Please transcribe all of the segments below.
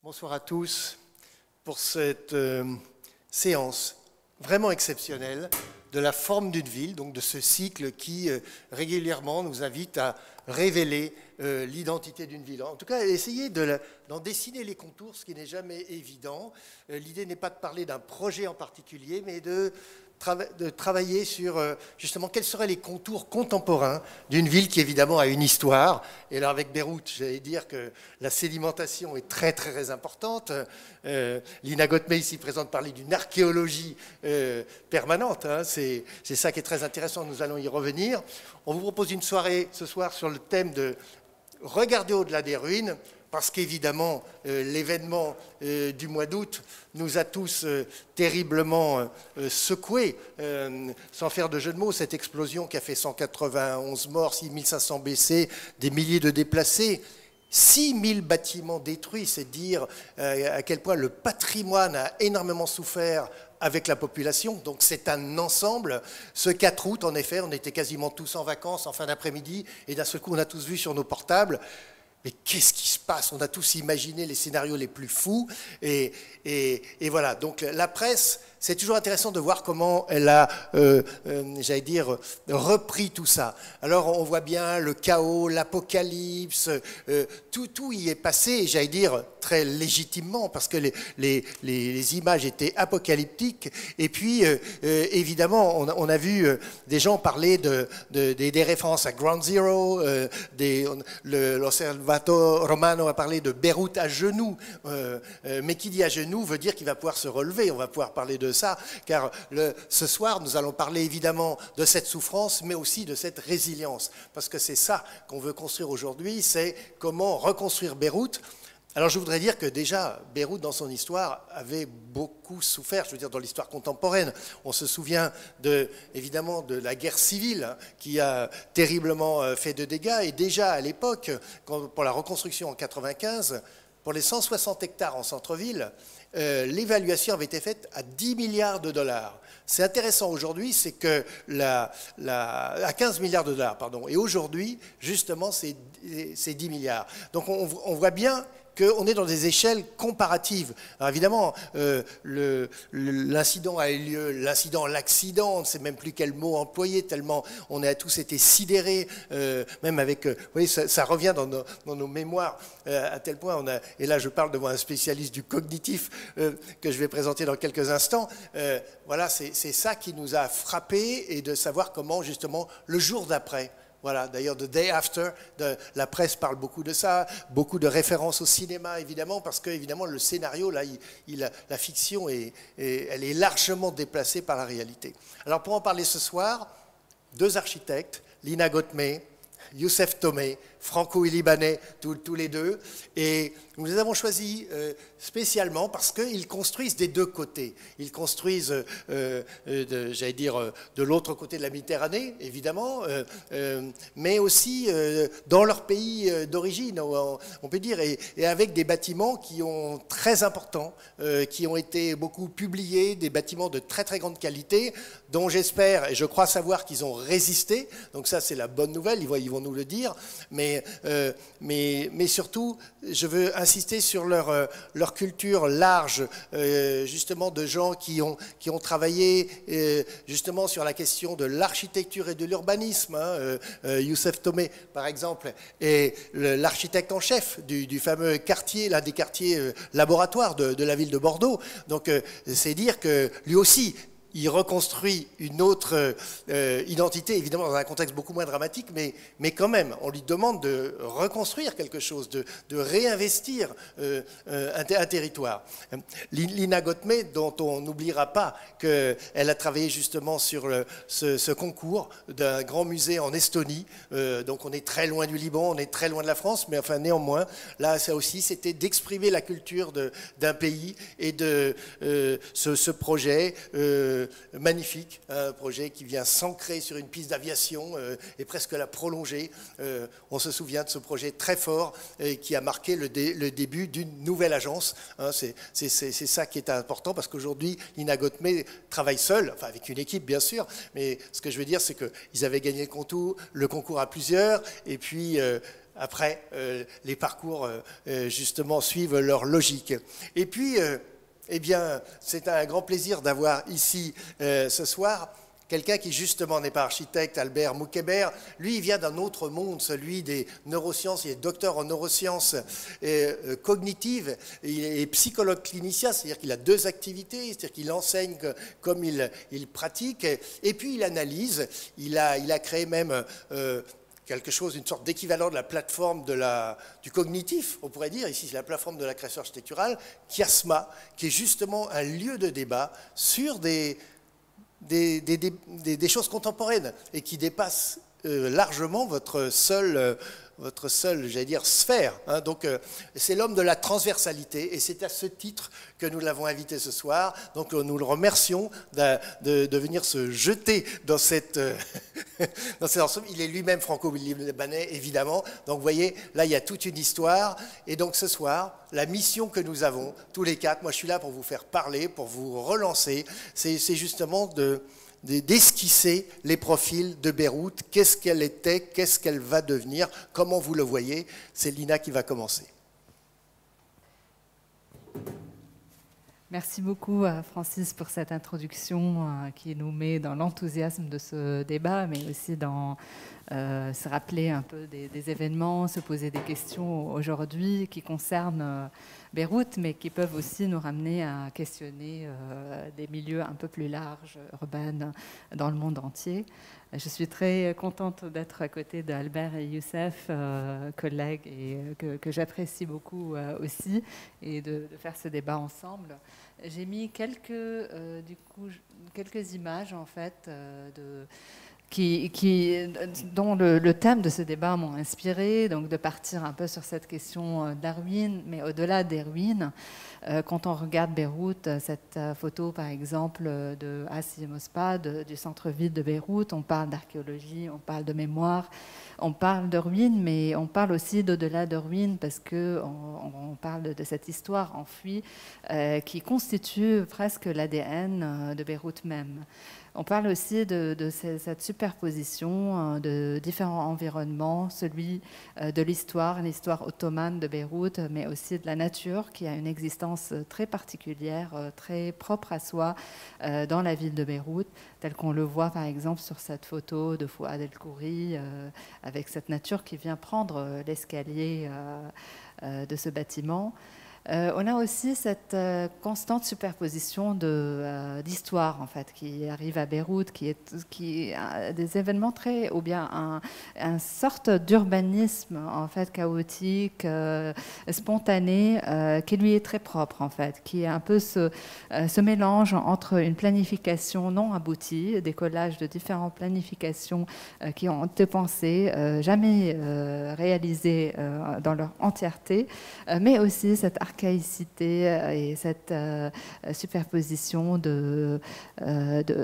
Bonsoir à tous pour cette séance vraiment exceptionnelle de la forme d'une ville, donc de ce cycle qui régulièrement nous invite à révéler l'identité d'une ville. En tout cas, essayer d'en dessiner les contours, ce qui n'est jamais évident. L'idée n'est pas de parler d'un projet en particulier, mais de travailler sur justement quels seraient les contours contemporains d'une ville qui évidemment a une histoire. Et là avec Beyrouth, j'allais dire que la sédimentation est très très importante. Lina Gottmey ici présente parler d'une archéologie permanente, hein. C'est ça qui est très intéressant, nous allons y revenir. On vous propose une soirée ce soir sur le thème de regarder au-delà des ruines, parce qu'évidemment, l'événement du mois d'août nous a tous terriblement secoués, sans faire de jeu de mots, cette explosion qui a fait 191 morts, 6500 blessés, des milliers de déplacés, 6000 bâtiments détruits, c'est dire à quel point le patrimoine a énormément souffert avec la population, donc c'est un ensemble. Ce 4 août, en effet, on était quasiment tous en vacances en fin d'après-midi, et d'un seul coup, on a tous vu sur nos portables. Mais qu'est-ce qui se passe? On a tous imaginé les scénarios les plus fous. Et voilà, donc la presse, c'est toujours intéressant de voir comment elle a, j'allais dire, repris tout ça. Alors on voit bien le chaos, l'apocalypse, tout y est passé, j'allais dire, très légitimement, parce que les images étaient apocalyptiques. Et puis, évidemment, on a vu des gens parler des références à Ground Zero, l'Osservatoire Romano a parlé de Beyrouth à genoux, mais qui dit à genoux veut dire qu'il va pouvoir se relever. On va pouvoir parler de ça, car ce soir, nous allons parler évidemment de cette souffrance, mais aussi de cette résilience, parce que c'est ça qu'on veut construire aujourd'hui, c'est comment reconstruire Beyrouth. Alors je voudrais dire que déjà, Beyrouth, dans son histoire, avait beaucoup souffert, je veux dire, dans l'histoire contemporaine. On se souvient évidemment de la guerre civile, hein, qui a terriblement fait de dégâts. Et déjà à l'époque, pour la reconstruction en 1995, pour les 160 hectares en centre-ville, l'évaluation avait été faite à 10 milliards de dollars. C'est intéressant aujourd'hui, c'est que à 15 milliards de dollars, pardon. Et aujourd'hui, justement, c'est 10 milliards. Donc on voit bien qu'on est dans des échelles comparatives. Alors évidemment, l'incident a eu lieu, l'accident, on ne sait même plus quel mot employer, tellement on a tous été sidérés, même avec, vous voyez, ça revient dans nos mémoires, à tel point, et là je parle devant un spécialiste du cognitif que je vais présenter dans quelques instants, voilà, c'est ça qui nous a frappés, et de savoir comment justement le jour d'après. Voilà, d'ailleurs, The Day After, la presse parle beaucoup de ça, beaucoup de références au cinéma, évidemment, parce que, évidemment, le scénario, là, la fiction, elle est largement déplacée par la réalité. Alors, pour en parler ce soir, deux architectes, Lina Gottmey, Youssef Tomé, franco et libanais, tous les deux, et nous les avons choisis spécialement parce qu'ils construisent des deux côtés. Ils construisent, j'allais dire, de l'autre côté de la Méditerranée, évidemment, mais aussi dans leur pays d'origine, on peut dire, et avec des bâtiments qui ont très importants, qui ont été beaucoup publiés, des bâtiments de très très grande qualité, dont j'espère, et je crois savoir qu'ils ont résisté, donc ça c'est la bonne nouvelle, ils vont nous le dire, mais surtout, je veux insister sur leur culture large, justement de gens qui ont travaillé justement sur la question de l'architecture et de l'urbanisme. Hein. Youssef Tomé, par exemple, est l'architecte en chef du fameux quartier, l'un des quartiers laboratoires de la ville de Bordeaux. Donc, c'est dire que lui aussi, il reconstruit une autre identité, évidemment dans un contexte beaucoup moins dramatique, mais quand même, on lui demande de reconstruire quelque chose, de réinvestir un territoire. Lina Gottmey, dont on n'oubliera pas qu'elle a travaillé justement sur ce concours d'un grand musée en Estonie, donc on est très loin du Liban, on est très loin de la France, mais enfin néanmoins, là ça aussi, c'était d'exprimer la culture d'un pays et de ce projet magnifique, un projet qui vient s'ancrer sur une piste d'aviation et presque la prolonger. On se souvient de ce projet très fort qui a marqué le début d'une nouvelle agence. Hein, c'est ça qui est important, parce qu'aujourd'hui, Lina Gottmey travaille seule, enfin avec une équipe bien sûr, mais ce que je veux dire, c'est qu'ils avaient gagné le concours à plusieurs, et puis après, les parcours, justement, suivent leur logique. Et puis, eh bien, c'est un grand plaisir d'avoir ici, ce soir, quelqu'un qui, justement, n'est pas architecte, Albert Moukébert. Lui, il vient d'un autre monde, celui des neurosciences. Il est docteur en neurosciences cognitives. Il est psychologue clinicien, c'est-à-dire qu'il a deux activités, c'est-à-dire qu'il enseigne comme il pratique. Et puis, il analyse. Il a créé même... quelque chose, une sorte d'équivalent de la plateforme du cognitif, on pourrait dire, ici c'est la plateforme de la création architecturale, Chiasma, qui est justement un lieu de débat sur des choses contemporaines et qui dépassent largement votre seule, j'allais dire, sphère. Hein. Donc, c'est l'homme de la transversalité et c'est à ce titre que nous l'avons invité ce soir. Donc, nous le remercions de venir se jeter dans cet ensemble. Il est lui-même franco-libanais, évidemment. Donc, vous voyez, là, il y a toute une histoire. Et donc, ce soir, la mission que nous avons, tous les quatre, moi, je suis là pour vous faire parler, pour vous relancer, c'est justement d'esquisser les profils de Beyrouth, qu'est-ce qu'elle était, qu'est-ce qu'elle va devenir, comment vous le voyez. C'est Lina qui va commencer. Merci beaucoup Francis pour cette introduction qui nous met dans l'enthousiasme de ce débat, mais aussi dans se rappeler un peu des événements, se poser des questions aujourd'hui qui concernent Beyrouth, mais qui peuvent aussi nous ramener à questionner des milieux un peu plus larges, urbains, dans le monde entier. Je suis très contente d'être à côté d'Albert et Youssef, collègues, et que j'apprécie beaucoup aussi, et de faire ce débat ensemble. J'ai mis quelques images, en fait, dont le thème de ce débat m'ont inspiré, donc de partir un peu sur cette question de la ruine, mais au-delà des ruines, quand on regarde Beyrouth, cette photo par exemple de Hassi Mospa, du centre-ville de Beyrouth, on parle d'archéologie, on parle de mémoire, on parle de ruines, mais on parle aussi d'au-delà de ruines parce qu'on parle de cette histoire enfuie qui constitue presque l'ADN de Beyrouth même. On parle aussi de cette superposition de différents environnements, celui de l'histoire ottomane de Beyrouth, mais aussi de la nature qui a une existence très particulière, très propre à soi dans la ville de Beyrouth, tel qu'on le voit par exemple sur cette photo de Fouad El-Khouri, avec cette nature qui vient prendre l'escalier de ce bâtiment. On a aussi cette constante superposition d'histoire en fait qui arrive à Beyrouth, qui a des événements ou bien une sorte d'urbanisme en fait chaotique, spontané, qui lui est très propre en fait, qui est un peu ce mélange entre une planification non aboutie, des collages de différentes planifications qui ont été pensées, jamais réalisées dans leur entièreté, mais aussi cette archéologie et cette superposition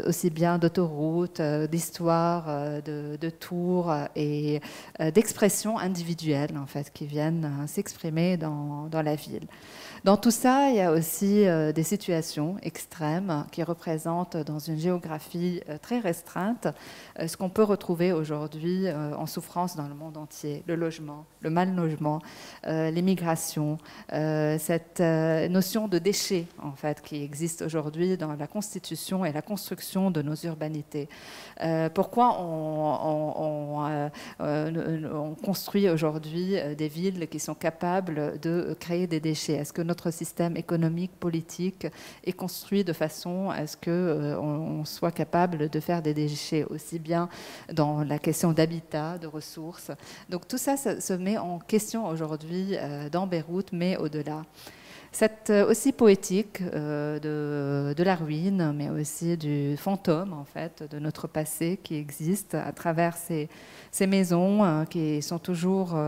aussi bien d'autoroutes, d'histoires, de tours et d'expressions individuelles en fait, qui viennent s'exprimer dans la ville. Dans tout ça, il y a aussi des situations extrêmes qui représentent dans une géographie très restreinte ce qu'on peut retrouver aujourd'hui en souffrance dans le monde entier. Le logement, le mal-logement, l'immigration, cette notion de déchets en fait, qui existe aujourd'hui dans la constitution et la construction de nos urbanités. Pourquoi on construit aujourd'hui des villes qui sont capables de créer des déchets? Est-ce que notre système économique, politique est construit de façon à ce qu'on soit capable de faire des déchets, aussi bien dans la question d'habitat, de ressources. Donc tout ça se met en question aujourd'hui dans Beyrouth, mais au-delà. Cette aussi poétique de la ruine, mais aussi du fantôme en fait de notre passé qui existe à travers ces maisons qui sont toujours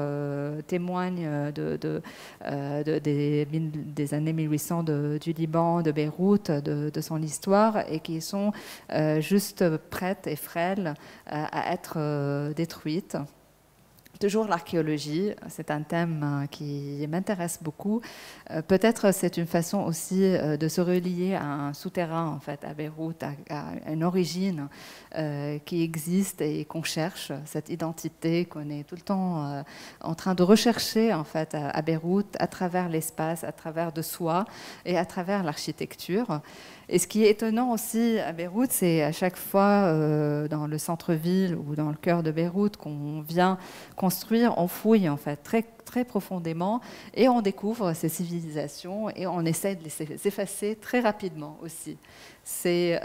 témoignent des années 1800 du Liban, de Beyrouth, de son histoire, et qui sont juste prêtes et frêles à être détruites Toujours l'archéologie, c'est un thème qui m'intéresse beaucoup. Peut-être c'est une façon aussi de se relier à un souterrain, en fait, à Beyrouth, à une origine qui existe et qu'on cherche, cette identité qu'on est tout le temps en train de rechercher, en fait, à Beyrouth, à travers l'espace, à travers de soi et à travers l'architecture. Et ce qui est étonnant aussi à Beyrouth, c'est à chaque fois dans le centre-ville ou dans le cœur de Beyrouth qu'on vient construire, on fouille en fait très, très profondément et on découvre ces civilisations et on essaie de les effacer très rapidement aussi. C'est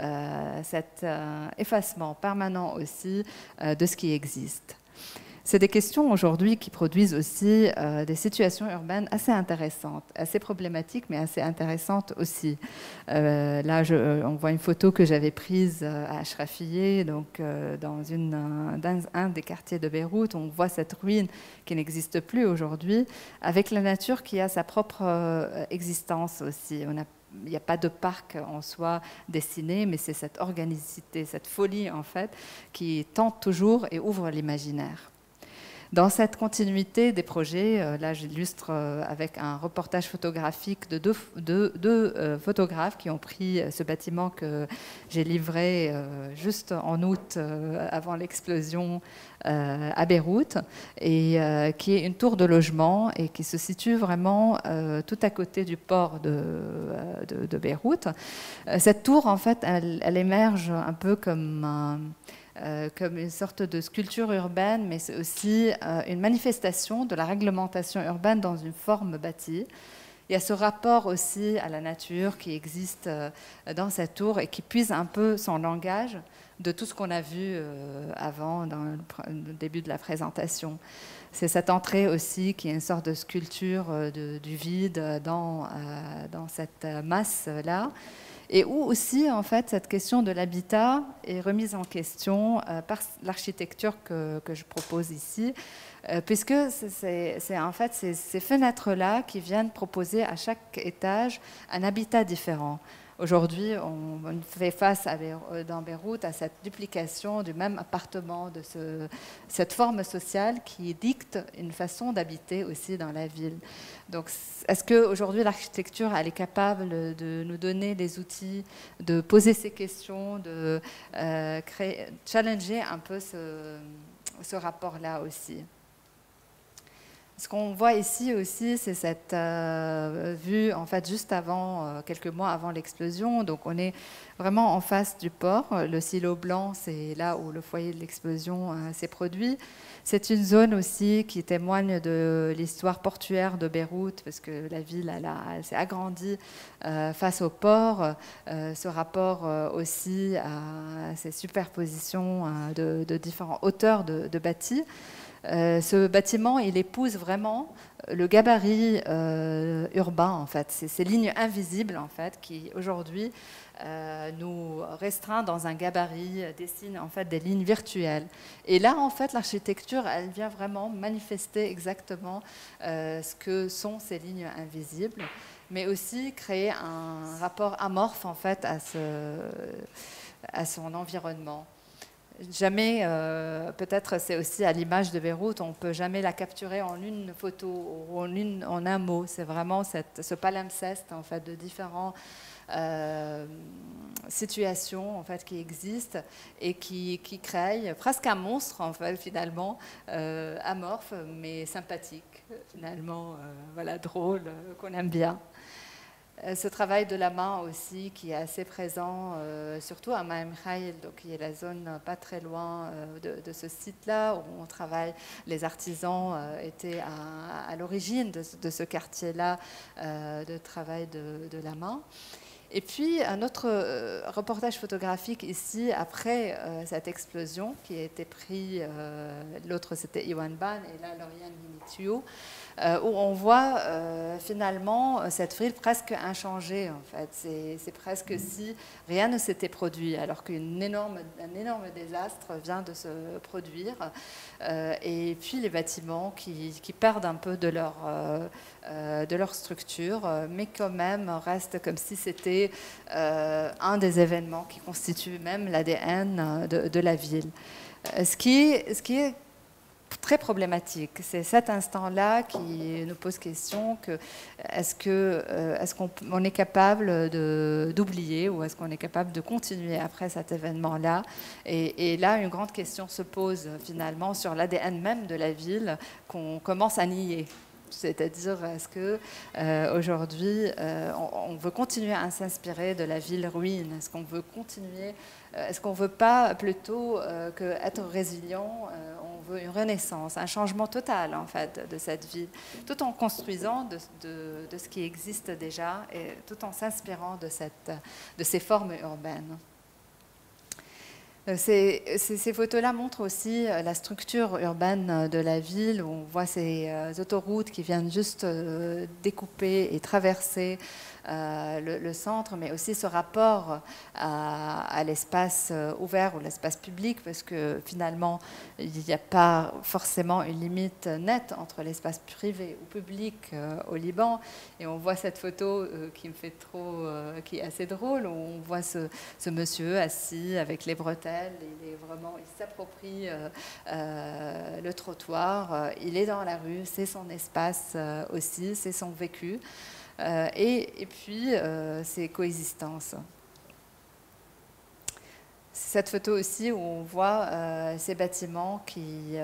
cet effacement permanent aussi de ce qui existe. C'est des questions aujourd'hui qui produisent aussi des situations urbaines assez intéressantes, assez problématiques, mais assez intéressantes aussi. Là, on voit une photo que j'avais prise à Ashrafiyeh, donc dans un des quartiers de Beyrouth. On voit cette ruine qui n'existe plus aujourd'hui, avec la nature qui a sa propre existence aussi. Il n'y a pas de parc en soi dessiné, mais c'est cette organicité, cette folie en fait, qui tente toujours et ouvre l'imaginaire. Dans cette continuité des projets, là j'illustre avec un reportage photographique de deux photographes qui ont pris ce bâtiment que j'ai livré juste en août avant l'explosion à Beyrouth, et qui est une tour de logement et qui se situe vraiment tout à côté du port de Beyrouth. Cette tour, en fait, elle émerge un peu comme une sorte de sculpture urbaine, mais c'est aussi une manifestation de la réglementation urbaine dans une forme bâtie. Il y a ce rapport aussi à la nature qui existe dans cette tour et qui puise un peu son langage de tout ce qu'on a vu avant, dans le début de la présentation. C'est cette entrée aussi qui est une sorte de sculpture du vide dans cette masse-là. Et où aussi, en fait, cette question de l'habitat est remise en question par l'architecture que je propose ici, puisque c'est en fait ces fenêtres-là qui viennent proposer à chaque étage un habitat différent. Aujourd'hui, on fait face dans Beyrouth à cette duplication du même appartement, de cette forme sociale qui dicte une façon d'habiter aussi dans la ville. Donc, est-ce qu'aujourd'hui, l'architecture, elle est capable de nous donner les outils, de poser ces questions, de challenger un peu ce rapport-là aussi? Ce qu'on voit ici aussi, c'est cette vue, en fait, juste avant, quelques mois avant l'explosion. Donc, on est vraiment en face du port. Le silo blanc, c'est là où le foyer de l'explosion s'est produit. C'est une zone aussi qui témoigne de l'histoire portuaire de Beyrouth, parce que la ville, elle s'est agrandie face au port. Ce rapport aussi à ces superpositions de différentes hauteurs de bâtis. Ce bâtiment, il épouse vraiment le gabarit urbain, en fait. C'est ces lignes invisibles, en fait, qui aujourd'hui nous restreint dans un gabarit, dessine en fait des lignes virtuelles. Et là, en fait, l'architecture, elle vient vraiment manifester exactement ce que sont ces lignes invisibles, mais aussi créer un rapport amorphe, en fait, à son environnement. Jamais, peut-être c'est aussi à l'image de Beyrouth, on ne peut jamais la capturer en une photo ou en un mot. C'est vraiment ce palimpseste en fait, de différentes situations en fait, qui existent et qui créent presque un monstre en fait, finalement, amorphe mais sympathique, finalement, voilà, drôle, qu'on aime bien. Ce travail de la main aussi qui est assez présent, surtout à Mahem Khaïl, donc qui est la zone pas très loin de ce site-là où on travaille. Les artisans étaient à l'origine de ce quartier-là de travail de la main. Et puis un autre reportage photographique ici après cette explosion qui a été pris, l'autre c'était Iwan Ban et là Lauriane Minituo, où on voit finalement cette ville presque inchangée en fait. C'est presque si rien ne s'était produit alors qu'un énorme désastre vient de se produire. Et puis les bâtiments qui perdent un peu de leur structure, mais quand même restent comme si c'était un des événements qui constitue même l'ADN de la ville. Ce qui est très problématique. C'est cet instant-là qui nous pose question que est-ce qu'on est capable d'oublier ou est-ce qu'on est capable de continuer après cet événement-là et là, une grande question se pose finalement sur l'ADN même de la ville qu'on commence à nier. C'est-à-dire, est-ce qu'aujourd'hui, on veut continuer à s'inspirer de la ville ruine? Est-ce qu'on veut continuer? Est-ce qu'on ne veut pas plutôt qu'être résilient? On veut une renaissance, un changement total en fait de cette ville, tout en construisant de ce qui existe déjà et tout en s'inspirant de ces formes urbaines. Ces photos-là montrent aussi la structure urbaine de la ville, où on voit ces autoroutes qui viennent juste découper et traverser le centre, mais aussi ce rapport à l'espace ouvert ou l'espace public, parce que finalement, il n'y a pas forcément une limite nette entre l'espace privé ou public au Liban. Et on voit cette photo qui me fait qui est assez drôle, où on voit ce monsieur assis avec les bretelles. Il s'approprie le trottoir. Il est dans la rue, c'est son espace aussi, c'est son vécu. Et puis, ces coexistences. Cette photo aussi où on voit ces bâtiments qui,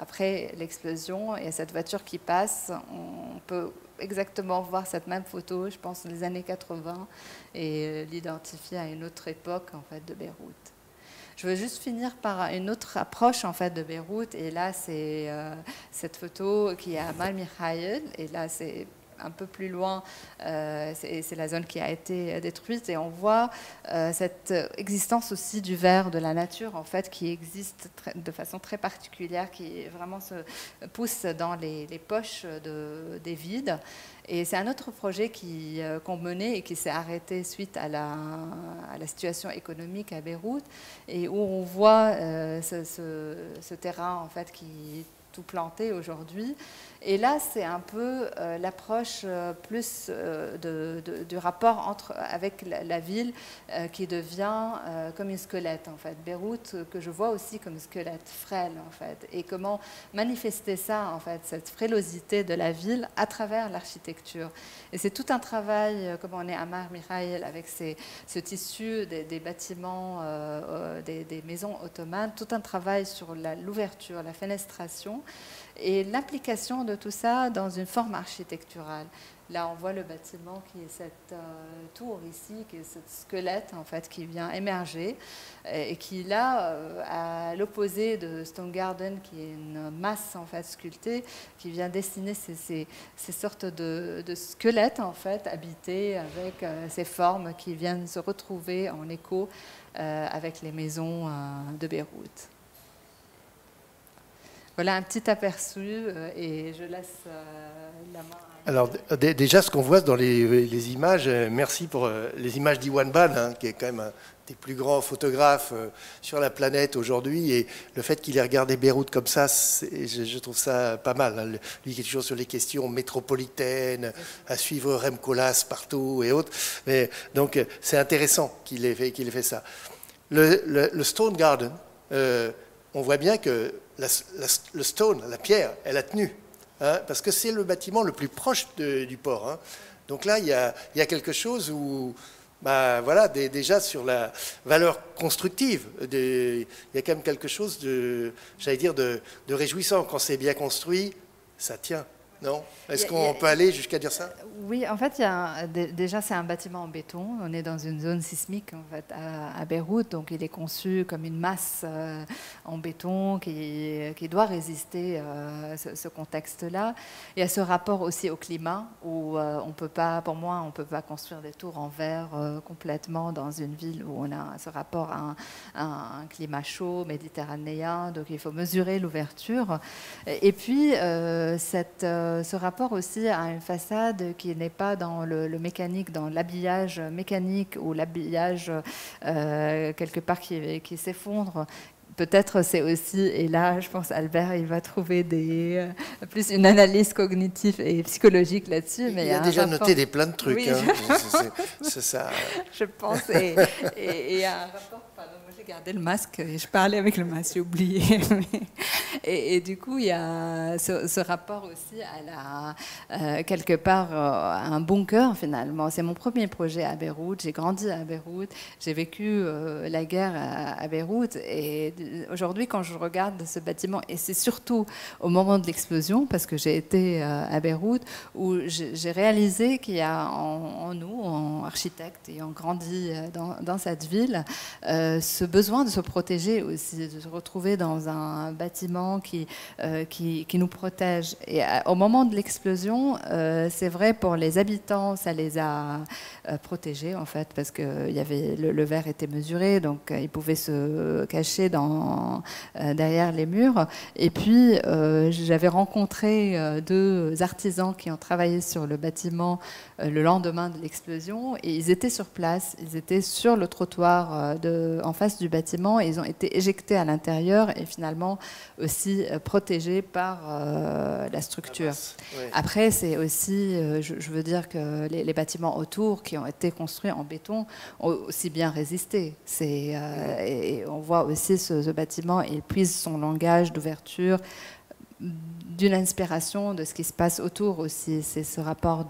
après l'explosion, et cette voiture qui passe, on peut exactement voir cette même photo, je pense, dans les années 80, et l'identifier à une autre époque en fait, de Beyrouth. Je veux juste finir par une autre approche en fait, de Beyrouth, et là, c'est cette photo qui est à Mar Mikhaïl, et là, c'est un peu plus loin, c'est la zone qui a été détruite et on voit cette existence aussi du verre de la nature en fait qui existe de façon très particulière, qui vraiment se pousse dans les poches des vides. Et c'est un autre projet qu'on menait et qui s'est arrêté suite à la situation économique à Beyrouth et où on voit ce terrain en fait qui tout planté aujourd'hui. Et là, c'est un peu l'approche plus du rapport avec la ville qui devient comme un squelette, en fait. Beyrouth, que je vois aussi comme un squelette frêle, en fait. Et comment manifester ça, en fait, cette frêlosité de la ville à travers l'architecture. Et c'est tout un travail, comme on est à Mar Mikhaïl, avec ce tissu des bâtiments, des maisons ottomanes, tout un travail sur l'ouverture, la fenestration, et l'application de tout ça dans une forme architecturale. Là, on voit le bâtiment qui est cette tour ici, qui est ce squelette en fait qui vient émerger et qui là, à l'opposé de Stone Garden, qui est une masse en fait sculptée, qui vient dessiner ces sortes de squelettes en fait habités avec ces formes qui viennent se retrouver en écho avec les maisons de Beyrouth. Voilà un petit aperçu et je laisse la main. Alors déjà, ce qu'on voit dans les images, merci pour les images d'Iwan Ban, hein, qui est quand même un des plus grands photographes sur la planète aujourd'hui, et le fait qu'il ait regardé Beyrouth comme ça, je trouve ça pas mal. Hein. Lui qui est toujours sur les questions métropolitaines, à suivre Rem Koolhaas partout et autres. Mais, donc c'est intéressant qu'il ait fait ça. Le Stone Garden, on voit bien que le stone, la pierre, elle a tenu, hein, parce que c'est le bâtiment le plus proche du port. Hein. Donc là, il y a quelque chose où, bah, voilà, déjà sur la valeur constructive, il y a quand même quelque chose j'allais dire, de réjouissant. Quand c'est bien construit, ça tient. Non? Est-ce qu'on peut aller jusqu'à dire ça? Oui, en fait, déjà, c'est un bâtiment en béton. On est dans une zone sismique en fait, à Beyrouth, donc il est conçu comme une masse en béton qui doit résister à ce contexte-là. Il y a ce rapport aussi au climat, où on peut pas, pour moi, on ne peut pas construire des tours en verre complètement dans une ville où on a ce rapport à un climat chaud, méditerranéen, donc il faut mesurer l'ouverture. Et puis, ce rapport aussi à une façade qui n'est pas dans le mécanique, dans l'habillage mécanique ou l'habillage quelque part qui s'effondre. Peut-être c'est aussi, et là je pense Albert il va trouver plus une analyse cognitive et psychologique là-dessus. Mais il a déjà noté plein de trucs. Oui, hein. C'est ça. Je pense, et un rapport, pardon, j'ai gardé le masque et je parlais avec le masque, j'ai oublié. Et du coup, il y a ce rapport aussi à quelque part un bunker finalement. C'est mon premier projet à Beyrouth. J'ai grandi à Beyrouth. J'ai vécu la guerre à Beyrouth. Et aujourd'hui, quand je regarde ce bâtiment, et c'est surtout au moment de l'explosion, parce que j'ai été à Beyrouth, où j'ai réalisé qu'il y a en nous, en architectes, ayant grandi dans cette ville, ce besoin de se protéger aussi, de se retrouver dans un bâtiment qui nous protège. Et au moment de l'explosion, c'est vrai pour les habitants, ça les a protégés en fait, parce que il y avait, le verre était mesuré, donc ils pouvaient se cacher derrière les murs. Et puis j'avais rencontré deux artisans qui ont travaillé sur le bâtiment le lendemain de l'explosion, et ils étaient sur place, ils étaient sur le trottoir en face du bâtiment, et ils ont été éjectés à l'intérieur et finalement aussi protégés par la structure. Oui. Après, c'est aussi, je veux dire que les bâtiments autour qui ont été construits en béton ont aussi bien résisté. Et on voit aussi ce bâtiment, il puise son langage d'ouverture d'une inspiration de ce qui se passe autour aussi. C'est ce rapport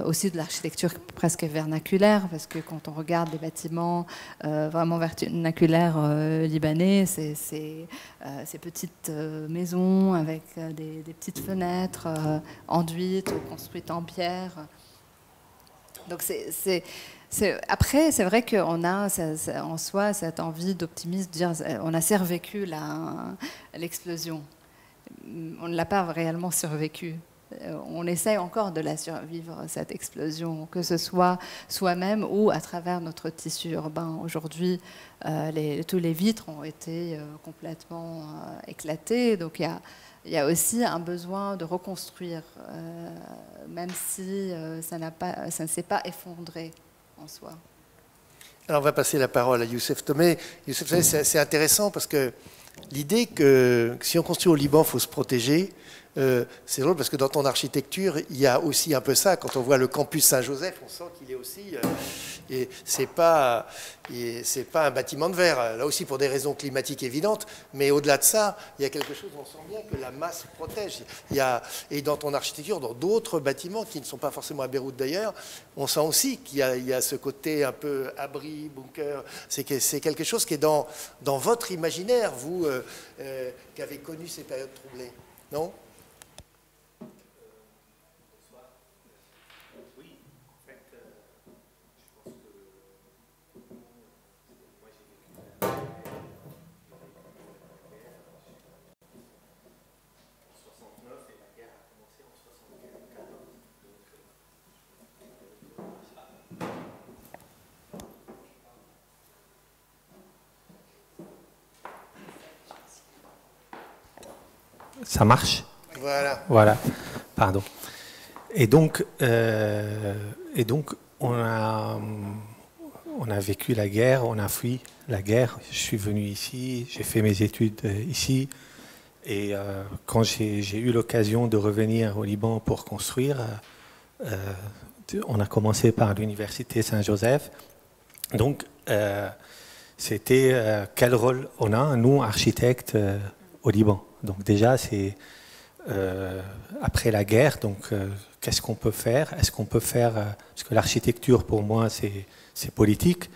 aussi de l'architecture presque vernaculaire, parce que quand on regarde les bâtiments vraiment vernaculaires libanais, c'est ces petites maisons avec des petites fenêtres enduites, construites en pierre. Donc après, c'est vrai qu'on a en soi cette envie d'optimisme, de dire on a survécu l'explosion. On ne l'a pas réellement survécu. On essaie encore de la survivre, cette explosion, que ce soit soi-même ou à travers notre tissu urbain. Aujourd'hui, tous les vitres ont été complètement éclatés, donc il y a aussi un besoin de reconstruire, même si ça ne s'est pas effondré en soi. Alors on va passer la parole à Youssef Tomé. Youssef Tomé, c'est intéressant parce que l'idée que si on construit au Liban, il faut se protéger. C'est drôle parce que dans ton architecture, il y a aussi un peu ça. Quand on voit le campus Saint-Joseph, on sent qu'il est aussi... et c'est pas un bâtiment de verre, là aussi pour des raisons climatiques évidentes, mais au-delà de ça, il y a quelque chose, on sent bien que la masse protège. Et dans ton architecture, dans d'autres bâtiments qui ne sont pas forcément à Beyrouth d'ailleurs, on sent aussi qu'il y a ce côté un peu abri, bunker. C'est quelque chose qui est dans votre imaginaire, vous qui avez connu ces périodes troublées, non ? Ça marche ? Voilà. Pardon. Et donc on a vécu la guerre, on a fui la guerre. Je suis venu ici, j'ai fait mes études ici. Et quand j'ai eu l'occasion de revenir au Liban pour construire, on a commencé par l'université Saint-Joseph. Donc, c'était quel rôle on a, nous, architectes, au Liban. Donc déjà, c'est après la guerre, donc qu'est-ce qu'on peut faire ? Est-ce qu'on peut faire... parce que l'architecture, pour moi, c'est politique.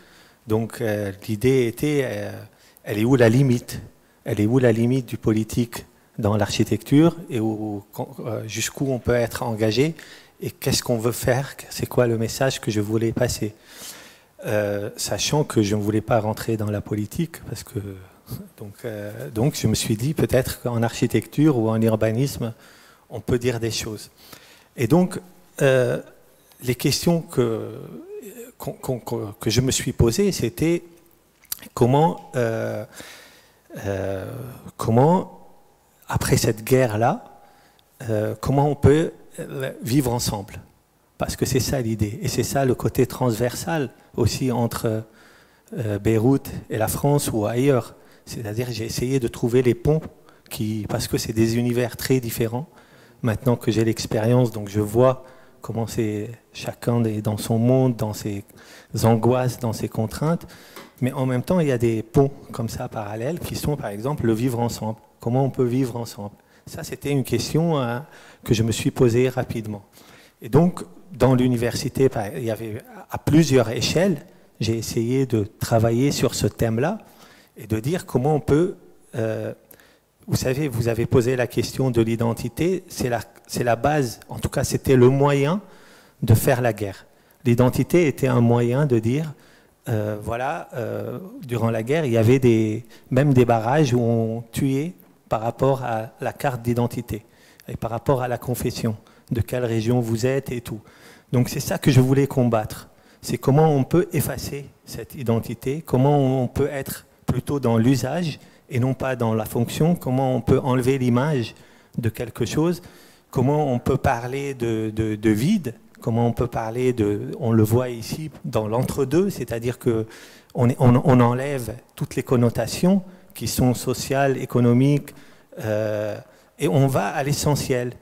Donc l'idée était, elle est où la limite ? Elle est où la limite du politique dans l'architecture et jusqu'où on peut être engagé et qu'est-ce qu'on veut faire ? C'est quoi le message que je voulais passer ? Sachant que je ne voulais pas rentrer dans la politique, parce que donc je me suis dit peut-être qu'en architecture ou en urbanisme, on peut dire des choses. Et donc, les questions que je me suis posées, c'était comment, après cette guerre-là, comment on peut vivre ensemble ? Parce que c'est ça l'idée. Et c'est ça le côté transversal aussi entre Beyrouth et la France ou ailleurs. C'est-à-dire j'ai essayé de trouver les ponts parce que c'est des univers très différents. Maintenant que j'ai l'expérience, donc je vois comment chacun est dans son monde, dans ses angoisses, dans ses contraintes. Mais en même temps, il y a des ponts comme ça parallèles qui sont, par exemple, le vivre ensemble. Comment on peut vivre ensemble? Ça, c'était une question que je me suis posée rapidement. Et donc, dans l'université, il y avait à plusieurs échelles, j'ai essayé de travailler sur ce thème-là et de dire comment on peut... vous savez, vous avez posé la question de l'identité, c'est la base, en tout cas c'était le moyen de faire la guerre. L'identité était un moyen de dire, voilà, durant la guerre, il y avait même des barrages où on tuait par rapport à la carte d'identité et par rapport à la confession, de quelle région vous êtes et tout. Donc c'est ça que je voulais combattre. C'est comment on peut effacer cette identité, comment on peut être plutôt dans l'usage et non pas dans la fonction, comment on peut enlever l'image de quelque chose, comment on peut parler de vide, comment on peut parler on le voit ici dans l'entre-deux, c'est-à-dire qu'on enlève toutes les connotations qui sont sociales, économiques, et on va à l'essentiel.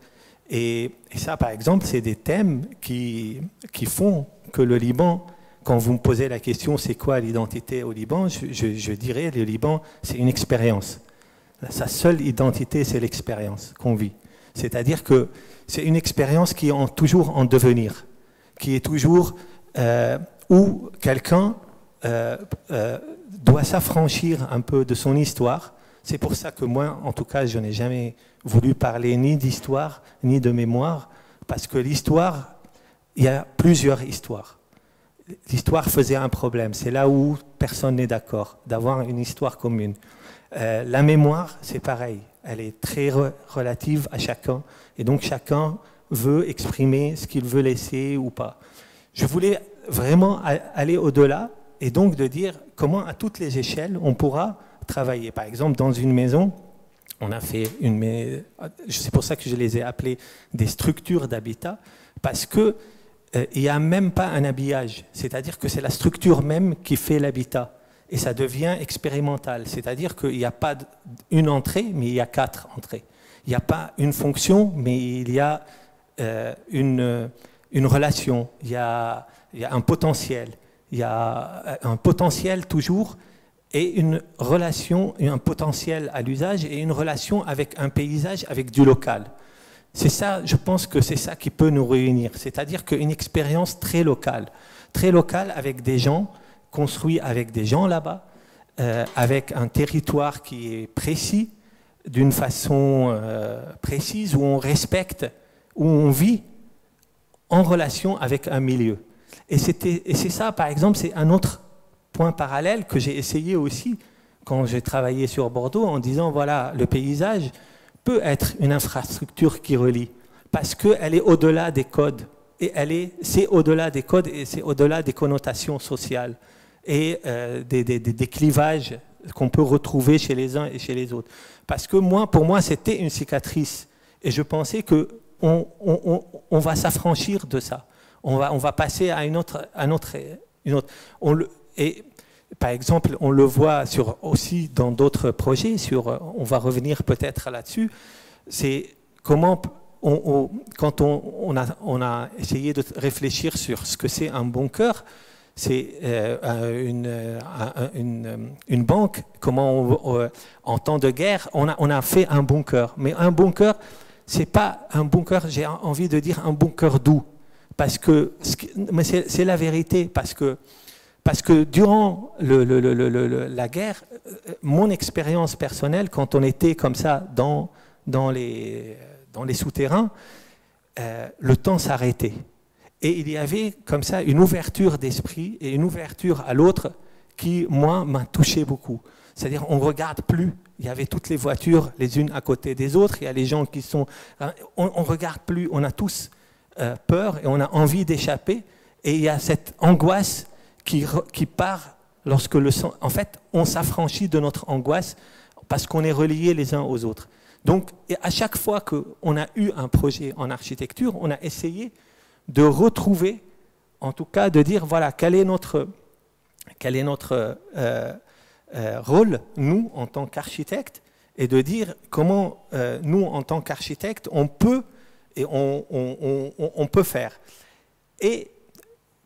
Et ça, par exemple, c'est des thèmes qui font que le Liban, quand vous me posez la question, c'est quoi l'identité au Liban, je dirais, le Liban, c'est une expérience. Sa seule identité, c'est l'expérience qu'on vit. C'est-à-dire que c'est une expérience qui est toujours en devenir, qui est toujours où quelqu'un doit s'affranchir un peu de son histoire. C'est pour ça que moi, en tout cas, je n'ai jamais voulu parler ni d'histoire, ni de mémoire, parce que l'histoire, il y a plusieurs histoires. L'histoire faisait un problème. C'est là où personne n'est d'accord, d'avoir une histoire commune. La mémoire, c'est pareil. Elle est très relative à chacun. Et donc, chacun veut exprimer ce qu'il veut laisser ou pas. Je voulais vraiment aller au-delà et donc de dire comment, à toutes les échelles, on pourra travailler. Par exemple, dans une maison, on a fait c'est pour ça que je les ai appelées des structures d'habitat, parce que il n'y a même pas un habillage, c'est-à-dire que c'est la structure même qui fait l'habitat, et ça devient expérimental, c'est-à-dire qu'il n'y a pas une entrée, mais il y a 4 entrées. Il n'y a pas une fonction, mais il y a une relation, il y a un potentiel, il y a un potentiel toujours, et une relation, un potentiel à l'usage, et une relation avec un paysage, avec du local. C'est ça, je pense que c'est ça qui peut nous réunir, c'est-à-dire qu'une expérience très locale avec des gens, construit avec des gens là-bas, avec un territoire qui est précis, d'une façon précise, où on respecte, où on vit en relation avec un milieu. Et c'est ça, par exemple, c'est un autre point parallèle que j'ai essayé aussi quand j'ai travaillé sur Bordeaux, en disant, voilà, le paysage peut être une infrastructure qui relie, parce qu'elle est au-delà des codes, et c'est au-delà des codes, et c'est au-delà des connotations sociales, et des clivages qu'on peut retrouver chez les uns et chez les autres. Parce que pour moi, c'était une cicatrice, et je pensais qu'on va s'affranchir de ça, on va passer à une autre. Et par exemple, on le voit aussi dans d'autres projets, on va revenir peut-être là-dessus, c'est comment, quand on a essayé de réfléchir sur ce que c'est un bunker, c'est une banque, comment en temps de guerre, on a fait un bunker. Mais un bunker, c'est pas un bunker, j'ai envie de dire un bunker doux, parce que c'est la vérité, parce que durant la guerre, mon expérience personnelle, quand on était comme ça dans les souterrains, le temps s'arrêtait. Et il y avait comme ça une ouverture d'esprit et une ouverture à l'autre qui, moi, m'a touché beaucoup. C'est-à-dire on ne regarde plus. Il y avait toutes les voitures les unes à côté des autres. Il y a les gens qui sont... On ne regarde plus. On a tous peur et on a envie d'échapper. Et il y a cette angoisse qui part lorsque en fait, on s'affranchit de notre angoisse parce qu'on est reliés les uns aux autres. Donc, à chaque fois qu'on a eu un projet en architecture, on a essayé de retrouver, en tout cas, de dire, voilà, quel est notre rôle, nous, en tant qu'architectes, et de dire comment, nous, en tant qu'architectes, on peut faire. Et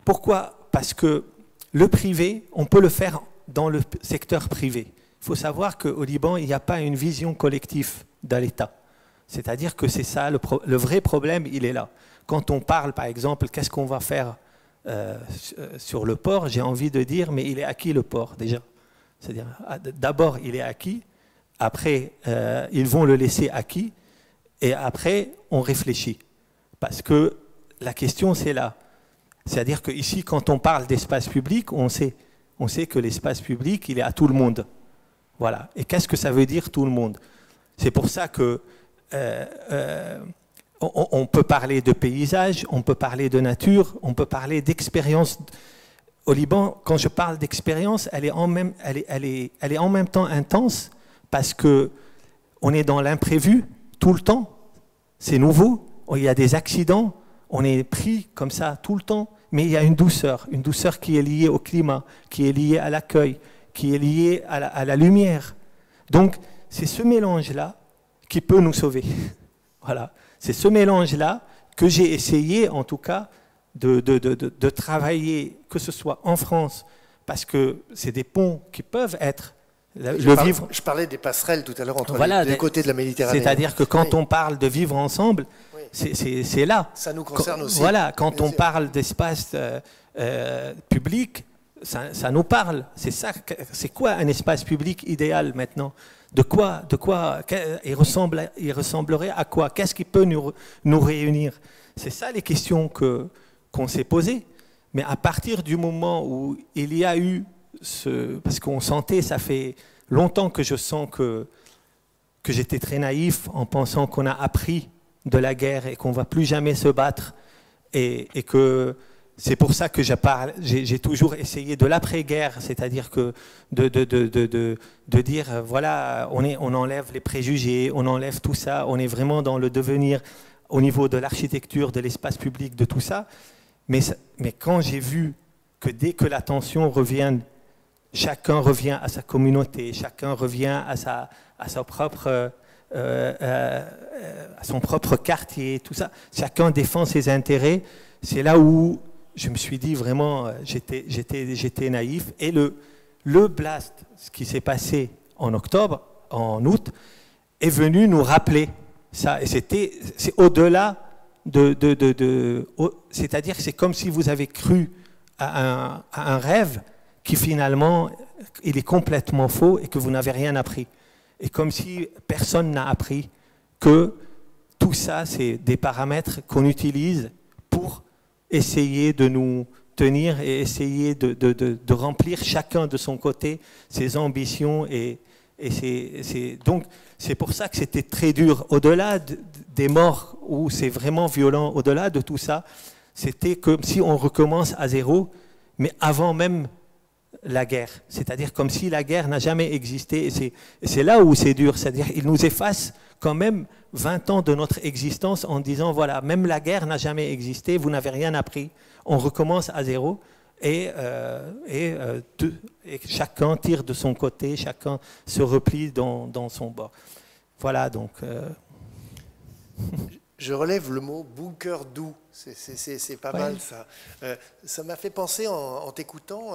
pourquoi ? Parce que le privé, on peut le faire dans le secteur privé. Il faut savoir qu'au Liban, il n'y a pas une vision collective de l'État. C'est-à-dire que c'est ça, le vrai problème, il est là. Quand on parle, par exemple, qu'est-ce qu'on va faire sur le port, j'ai envie de dire, mais il est acquis le port déjà. C'est-à-dire, d'abord, il est acquis, après, ils vont le laisser acquis, et après, on réfléchit. Parce que la question, c'est là. C'est-à-dire qu'ici, quand on parle d'espace public, on sait que l'espace public, il est à tout le monde. Voilà. Et qu'est-ce que ça veut dire tout le monde? C'est pour ça que on peut parler de paysage, on peut parler de nature, on peut parler d'expérience. Au Liban, quand je parle d'expérience, elle est en même temps intense parce qu'on est dans l'imprévu tout le temps. C'est nouveau, il y a des accidents, on est pris comme ça tout le temps, mais il y a une douceur qui est liée au climat, qui est liée à l'accueil, qui est liée à la lumière. Donc, c'est ce mélange-là qui peut nous sauver. Voilà. C'est ce mélange-là que j'ai essayé, en tout cas, de travailler, que ce soit en France, parce que c'est des ponts qui peuvent être Je parlais des passerelles tout à l'heure entre les deux côtés de la Méditerranée. C'est-à-dire que quand on parle de vivre ensemble, c'est là. Ça nous concerne aussi. Voilà, quand on parle d'espace public, ça nous parle. C'est ça. C'est quoi un espace public idéal maintenant? De quoi il ressemblerait à quoi? Qu'est-ce qui peut nous réunir? C'est ça les questions qu'on s'est posées. Mais à partir du moment où il y a eu parce qu'on sentait, ça fait longtemps que je sens que j'étais très naïf en pensant qu'on a appris de la guerre et qu'on ne va plus jamais se battre. Et que c'est pour ça que j'ai toujours essayé de l'après-guerre, c'est-à-dire que de dire, voilà, on enlève les préjugés, on enlève tout ça, on est vraiment dans le devenir au niveau de l'architecture, de l'espace public, de tout ça. Mais quand j'ai vu que dès que la tension revient, chacun revient à sa communauté, chacun revient à son propre quartier, tout ça, chacun défend ses intérêts, c'est là où je me suis dit vraiment, j'étais naïf. Et le blast, ce qui s'est passé en août, est venu nous rappeler ça. Et c'est au-delà c'est-à-dire que c'est comme si vous avez cru à un rêve qui finalement, il est complètement faux et que vous n'avez rien appris. Et comme si personne n'a appris que tout ça, c'est des paramètres qu'on utilise pour essayer de nous tenir et essayer de remplir chacun de son côté ses ambitions. Donc, c'est pour ça que c'était très dur. Au-delà des morts, où c'est vraiment violent, au-delà de tout ça, c'était comme si on recommence à zéro, mais avant même la guerre. C'est-à-dire comme si la guerre n'a jamais existé. Et c'est là où c'est dur. C'est-à-dire qu'il nous efface quand même 20 ans de notre existence en disant, voilà, même la guerre n'a jamais existé, vous n'avez rien appris. On recommence à zéro et chacun tire de son côté, chacun se replie dans son bord. Voilà, donc... Je relève le mot bunker doux, c'est pas mal ça. Ça m'a fait penser en t'écoutant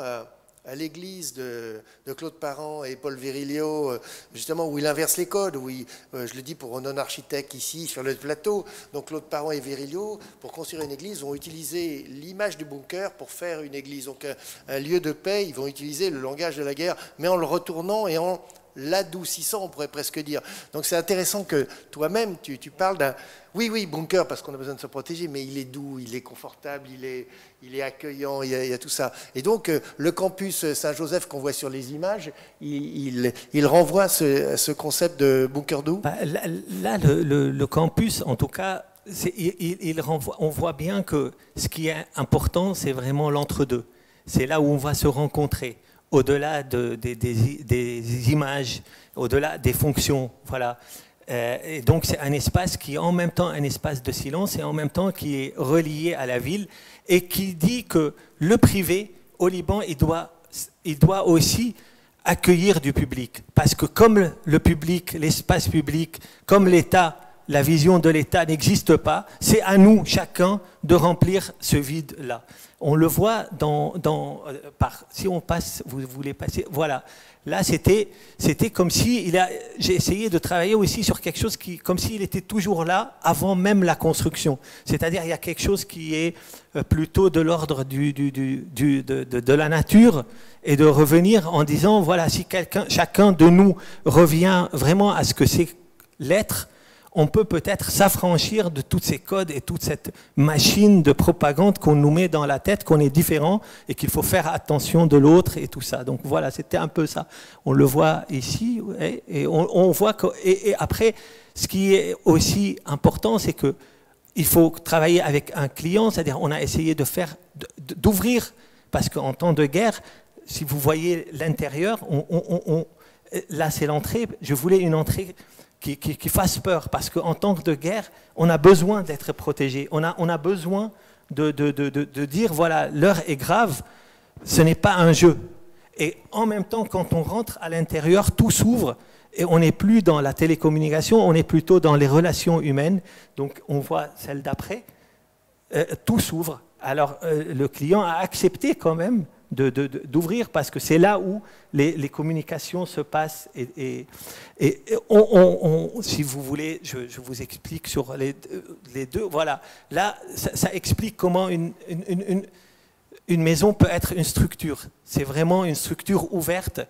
à l'église de Claude Parent et Paul Virilio, justement où il inverse les codes, où je le dis pour un non-architecte ici sur le plateau, donc Claude Parent et Virilio, pour construire une église, ont utilisé l'image du bunker pour faire une église. Donc un lieu de paix, ils vont utiliser le langage de la guerre, mais en le retournant et en l'adoucissant, on pourrait presque dire. Donc c'est intéressant que toi-même, tu parles d'un... Oui, bunker, parce qu'on a besoin de se protéger, mais il est doux, il est confortable, il est accueillant, il y a tout ça. Et donc, le campus Saint-Joseph qu'on voit sur les images, il renvoie à ce concept de bunker doux. Là, le campus, en tout cas, il renvoie, on voit bien que ce qui est important, c'est vraiment l'entre-deux. C'est là où on va se rencontrer. Au-delà des images, au-delà des fonctions, voilà. Et donc c'est un espace qui est en même temps un espace de silence et en même temps qui est relié à la ville et qui dit que le privé au Liban, il doit aussi accueillir du public. Parce que comme le public, l'espace public, comme l'État la vision de l'État n'existe pas. C'est à nous, chacun, de remplir ce vide-là. On le voit si on passe, vous voulez passer, voilà. Là, c'était comme si j'ai essayé de travailler aussi sur quelque chose comme s'il était toujours là avant même la construction. C'est-à-dire, il y a quelque chose qui est plutôt de l'ordre de la nature, et de revenir en disant, voilà, si chacun de nous revient vraiment à ce que c'est l'être, on peut peut-être s'affranchir de tous ces codes et toute cette machine de propagande qu'on nous met dans la tête, qu'on est différent et qu'il faut faire attention de l'autre et tout ça. Donc voilà, c'était un peu ça. On le voit ici, et on voit que... Et après, ce qui est aussi important, c'est que il faut travailler avec un client, c'est-à-dire on a essayé d'ouvrir, parce qu'en temps de guerre, si vous voyez l'intérieur, là c'est l'entrée, je voulais une entrée qui fasse peur, parce qu'en temps de guerre, on a besoin d'être protégé, on a besoin de dire, voilà, l'heure est grave, ce n'est pas un jeu. Et en même temps, quand on rentre à l'intérieur, tout s'ouvre, et on n'est plus dans la télécommunication, on est plutôt dans les relations humaines. Donc on voit celle d'après, tout s'ouvre. Alors le client a accepté quand même d'ouvrir, parce que c'est là où les communications se passent. Et si vous voulez, je vous explique sur les deux. Voilà, là, ça explique comment une maison peut être une structure. C'est vraiment une structure ouverte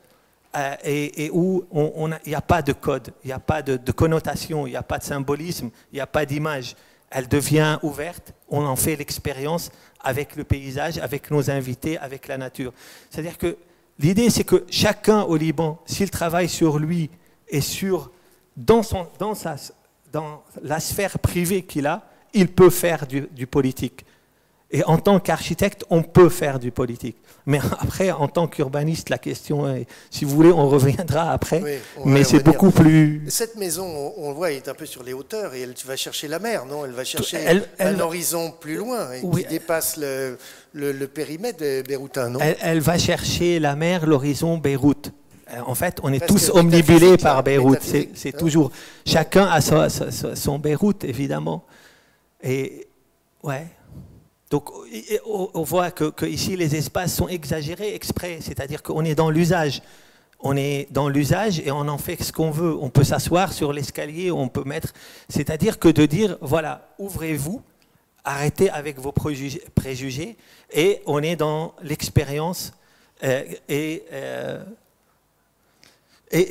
et où il n'y a pas de code, il n'y a pas de connotation, il n'y a pas de symbolisme, il n'y a pas d'image. Elle devient ouverte, on en fait l'expérience avec le paysage, avec nos invités, avec la nature. C'est-à-dire que l'idée, c'est que chacun au Liban, s'il travaille sur lui et dans la sphère privée qu'il a, il peut faire du politique. Et en tant qu'architecte, on peut faire du politique. Mais après, en tant qu'urbaniste, la question est, si vous voulez, on reviendra après, oui, mais c'est beaucoup plus... Cette maison, on le voit, elle est un peu sur les hauteurs, et elle va chercher la mer, non? Elle va chercher un horizon plus loin, et oui, qui dépasse le périmètre béroutin, non? Elle va chercher la mer, l'horizon Beyrouth. En fait, on est tous omnibulés par Beyrouth. C'est toujours... Chacun a son Beyrouth, évidemment. Et... ouais. Donc, on voit que ici, les espaces sont exagérés exprès, c'est-à-dire qu'on est dans l'usage. On est dans l'usage et on en fait ce qu'on veut. On peut s'asseoir sur l'escalier, on peut mettre... C'est-à-dire que de dire, voilà, ouvrez-vous, arrêtez avec vos préjugés, et on est dans l'expérience. Et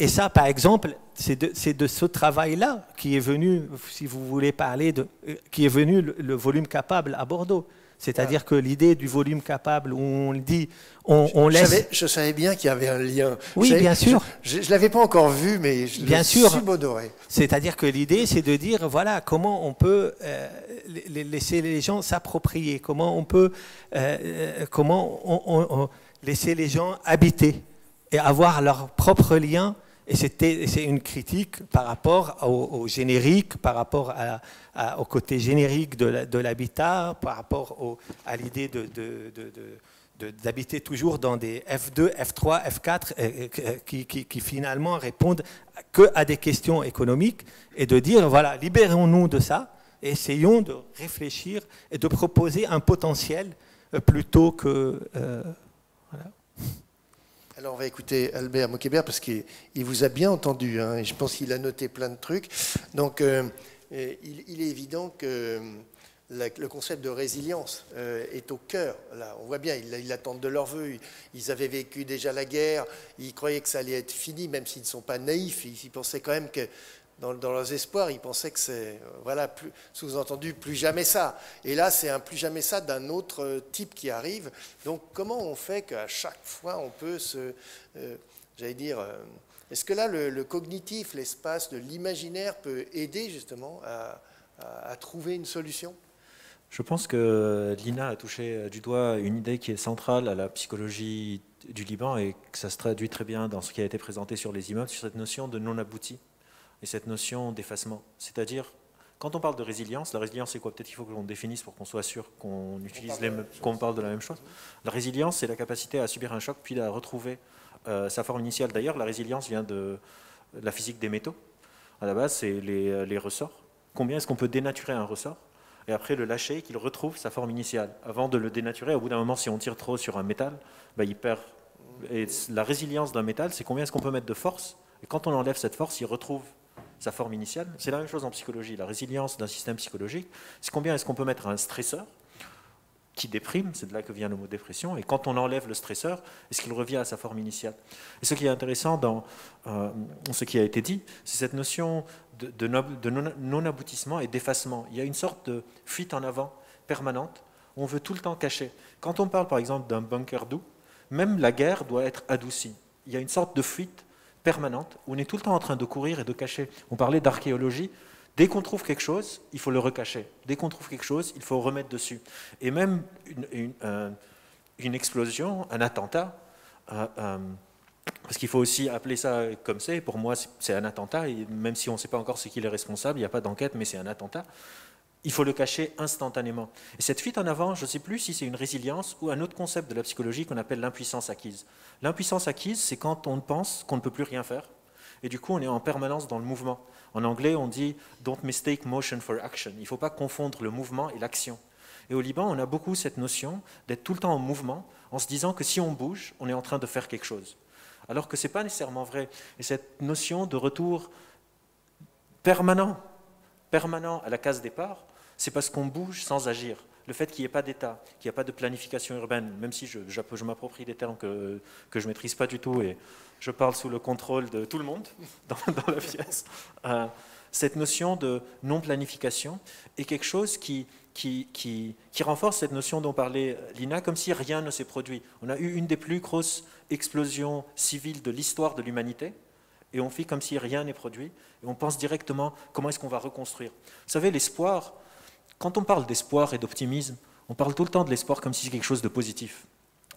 ça, par exemple, c'est de ce travail-là qui est venu, si vous voulez parler, qui est venu le volume capable à Bordeaux. C'est-à-dire que l'idée du volume capable, où on le dit, on laisse... Je savais bien qu'il y avait un lien. Oui, bien sûr. Je ne l'avais pas encore vu, mais je le subodoré. C'est-à-dire que l'idée, c'est de dire, voilà, comment on peut laisser les gens s'approprier, comment on peut laisser les gens habiter et avoir leur propre lien. Et c'est une critique par rapport au générique, par rapport au côté générique de l'habitat, par rapport à l'idée d'habiter toujours dans des F2, F3, F4 qui finalement répondent qu'à des questions économiques, et de dire, voilà, libérons-nous de ça, et essayons de réfléchir et de proposer un potentiel plutôt que... voilà. Alors on va écouter Albert Moukébert parce qu'il vous a bien entendu, hein, et je pense qu'il a noté plein de trucs. Donc il est évident que le concept de résilience est au cœur. Là, on voit bien, ils l'attendent de leur vœu. Ils avaient vécu déjà la guerre, ils croyaient que ça allait être fini, même s'ils ne sont pas naïfs. Ils pensaient quand même que, dans leurs espoirs, ils pensaient que c'est, voilà, sous-entendu, plus jamais ça. Et là, c'est un plus jamais ça d'un autre type qui arrive. Donc, comment on fait qu'à chaque fois, on peut j'allais dire, est-ce que là, le cognitif, l'espace de l'imaginaire peut aider justement à trouver une solution? Je pense que Lina a touché du doigt une idée qui est centrale à la psychologie du Liban, et que ça se traduit très bien dans ce qui a été présenté sur les immeubles, sur cette notion de non-abouti. Et cette notion d'effacement. C'est-à-dire, quand on parle de résilience, la résilience c'est quoi? Peut-être qu'il faut que l'on définisse pour qu'on soit sûr qu'on parle de la même chose. La résilience, c'est la capacité à subir un choc puis à retrouver sa forme initiale. D'ailleurs, la résilience vient de la physique des métaux. À la base, c'est les ressorts Combien est-ce qu'on peut dénaturer un ressort et après le lâcher, qu'il retrouve sa forme initiale. Avant de le dénaturer, au bout d'un moment, si on tire trop sur un métal, ben, il perd. Et la résilience d'un métal, c'est combien est-ce qu'on peut mettre de force, et quand on enlève cette force, il retrouve sa forme initiale. C'est la même chose en psychologie. La résilience d'un système psychologique, c'est combien est-ce qu'on peut mettre un stresseur qui déprime, c'est de là que vient le mot dépression, et quand on enlève le stresseur, est-ce qu'il revient à sa forme initiale? Et ce qui est intéressant dans ce qui a été dit, c'est cette notion de non-aboutissement et d'effacement. Il y a une sorte de fuite en avant permanente, où on veut tout le temps cacher. Quand on parle par exemple d'un bunker doux, même la guerre doit être adoucie. Il y a une sorte de fuite permanente, où on est tout le temps en train de courir et de cacher. On parlait d'archéologie. Dès qu'on trouve quelque chose, il faut le recacher. Dès qu'on trouve quelque chose, il faut remettre dessus. Et même une explosion, un attentat, parce qu'il faut aussi appeler ça comme c'est, pour moi c'est un attentat, et même si on ne sait pas encore ce qu'il est responsable, il n'y a pas d'enquête, mais c'est un attentat, il faut le cacher instantanément. Et cette fuite en avant, je ne sais plus si c'est une résilience ou un autre concept de la psychologie qu'on appelle l'impuissance acquise. L'impuissance acquise, c'est quand on pense qu'on ne peut plus rien faire, et du coup on est en permanence dans le mouvement. En anglais, on dit « don't mistake motion for action ». Il ne faut pas confondre le mouvement et l'action. Et au Liban, on a beaucoup cette notion d'être tout le temps en mouvement, en se disant que si on bouge, on est en train de faire quelque chose. Alors que ce n'est pas nécessairement vrai. Et cette notion de retour permanent à la case départ, c'est parce qu'on bouge sans agir. Le fait qu'il n'y ait pas d'État, qu'il n'y ait pas de planification urbaine, même si je m'approprie des termes que je ne maîtrise pas du tout, et je parle sous le contrôle de tout le monde dans la pièce, cette notion de non-planification est quelque chose qui renforce cette notion dont parlait Lina, comme si rien ne s'est produit. On a eu une des plus grosses explosions civiles de l'histoire de l'humanité, et on fait comme si rien n'est produit, et on pense directement comment est-ce qu'on va reconstruire. Vous savez, l'espoir, quand on parle d'espoir et d'optimisme, on parle tout le temps de l'espoir comme si c'est quelque chose de positif.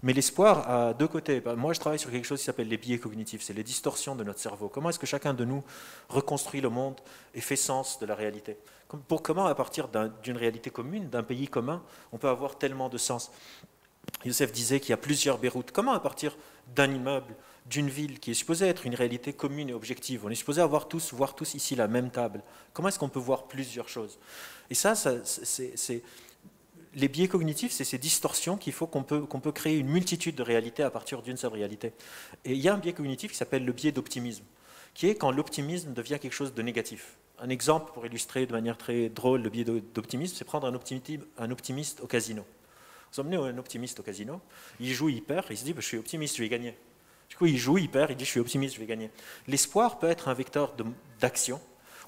Mais l'espoir a deux côtés. Moi, je travaille sur quelque chose qui s'appelle les biais cognitifs, c'est les distorsions de notre cerveau. Comment est-ce que chacun de nous reconstruit le monde et fait sens de la réalité? Comment, à partir d'une réalité commune, d'un pays commun, on peut avoir tellement de sens? Youssef disait qu'il y a plusieurs Beyrouth. Comment, à partir d'un immeuble, d'une ville qui est supposée être une réalité commune et objective, on est supposé voir tous ici la même table, comment est-ce qu'on peut voir plusieurs choses? Et ça c'est... Les biais cognitifs, c'est ces distorsions qu'il faut qu'on peut créer une multitude de réalités à partir d'une seule réalité. Et il y a un biais cognitif qui s'appelle le biais d'optimisme, qui est quand l'optimisme devient quelque chose de négatif. Un exemple pour illustrer de manière très drôle le biais d'optimisme, c'est prendre un optimiste au casino. Vous emmenez un optimiste au casino, il joue, il perd, il se dit je suis optimiste, je vais gagner. Du coup, il joue, il perd, il dit je suis optimiste, je vais gagner. L'espoir peut être un vecteur d'action,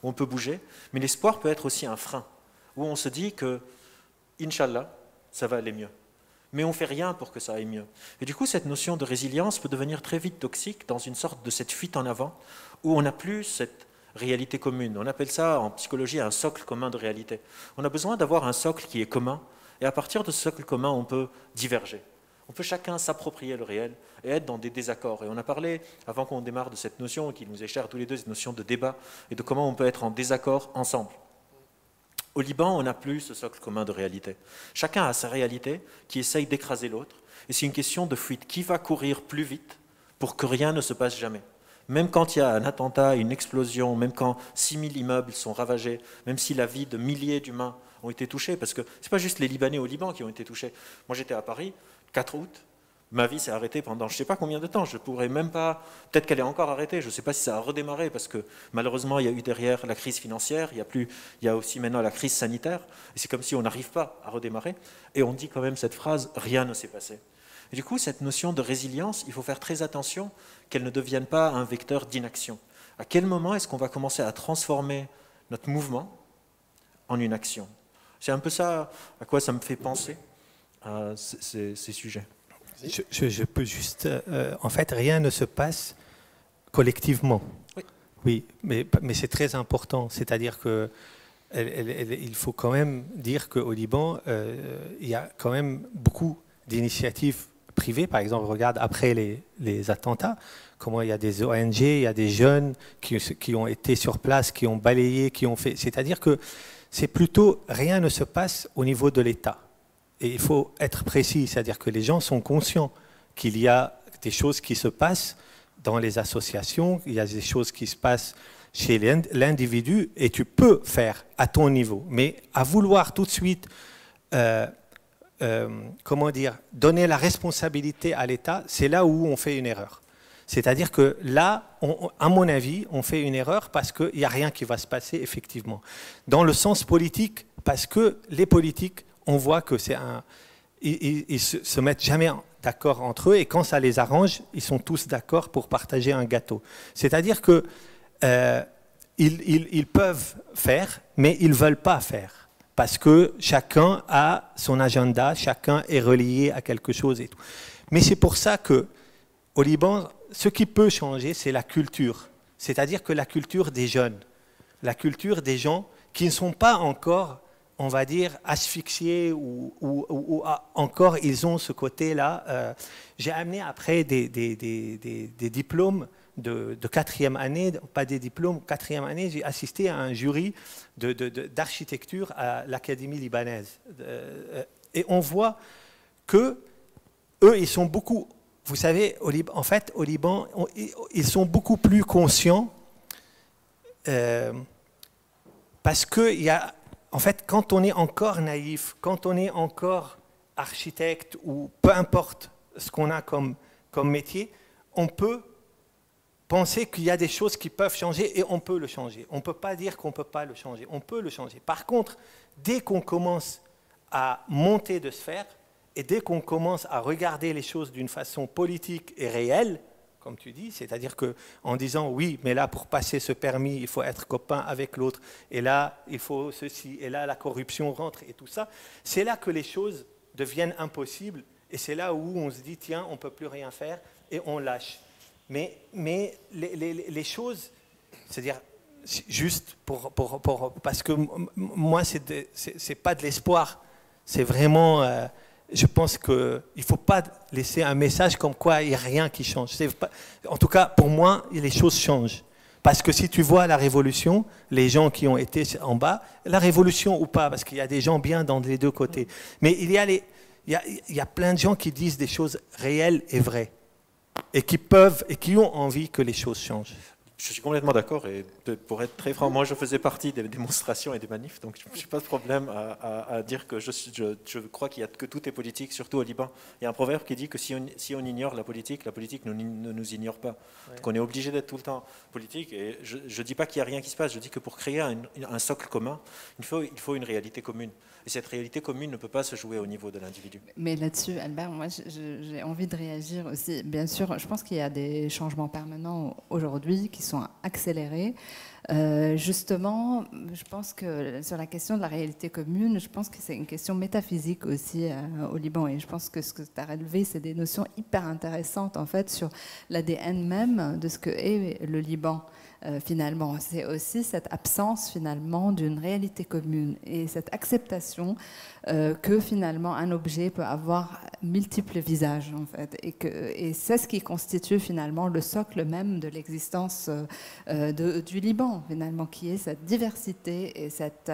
où on peut bouger, mais l'espoir peut être aussi un frein, où on se dit que Inch'Allah, ça va aller mieux. Mais on ne fait rien pour que ça aille mieux. Et du coup, cette notion de résilience peut devenir très vite toxique dans une sorte de cette fuite en avant, où on n'a plus cette réalité commune. On appelle ça en psychologie un socle commun de réalité. On a besoin d'avoir un socle qui est commun, et à partir de ce socle commun, on peut diverger. On peut chacun s'approprier le réel et être dans des désaccords. Et on a parlé, avant qu'on démarre, de cette notion qui nous est chère à tous les deux, cette notion de débat, et de comment on peut être en désaccord ensemble. Au Liban, on n'a plus ce socle commun de réalité. Chacun a sa réalité qui essaye d'écraser l'autre. Et c'est une question de fuite. Qui va courir plus vite pour que rien ne se passe jamais? Même quand il y a un attentat, une explosion, même quand 6000 immeubles sont ravagés, même si la vie de milliers d'humains ont été touchés, parce que ce n'est pas juste les Libanais au Liban qui ont été touchés. Moi, j'étais à Paris, 4 août, ma vie s'est arrêtée pendant je ne sais pas combien de temps, je ne pourrais même pas, peut-être qu'elle est encore arrêtée, je ne sais pas si ça a redémarré, parce que malheureusement il y a eu derrière la crise financière, il y a aussi maintenant la crise sanitaire, et c'est comme si on n'arrive pas à redémarrer, et on dit quand même cette phrase, rien ne s'est passé. Et du coup, cette notion de résilience, il faut faire très attention qu'elle ne devienne pas un vecteur d'inaction. À quel moment est-ce qu'on va commencer à transformer notre mouvement en une action? C'est un peu ça à quoi ça me fait penser, ces sujets. Je peux juste... en fait, rien ne se passe collectivement. Oui, mais c'est très important. C'est-à-dire que il faut quand même dire qu'au Liban, il y a quand même beaucoup d'initiatives privées. Par exemple, regarde, après les attentats, comment il y a des ONG, il y a des jeunes qui ont été sur place, qui ont balayé, qui ont fait... C'est-à-dire que c'est plutôt rien ne se passe au niveau de l'État. Et il faut être précis, c'est-à-dire que les gens sont conscients qu'il y a des choses qui se passent dans les associations, il y a des choses qui se passent chez l'individu et tu peux faire à ton niveau. Mais à vouloir tout de suite, comment dire, donner la responsabilité à l'État, c'est là où on fait une erreur. C'est-à-dire que là, à mon avis, on fait une erreur parce qu'il n'y a rien qui va se passer effectivement. Dans le sens politique, parce que les politiques, on voit que c'est un... Ils se mettent jamais d'accord entre eux et quand ça les arrange, ils sont tous d'accord pour partager un gâteau. C'est-à-dire que ils peuvent faire, mais ils ne veulent pas faire. Parce que chacun a son agenda, chacun est relié à quelque chose et tout. Mais c'est pour ça qu'au Liban, ce qui peut changer, c'est la culture. C'est-à-dire que la culture des jeunes, la culture des gens qui ne sont pas encore, on va dire, asphyxiés ou encore ils ont ce côté-là. J'ai amené après des diplômes de 4e année, pas des diplômes, 4e année, j'ai assisté à un jury d'architecture à l'Académie libanaise. Et on voit que eux, ils sont beaucoup, vous savez, en fait, au Liban, ils sont beaucoup plus conscients parce qu'il y a, en fait, quand on est encore naïf, quand on est encore architecte ou peu importe ce qu'on a comme métier, on peut penser qu'il y a des choses qui peuvent changer et on peut le changer. On ne peut pas dire qu'on ne peut pas le changer. On peut le changer. Par contre, dès qu'on commence à monter de sphère et dès qu'on commence à regarder les choses d'une façon politique et réelle, comme tu dis, c'est-à-dire qu'en disant oui, mais là, pour passer ce permis, il faut être copain avec l'autre, et là, il faut ceci, et là, la corruption rentre et tout ça, c'est là que les choses deviennent impossibles et c'est là où on se dit, tiens, on ne peut plus rien faire et on lâche. Mais les choses, c'est-à-dire, juste parce que moi, c'est pas de l'espoir, c'est vraiment, je pense qu'il ne faut pas laisser un message comme quoi il n'y a rien qui change. En tout cas, pour moi, les choses changent. Parce que si tu vois la révolution, les gens qui ont été en bas, la révolution ou pas, parce qu'il y a des gens bien dans les deux côtés, mais il y a plein de gens qui disent des choses réelles et vraies. Et qui peuvent et qui ont envie que les choses changent. Je suis complètement d'accord et pour être très franc, moi je faisais partie des démonstrations et des manifs, donc je n'ai pas de problème à dire que je crois que tout est politique, surtout au Liban. Il y a un proverbe qui dit que si on ignore la politique ne nous ignore pas. Ouais. Donc on est obligé d'être tout le temps politique et je ne dis pas qu'il n'y a rien qui se passe, je dis que pour créer un socle commun, il faut une réalité commune. Et cette réalité commune ne peut pas se jouer au niveau de l'individu. Mais là-dessus, Albert, moi j'ai envie de réagir aussi. Bien sûr, je pense qu'il y a des changements permanents aujourd'hui qui sont accélérés. Justement, je pense que sur la question de la réalité commune, je pense que c'est une question métaphysique aussi au Liban. Et je pense que ce que tu as relevé, c'est des notions hyper intéressantes en fait sur l'ADN même de ce que est le Liban. Finalement, c'est aussi cette absence finalement d'une réalité commune et cette acceptation que finalement un objet peut avoir multiples visages en fait et c'est ce qui constitue finalement le socle même de l'existence du Liban finalement, qui est cette diversité et cette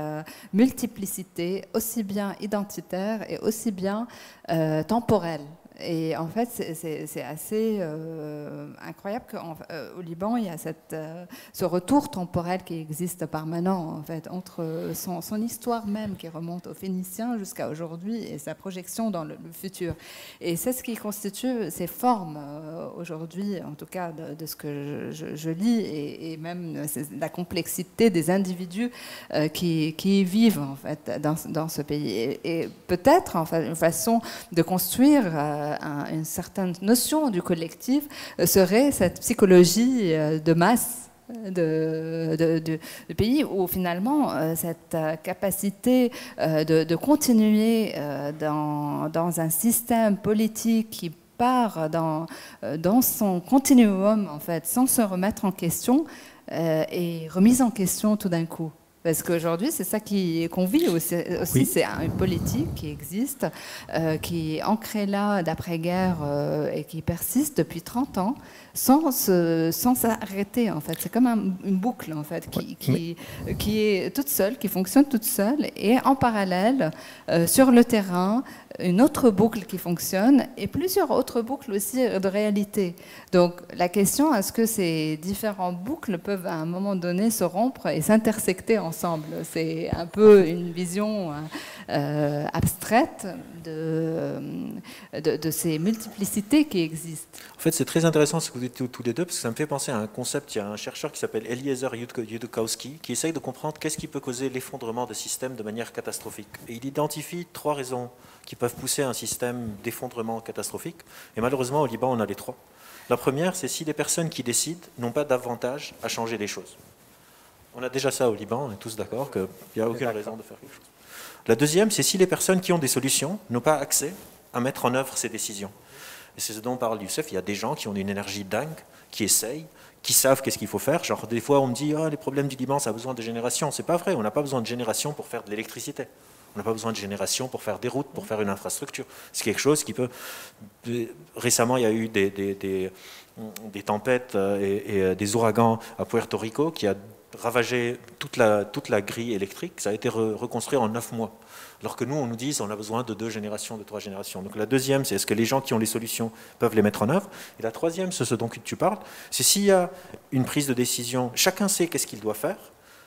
multiplicité aussi bien identitaire et aussi bien temporelle. Et en fait, c'est assez incroyable qu'au Liban, il y a ce retour temporel qui existe permanent, en fait, entre son histoire même qui remonte aux Phéniciens jusqu'à aujourd'hui et sa projection dans le futur. Et c'est ce qui constitue ces formes aujourd'hui, en tout cas de ce que je lis, et même la complexité des individus qui y vivent, en fait, dans ce pays. Et peut-être, en fait, une façon de construire une certaine notion du collectif serait cette psychologie de masse de pays où finalement cette capacité de continuer dans un système politique qui part dans son continuum en fait sans se remettre en question est remise en question tout d'un coup. Parce qu'aujourd'hui, c'est ça qu'on vit aussi. Oui. C'est une politique qui existe, qui est ancrée là d'après-guerre et qui persiste depuis 30 ans sans s'arrêter, en fait. C'est comme une boucle, en fait, qui est toute seule, qui fonctionne toute seule. Et en parallèle, sur le terrain, une autre boucle qui fonctionne et plusieurs autres boucles aussi de réalité. Donc la question, est-ce que ces différentes boucles peuvent à un moment donné se rompre et s'intersecter ensemble? C'est un peu une vision abstraite de ces multiplicités qui existent. En fait, c'est très intéressant ce que vous dites tous les deux, parce que ça me fait penser à un concept. Il y a un chercheur qui s'appelle Eliezer Yudkowsky qui essaye de comprendre qu'est-ce qui peut causer l'effondrement de systèmes de manière catastrophique. Et il identifie 3 raisons qui peuvent pousser un système d'effondrement catastrophique. Et malheureusement, au Liban, on a les 3. La première, c'est si les personnes qui décident n'ont pas d'avantage à changer les choses. On a déjà ça au Liban, on est tous d'accord qu'il n'y a aucune raison de faire quelque chose. La deuxième, c'est si les personnes qui ont des solutions n'ont pas accès à mettre en œuvre ces décisions. Et c'est ce dont parle Youssef, il y a des gens qui ont une énergie dingue, qui essayent, qui savent qu'est-ce qu'il faut faire. Genre, des fois, on me dit, les problèmes du Liban, ça a besoin de génération. C'est pas vrai, on n'a pas besoin de génération pour faire de l'électricité. On n'a pas besoin de génération pour faire des routes, pour faire une infrastructure. C'est quelque chose qui peut... Récemment, il y a eu des tempêtes et des ouragans à Puerto Rico qui a ravagé toute la grille électrique. Ça a été reconstruit en 9 mois. Alors que nous, on nous dit on a besoin de 2 générations, de 3 générations. Donc la deuxième, c'est est-ce que les gens qui ont les solutions peuvent les mettre en œuvre. Et la troisième, c'est ce dont tu parles, c'est s'il y a une prise de décision, chacun sait qu'est-ce qu'il doit faire,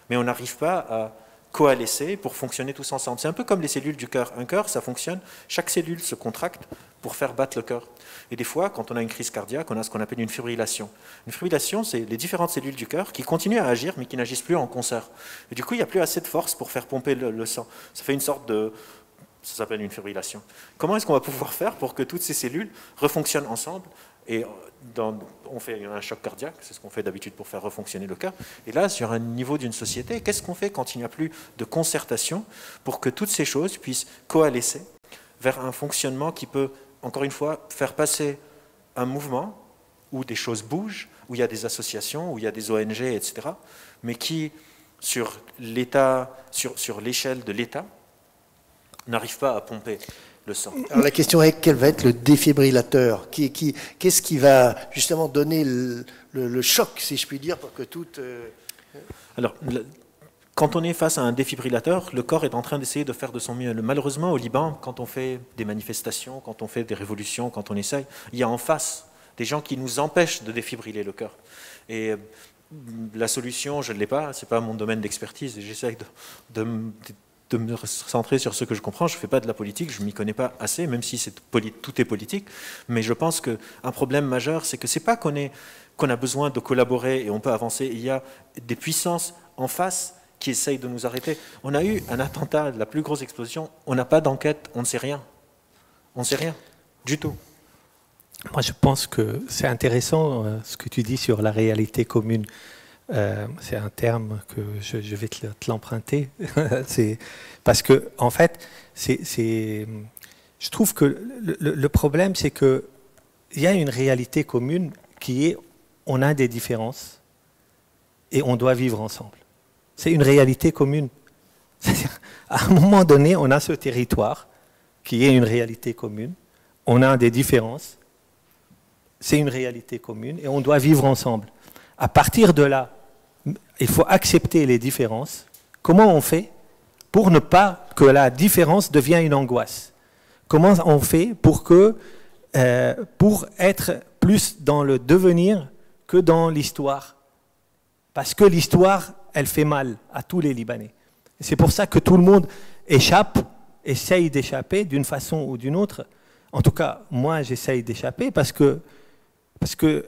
mais on n'arrive pas à coalescer pour fonctionner tous ensemble. C'est un peu comme les cellules du cœur. Un cœur, ça fonctionne, chaque cellule se contracte pour faire battre le cœur. Et des fois, quand on a une crise cardiaque, on a ce qu'on appelle une fibrillation. Une fibrillation, c'est les différentes cellules du cœur qui continuent à agir, mais qui n'agissent plus en concert. Et du coup, il n'y a plus assez de force pour faire pomper le sang. Ça fait une sorte de... Ça s'appelle une fibrillation. Comment est-ce qu'on va pouvoir faire pour que toutes ces cellules refonctionnent ensemble? Et on fait un choc cardiaque, c'est ce qu'on fait d'habitude pour faire refonctionner le cœur. Et là, sur un niveau d'une société, qu'est-ce qu'on fait quand il n'y a plus de concertation pour que toutes ces choses puissent coalescer vers un fonctionnement qui peut, encore une fois, faire passer un mouvement où des choses bougent, où il y a des associations, où il y a des ONG, etc., mais qui, sur l'échelle de l'État, n'arrive pas à pomper le sang. Alors la question est, quel va être le défibrillateur? Qu'est-ce qui va justement donner le choc, si je puis dire, pour que tout... Alors, quand on est face à un défibrillateur, le corps est en train d'essayer de faire de son mieux. Malheureusement, au Liban, quand on fait des manifestations, quand on fait des révolutions, quand on essaye, il y a en face des gens qui nous empêchent de défibriller le cœur. Et la solution, je ne l'ai pas, ce n'est pas mon domaine d'expertise, et j'essaye de me centrer sur ce que je comprends. Je ne fais pas de la politique, je ne m'y connais pas assez, même si tout est politique. Mais je pense qu'un problème majeur, c'est que ce n'est pas qu'on a besoin de collaborer et on peut avancer. Il y a des puissances en face qui essayent de nous arrêter. On a eu un attentat, la plus grosse explosion, on n'a pas d'enquête, on ne sait rien. On ne sait rien, du tout. Moi, je pense que c'est intéressant ce que tu dis sur la réalité commune. C'est un terme que je vais te l'emprunter. Parce que, en fait, je trouve que le problème, c'est qu'il y a une réalité commune qui est on a des différences et on doit vivre ensemble. C'est une réalité commune. C'est-à-dire, à un moment donné, on a ce territoire qui est une réalité commune, on a des différences, c'est une réalité commune et on doit vivre ensemble. À partir de là, il faut accepter les différences. Comment on fait pour ne pas que la différence devienne une angoisse? Comment on fait pour être plus dans le devenir que dans l'histoire? Parce que l'histoire, elle fait mal à tous les Libanais. C'est pour ça que tout le monde essaye d'échapper d'une façon ou d'une autre. En tout cas, moi, j'essaye d'échapper parce que ce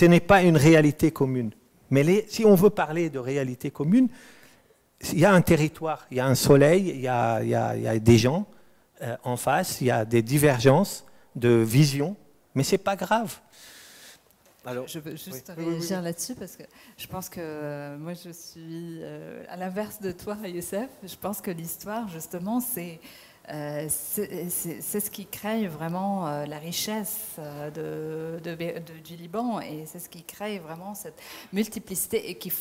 n'est pas une réalité commune. Mais si on veut parler de réalité commune, il y a un territoire, il y a un soleil, il y a des gens en face, il y a des divergences de vision, mais ce n'est pas grave. Alors, je veux juste réagir là-dessus parce que je pense que moi je suis à l'inverse de toi, Youssef. Je pense que l'histoire, justement, c'est C'est ce qui crée vraiment la richesse du Liban, et c'est ce qui crée vraiment cette multiplicité et qui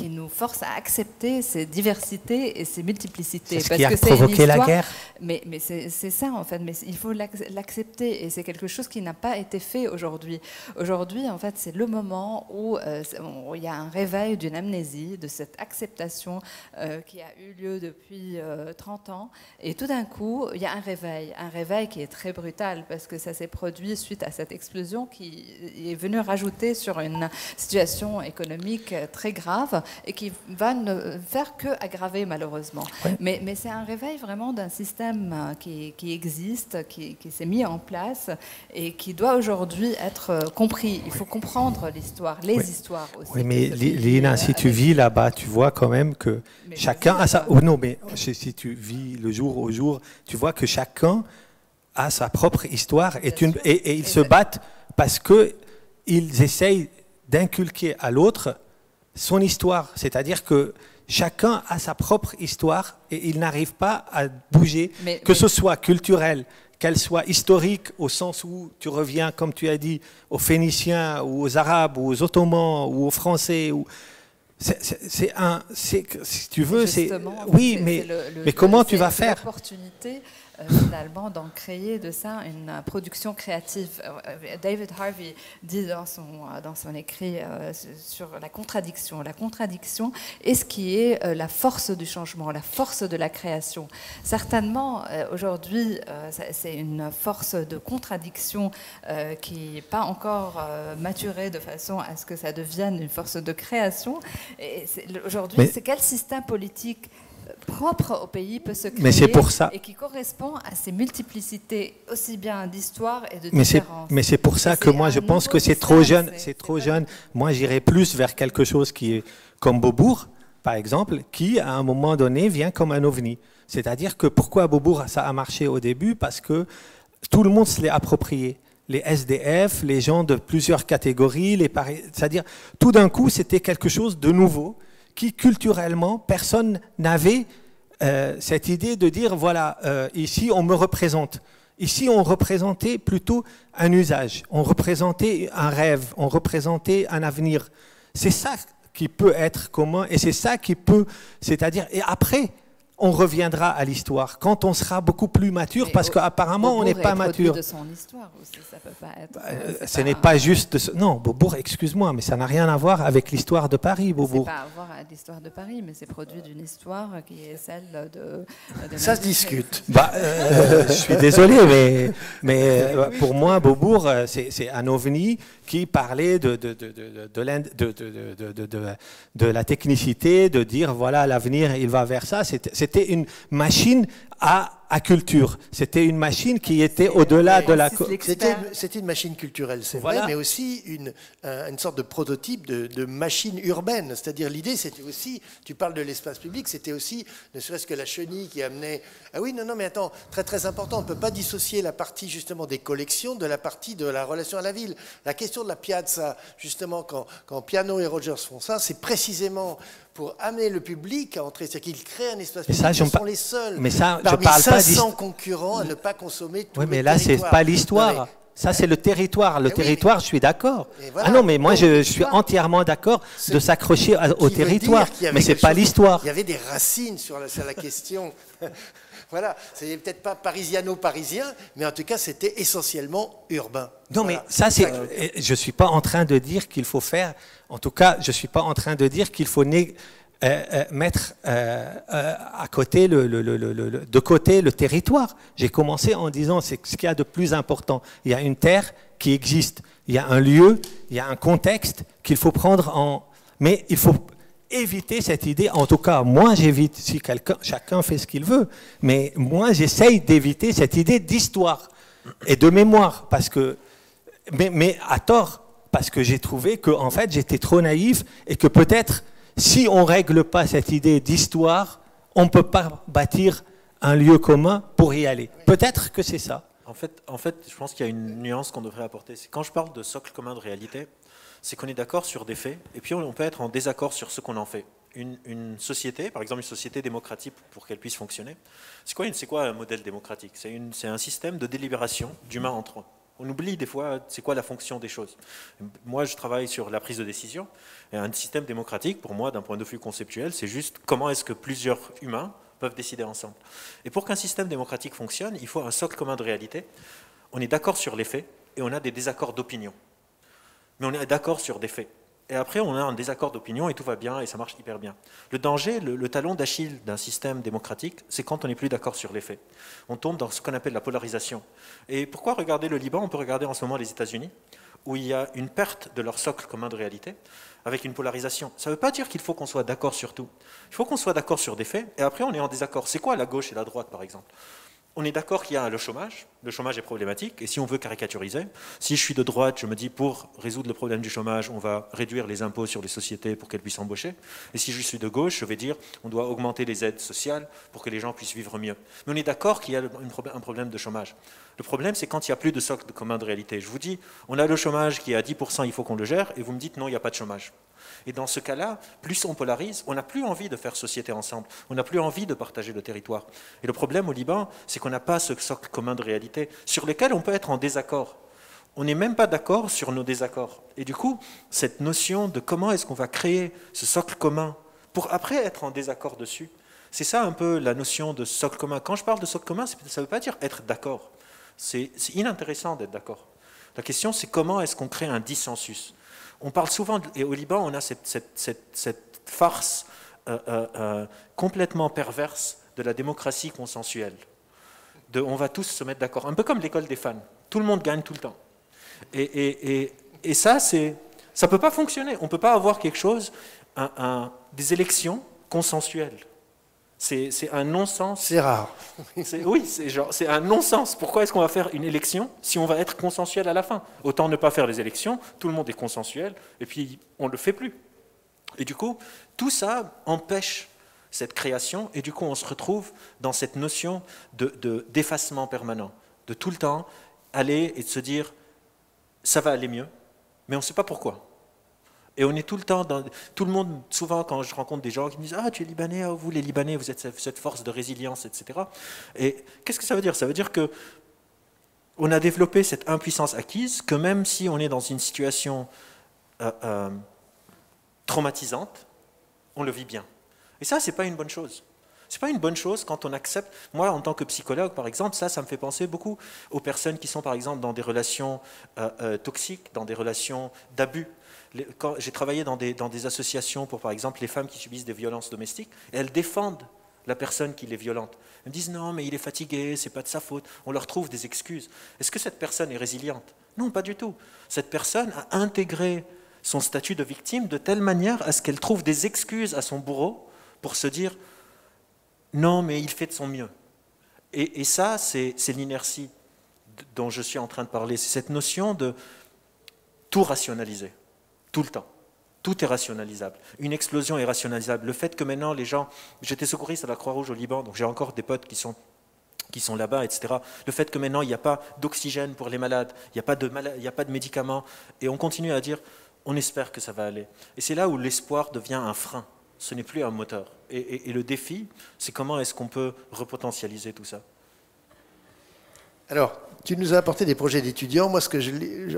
nous force à accepter ces diversités et ces multiplicités. C'est ce qui a provoqué la guerre. Mais c'est ça en fait, mais il faut l'accepter, et c'est quelque chose qui n'a pas été fait aujourd'hui. Aujourd'hui, en fait, c'est le moment où il y a un réveil d'une amnésie, de cette acceptation qui a eu lieu depuis 30 ans. Et tout d'un coup, il y a un réveil qui est très brutal, parce que ça s'est produit suite à cette explosion qui est venue rajouter sur une situation économique très grave et qui va ne faire que aggraver malheureusement. Ouais. Mais c'est un réveil vraiment d'un système qui existe, qui s'est mis en place et qui doit aujourd'hui être compris. Il faut comprendre l'histoire, les histoires aussi. Oui, mais Lina, si tu vis là-bas, tu vois quand même que chacun a sa... Oh non, mais si tu vis le jour au jour, tu vois que chacun a sa propre histoire et ils se battent parce qu'ils essayent d'inculquer à l'autre son histoire. C'est-à-dire que chacun a sa propre histoire et il n'arrive pas à bouger, ce soit culturel, qu'elle soit historique, au sens où tu reviens, comme tu as dit, aux Phéniciens ou aux Arabes ou aux Ottomans ou aux Français. Si tu veux, oui, mais comment tu vas faire? L'opportunité finalement d'en créer de ça une production créative. David Harvey dit dans son écrit sur la contradiction. La contradiction est ce qui est la force du changement, la force de la création. Certainement, aujourd'hui, c'est une force de contradiction qui n'est pas encore maturée de façon à ce que ça devienne une force de création. Et aujourd'hui, c'est quel système politique propre au pays peut se créer et qui correspond à ces multiplicités aussi bien d'histoire et de différences. Mais c'est pour ça que moi je pense que c'est trop jeune. C'est trop jeune. Moi j'irais plus vers quelque chose qui est comme Beaubourg, par exemple, qui à un moment donné vient comme un ovni. C'est-à-dire que pourquoi Beaubourg ça a marché au début? Parce que tout le monde se l'est approprié. Les SDF, les gens de plusieurs catégories, c'est-à-dire tout d'un coup c'était quelque chose de nouveau, qui culturellement, personne n'avait cette idée de dire, voilà, ici on me représente. Ici on représentait plutôt un usage, on représentait un rêve, on représentait un avenir. C'est ça qui peut être commun et c'est ça qui peut, c'est-à-dire, et après, on reviendra à l'histoire quand on sera beaucoup plus mature, parce qu'apparemment on n'est pas mature. De son histoire aussi, ça peut pas être. Ce n'est pas juste. Non, Beaubourg, excuse-moi, mais ça n'a rien à voir avec l'histoire de Paris, Beaubourg. C'est pas à voir avec l'histoire de Paris, mais c'est produit d'une histoire qui est celle de ça se discute. Je suis désolé, mais pour moi, Beaubourg, c'est un ovni qui parlait de la technicité, de dire voilà l'avenir, il va vers ça. C'était une machine à culture. C'était une machine qui était au-delà de la... C'était une machine culturelle, c'est vrai, mais aussi une sorte de prototype de machine urbaine. C'est-à-dire l'idée, c'était aussi, tu parles de l'espace public, c'était aussi, ne serait-ce que la chenille qui amenait... Ah oui, non, mais attends, très très important, on ne peut pas dissocier la partie justement des collections de la partie de la relation à la ville. La question de la piazza, justement, quand Piano et Rogers font ça, c'est précisément pour amener le public à entrer, c'est-à-dire qu'ils créent un espace public, ils sont les seuls. Mais ça, parmi 500 concurrents à ne pas consommer tout le territoire. Oui, mais là, c'est pas l'histoire. Ça, c'est le territoire. Le territoire, je suis d'accord. Voilà. Ah non, mais moi, je suis entièrement d'accord de s'accrocher au territoire. Mais c'est pas l'histoire. Il y avait des racines sur la question. Voilà, c'est peut-être pas parisiano-parisien, mais en tout cas, c'était essentiellement urbain. Non, voilà. Mais ça, c'est. Je suis pas en train de dire qu'il faut faire. En tout cas, je suis pas en train de dire qu'il faut mettre à côté de côté le territoire. J'ai commencé en disant c'est ce qu'il y a de plus important. Il y a une terre qui existe, il y a un lieu, il y a un contexte qu'il faut prendre en. Mais il faut éviter cette idée. En tout cas, moi j'évite. Si chacun fait ce qu'il veut, mais moi j'essaye d'éviter cette idée d'histoire et de mémoire, parce que mais à tort, parce que j'ai trouvé que en fait j'étais trop naïf et que peut-être si on ne règle pas cette idée d'histoire, on ne peut pas bâtir un lieu commun pour y aller. Peut-être que c'est ça. En fait, je pense qu'il y a une nuance qu'on devrait apporter. C'est quand je parle de socle commun de réalité, c'est qu'on est d'accord sur des faits, et puis on peut être en désaccord sur ce qu'on en fait. une société, par exemple une société démocratique pour qu'elle puisse fonctionner, c'est quoi un modèle démocratique? C'est un système de délibération d'humains entre eux. On oublie des fois c'est quoi la fonction des choses. Moi, je travaille sur la prise de décision. Et un système démocratique, pour moi, d'un point de vue conceptuel, c'est juste comment est-ce que plusieurs humains peuvent décider ensemble. Et pour qu'un système démocratique fonctionne, il faut un socle commun de réalité. On est d'accord sur les faits et on a des désaccords d'opinion. Mais on est d'accord sur des faits. Et après, on a un désaccord d'opinion et tout va bien et ça marche hyper bien. Le danger, le talon d'Achille d'un système démocratique, c'est quand on n'est plus d'accord sur les faits. On tombe dans ce qu'on appelle la polarisation. Et pourquoi regarder le Liban? On peut regarder en ce moment les États-Unis, où il y a une perte de leur socle commun de réalité, avec une polarisation. Ça ne veut pas dire qu'il faut qu'on soit d'accord sur tout. Il faut qu'on soit d'accord sur des faits, et après on est en désaccord. C'est quoi la gauche et la droite, par exemple? On est d'accord qu'il y a le chômage est problématique, et si on veut caricaturiser, si je suis de droite, je me dis pour résoudre le problème du chômage, on va réduire les impôts sur les sociétés pour qu'elles puissent embaucher, et si je suis de gauche, je vais dire on doit augmenter les aides sociales pour que les gens puissent vivre mieux. Mais on est d'accord qu'il y a un problème de chômage. Le problème, c'est quand il n'y a plus de socle commun de réalité. Je vous dis, on a le chômage qui est à 10%, il faut qu'on le gère, et vous me dites non, il n'y a pas de chômage. Et dans ce cas-là, plus on polarise, on n'a plus envie de faire société ensemble, on n'a plus envie de partager le territoire. Et le problème au Liban, c'est qu'on n'a pas ce socle commun de réalité sur lequel on peut être en désaccord. On n'est même pas d'accord sur nos désaccords. Et du coup, cette notion de comment est-ce qu'on va créer ce socle commun pour après être en désaccord dessus, c'est ça un peu la notion de socle commun. Quand je parle de socle commun, ça ne veut pas dire être d'accord. C'est inintéressant d'être d'accord. La question, c'est comment est-ce qu'on crée un dissensus. On parle souvent, et au Liban, on a cette farce complètement perverse de la démocratie consensuelle. On va tous se mettre d'accord, un peu comme l'école des fans. Tout le monde gagne tout le temps. Et ça, ça ne peut pas fonctionner. On ne peut pas avoir quelque chose, des élections consensuelles. C'est un non-sens. C'est rare. Oui, c'est un non-sens. Pourquoi est-ce qu'on va faire une élection si on va être consensuel à la fin? Autant ne pas faire les élections, tout le monde est consensuel, et puis on ne le fait plus. Et du coup, tout ça empêche cette création, et du coup on se retrouve dans cette notion d'effacement permanent, de tout le temps aller et de se dire ça va aller mieux, mais on ne sait pas pourquoi. Et on est tout le temps tout le monde, souvent quand je rencontre des gens qui me disent « Ah, tu es Libanais, vous les Libanais, vous êtes cette force de résilience, etc. » Et qu'est-ce que ça veut dire? Ça veut dire qu'on a développé cette impuissance acquise, que même si on est dans une situation traumatisante, on le vit bien. Et ça, ce n'est pas une bonne chose. Ce n'est pas une bonne chose quand on accepte. Moi, en tant que psychologue, par exemple, ça me fait penser beaucoup aux personnes qui sont, par exemple, dans des relations toxiques, dans des relations d'abus. J'ai travaillé dans des associations pour, par exemple, les femmes qui subissent des violences domestiques, et elles défendent la personne qui les violente. Elles me disent non, mais il est fatigué, c'est pas de sa faute. On leur trouve des excuses. Est-ce que cette personne est résiliente? Non, pas du tout. Cette personne a intégré son statut de victime de telle manière à ce qu'elle trouve des excuses à son bourreau pour se dire non, mais il fait de son mieux. Et ça, c'est l'inertie dont je suis en train de parler. C'est cette notion de tout rationaliser. Tout le temps. Tout est rationalisable. Une explosion est rationalisable. Le fait que maintenant les gens... J'étais secouriste à la Croix-Rouge au Liban, donc j'ai encore des potes qui sont là-bas, etc. Le fait que maintenant il n'y a pas d'oxygène pour les malades, il n'y a pas de médicaments, et on continue à dire, on espère que ça va aller. Et c'est là où l'espoir devient un frein. Ce n'est plus un moteur. Et le défi, c'est comment est-ce qu'on peut repotentialiser tout ça. Alors, tu nous as apporté des projets d'étudiants. Moi,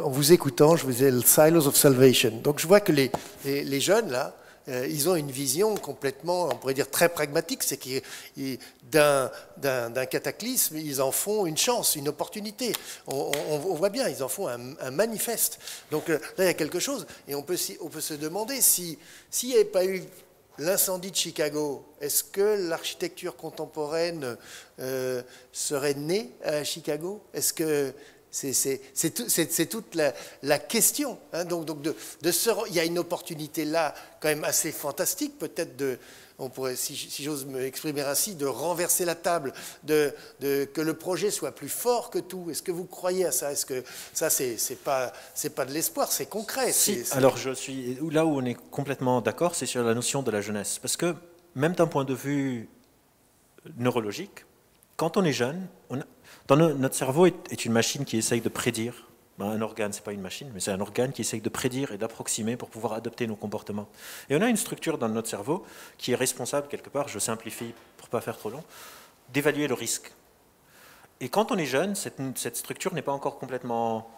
en vous écoutant, je vous disais le Silos of Salvation. Donc, je vois que les jeunes, là, ils ont une vision complètement, on pourrait dire, très pragmatique. C'est que d'un cataclysme, ils en font une chance, une opportunité. On voit bien, ils en font un manifeste. Donc, là, il y a quelque chose. Et on peut se demander s'il n'y avait pas eu l'incendie de Chicago, est-ce que l'architecture contemporaine serait née à Chicago? Est-ce que c'est toute la question, hein? Donc il y a une opportunité là, quand même assez fantastique, peut-être on pourrait, si j'ose m'exprimer ainsi, de renverser la table, que le projet soit plus fort que tout. Est-ce que vous croyez à ça? Est-ce que ça, c'est pas de l'espoir, c'est concret? Alors, là où on est complètement d'accord, c'est sur la notion de la jeunesse. Parce que, même d'un point de vue neurologique, quand on est jeune, notre cerveau est une machine qui essaye de prédire Un organe, ce n'est pas une machine, mais c'est un organe qui essaye de prédire et d'approximer pour pouvoir adopter nos comportements. Et on a une structure dans notre cerveau qui est responsable, quelque part, je simplifie pour ne pas faire trop long, d'évaluer le risque. Et quand on est jeune, cette structure n'est pas encore complètement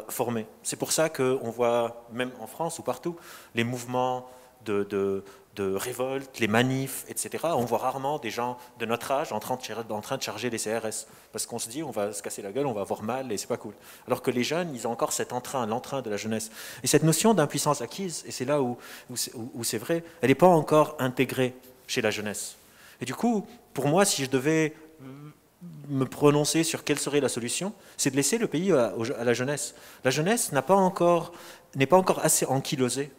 formée. C'est pour ça qu'on voit, même en France ou partout, les mouvements de révolte, les manifs, etc. On voit rarement des gens de notre âge en train de charger des CRS. Parce qu'on se dit, on va se casser la gueule, on va avoir mal et c'est pas cool. Alors que les jeunes, ils ont encore cet entrain, l'entrain de la jeunesse. Et cette notion d'impuissance acquise, et c'est là où c'est vrai, elle n'est pas encore intégrée chez la jeunesse. Et du coup, pour moi, si je devais me prononcer sur quelle serait la solution, c'est de laisser le pays à la jeunesse. La jeunesse n'est pas encore assez ankylosée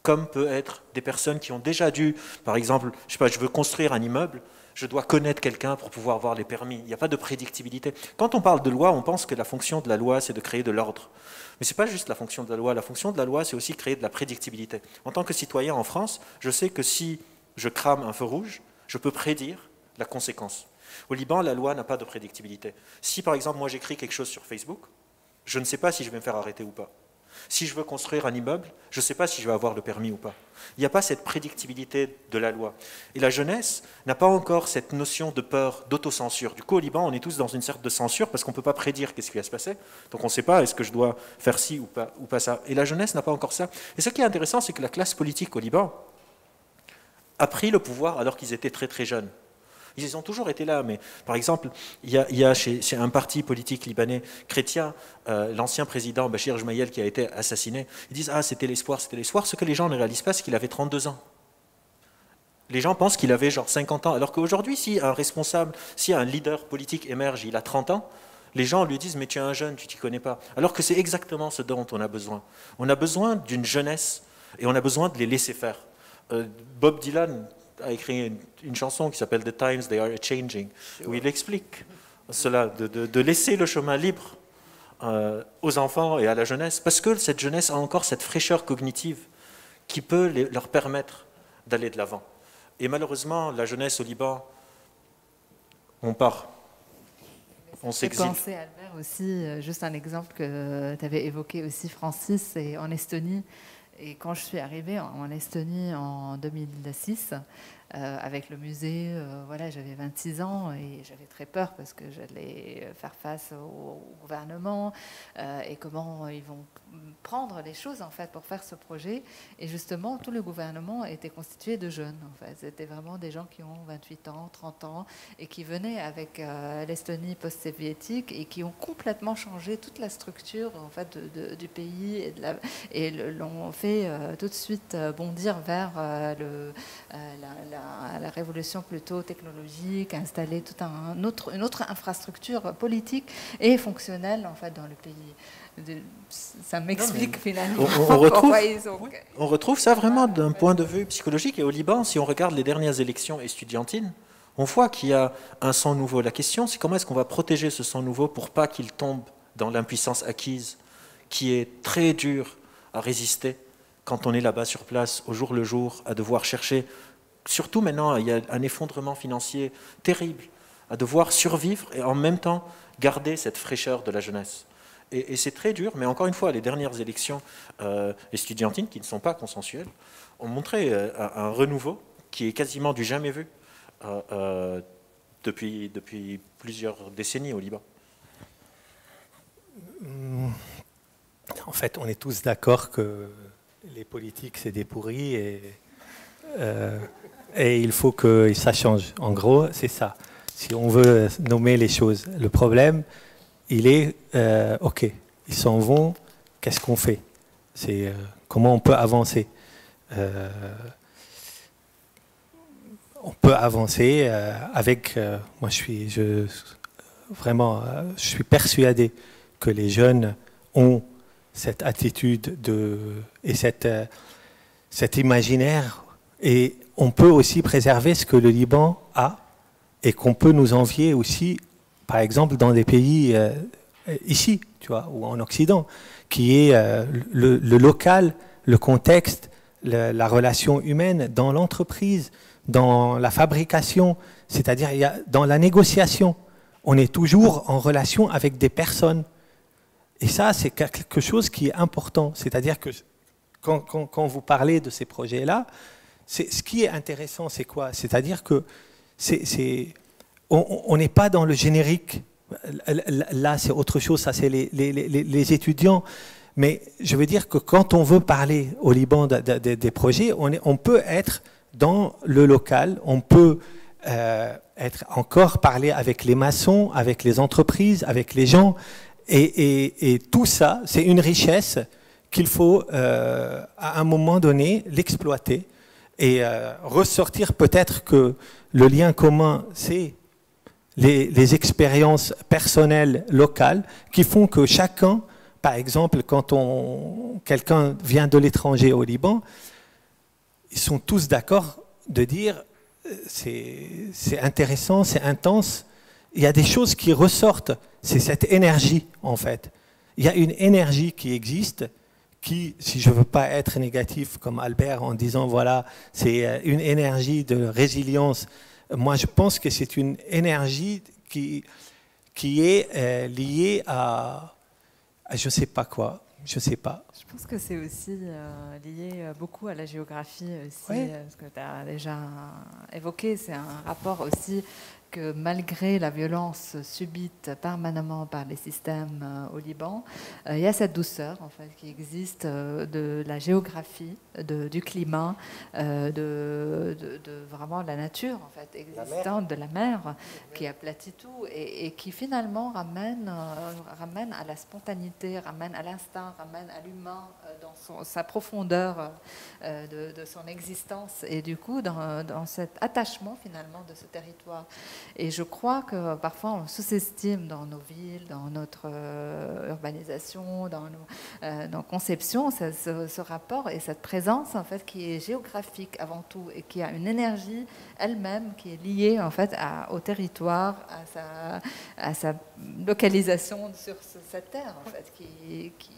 comme peut être des personnes qui ont déjà dû, par exemple, je sais pas, je veux construire un immeuble, je dois connaître quelqu'un pour pouvoir avoir les permis. Il n'y a pas de prédictibilité. Quand on parle de loi, on pense que la fonction de la loi, c'est de créer de l'ordre. Mais ce n'est pas juste la fonction de la loi. La fonction de la loi, c'est aussi créer de la prédictibilité. En tant que citoyen en France, je sais que si je crame un feu rouge, je peux prédire la conséquence. Au Liban, la loi n'a pas de prédictibilité. Si, par exemple, moi j'écris quelque chose sur Facebook, je ne sais pas si je vais me faire arrêter ou pas. Si je veux construire un immeuble, je ne sais pas si je vais avoir le permis ou pas. Il n'y a pas cette prédictibilité de la loi. Et la jeunesse n'a pas encore cette notion de peur, d'autocensure. Du coup, au Liban, on est tous dans une sorte de censure parce qu'on ne peut pas prédire qu'est-ce qui va se passer. Donc on ne sait pas est-ce que je dois faire ci ou pas ça. Et la jeunesse n'a pas encore ça. Et ce qui est intéressant, c'est que la classe politique au Liban a pris le pouvoir alors qu'ils étaient très très jeunes. Ils ont toujours été là, mais par exemple, il y a chez un parti politique libanais chrétien, l'ancien président Bachir Gemayel qui a été assassiné, ils disent « Ah, c'était l'espoir, c'était l'espoir ». Ce que les gens ne réalisent pas, c'est qu'il avait 32 ans. Les gens pensent qu'il avait genre 50 ans, alors qu'aujourd'hui, si un responsable, si un leader politique émerge, il a 30 ans, les gens lui disent « Mais tu es un jeune, tu t'y connais pas ». Alors que c'est exactement ce dont on a besoin. On a besoin d'une jeunesse et on a besoin de les laisser faire. Bob Dylan a écrit une chanson qui s'appelle « The Times They Are Changing », où il explique cela, de laisser le chemin libre aux enfants et à la jeunesse, parce que cette jeunesse a encore cette fraîcheur cognitive qui peut leur permettre d'aller de l'avant. Et malheureusement, la jeunesse au Liban, on part, on s'exile. J'ai pensé, Albert, aussi, juste un exemple que tu avais évoqué aussi, Francis, c'est en Estonie. Et quand je suis arrivée en Estonie en 2006, avec le musée, voilà, j'avais 26 ans et j'avais très peur parce que j'allais faire face au gouvernement et comment ils vont prendre les choses en fait pour faire ce projet. Et justement, tout le gouvernement était constitué de jeunes. En fait, c'était vraiment des gens qui ont 28 ans, 30 ans et qui venaient avec l'Estonie post-soviétique et qui ont complètement changé toute la structure en fait du pays et l'ont fait tout de suite bondir vers la révolution plutôt technologique, installer toute une autre infrastructure politique et fonctionnelle en fait dans le pays. Ça m'explique finalement pourquoi ils ont... On retrouve ça vraiment d'un point de vue psychologique. Et au Liban, si on regarde les dernières élections estudiantines, on voit qu'il y a un sang nouveau. La question, c'est comment est-ce qu'on va protéger ce sang nouveau pour pas qu'il tombe dans l'impuissance acquise, qui est très dure à résister quand on est là-bas sur place, au jour le jour, à devoir chercher. Surtout maintenant, il y a un effondrement financier terrible, à devoir survivre et en même temps garder cette fraîcheur de la jeunesse. Et c'est très dur, mais encore une fois, les dernières élections estudiantines, qui ne sont pas consensuelles, ont montré un renouveau qui est quasiment du jamais vu depuis plusieurs décennies au Liban. En fait, on est tous d'accord que les politiques, c'est des pourris et il faut que ça change. En gros, c'est ça. Si on veut nommer les choses, le problème, il est, ok, ils s'en vont, qu'est-ce qu'on fait? C'est comment on peut avancer? On peut avancer avec, moi je suis persuadé que les jeunes ont cette attitude et cet imaginaire, et on peut aussi préserver ce que le Liban a et qu'on peut nous envier aussi, par exemple dans des pays ici, tu vois, ou en Occident, qui est le local, le contexte, la relation humaine dans l'entreprise, dans la fabrication, c'est-à-dire dans la négociation. On est toujours en relation avec des personnes. Et ça, c'est quelque chose qui est important. C'est-à-dire que quand vous parlez de ces projets-là, ce qui est intéressant, c'est quoi? C'est-à-dire que on n'est pas dans le générique. Là, c'est autre chose, ça, c'est les étudiants. Mais je veux dire que quand on veut parler au Liban des projets, on peut être dans le local, on peut être encore parler avec les maçons, avec les entreprises, avec les gens. Et tout ça, c'est une richesse qu'il faut, à un moment donné, l'exploiter et ressortir peut-être que le lien commun, c'est les expériences personnelles locales qui font que chacun, par exemple, quand quelqu'un vient de l'étranger au Liban, ils sont tous d'accord de dire c'est intéressant, c'est intense. Il y a des choses qui ressortent, c'est cette énergie en fait. Il y a une énergie qui existe qui, si je ne veux pas être négatif comme Albert en disant voilà, c'est une énergie de résilience. Moi, je pense que c'est une énergie qui est liée à je ne sais pas quoi, je ne sais pas. Je pense que c'est aussi lié beaucoup à la géographie aussi, Oui. ce que tu as déjà évoqué. C'est un rapport aussi que malgré la violence subite permanemment par les systèmes au Liban, il y a cette douceur en fait qui existe de la géographie, du climat, de vraiment la nature en fait existante, de la mer qui aplatit tout et qui finalement ramène à la spontanéité, ramène à l'instinct, ramène à l'humain dans sa profondeur de son existence et du coup dans cet attachement finalement de ce territoire. Et je crois que parfois on sous-estime dans nos villes, dans notre urbanisation, dans nos conceptions, ce rapport et cette présence en fait qui est géographique avant tout et qui a une énergie elle-même qui est liée en fait au territoire, à sa localisation sur cette terre en fait, qui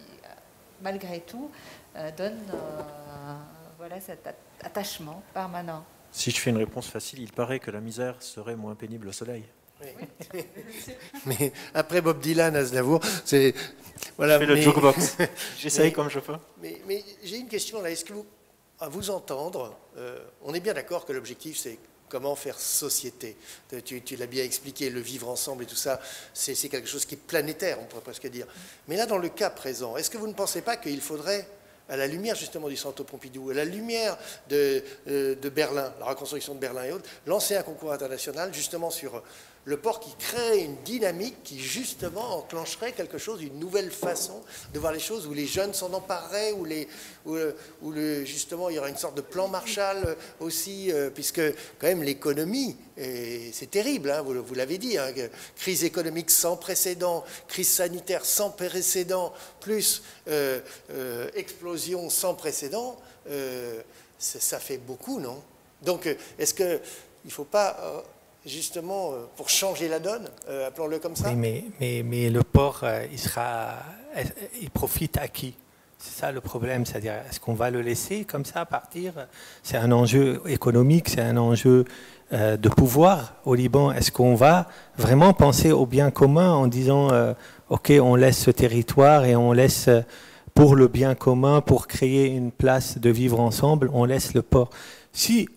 malgré tout donne voilà cet attachement permanent. Si je fais une réponse facile, il paraît que la misère serait moins pénible au soleil. Oui. Mais après Bob Dylan, Aznavour, c'est voilà. Je fais le jukebox. J'essaye comme je peux. Mais j'ai une question là. Est-ce que à vous entendre, on est bien d'accord que l'objectif c'est comment faire société. Tu l'as bien expliqué, le vivre ensemble et tout ça, c'est quelque chose qui est planétaire, on pourrait presque dire. Mais là, dans le cas présent, est-ce que vous ne pensez pas qu'il faudrait, à la lumière justement du Centre Pompidou, à la lumière de Berlin, la reconstruction de Berlin et autres, lancer un concours international justement sur le port qui crée une dynamique qui justement enclencherait quelque chose, une nouvelle façon de voir les choses, où les jeunes s'en empareraient, où justement il y aurait une sorte de plan Marshall aussi, puisque quand même l'économie, c'est terrible, hein, vous l'avez dit, hein, crise économique sans précédent, crise sanitaire sans précédent, plus explosion sans précédent, ça fait beaucoup, non? Donc est-ce qu'il ne faut pas... justement, pour changer la donne, appelons-le comme ça. Oui, mais le port, il profite à qui? C'est ça le problème, c'est-à-dire, est-ce qu'on va le laisser comme ça partir? C'est un enjeu économique, c'est un enjeu de pouvoir au Liban. Est-ce qu'on va vraiment penser au bien commun en disant, OK, on laisse ce territoire et on laisse, pour le bien commun, pour créer une place de vivre ensemble, on laisse le port. Si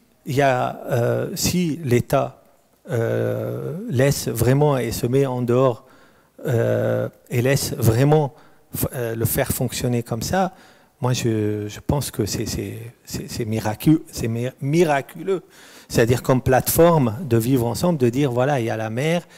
l'État laisse vraiment et se met en dehors et laisse vraiment le faire fonctionner comme ça, moi je pense que c'est miraculeux. C'est-à-dire comme plateforme de vivre ensemble, de dire voilà, il y a la mer,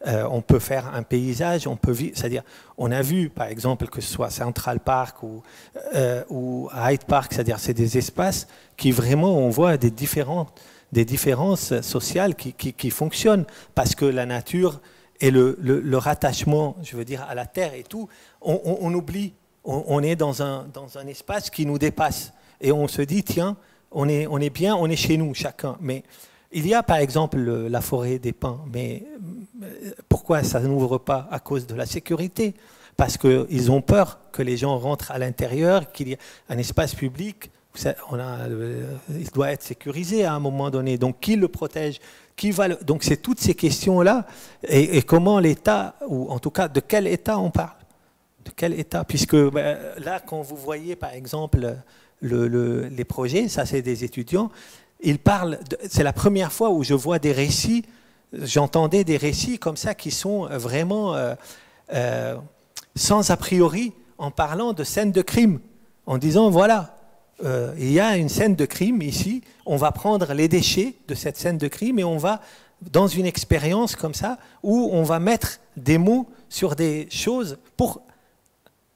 on peut faire un paysage, on peut vivre. C'est-à-dire, on a vu par exemple que ce soit Central Park ou Hyde Park, c'est-à-dire c'est des espaces qui vraiment on voit des différences sociales qui fonctionnent parce que la nature et le rattachement, je veux dire, à la terre et tout, on oublie, on est dans un espace qui nous dépasse et on se dit tiens, on est bien, on est chez nous chacun. Mais il y a par exemple la forêt des pins, mais pourquoi ça n'ouvre pas? À cause de la sécurité, parce qu'ils ont peur que les gens rentrent à l'intérieur, qu'il y ait un espace public. Il doit être sécurisé à un moment donné. Donc, qui le protège? Donc, c'est toutes ces questions-là. Et comment l'État, ou en tout cas, de quel État on parle? De quel état? Puisque là, quand vous voyez par exemple les projets, ça c'est des étudiants, ils parlent, c'est la première fois où je vois des récits, j'entendais des récits comme ça qui sont vraiment sans a priori, en parlant de scènes de crime, en disant voilà, il y a une scène de crime ici, on va prendre les déchets de cette scène de crime et on va dans une expérience comme ça où on va mettre des mots sur des choses pour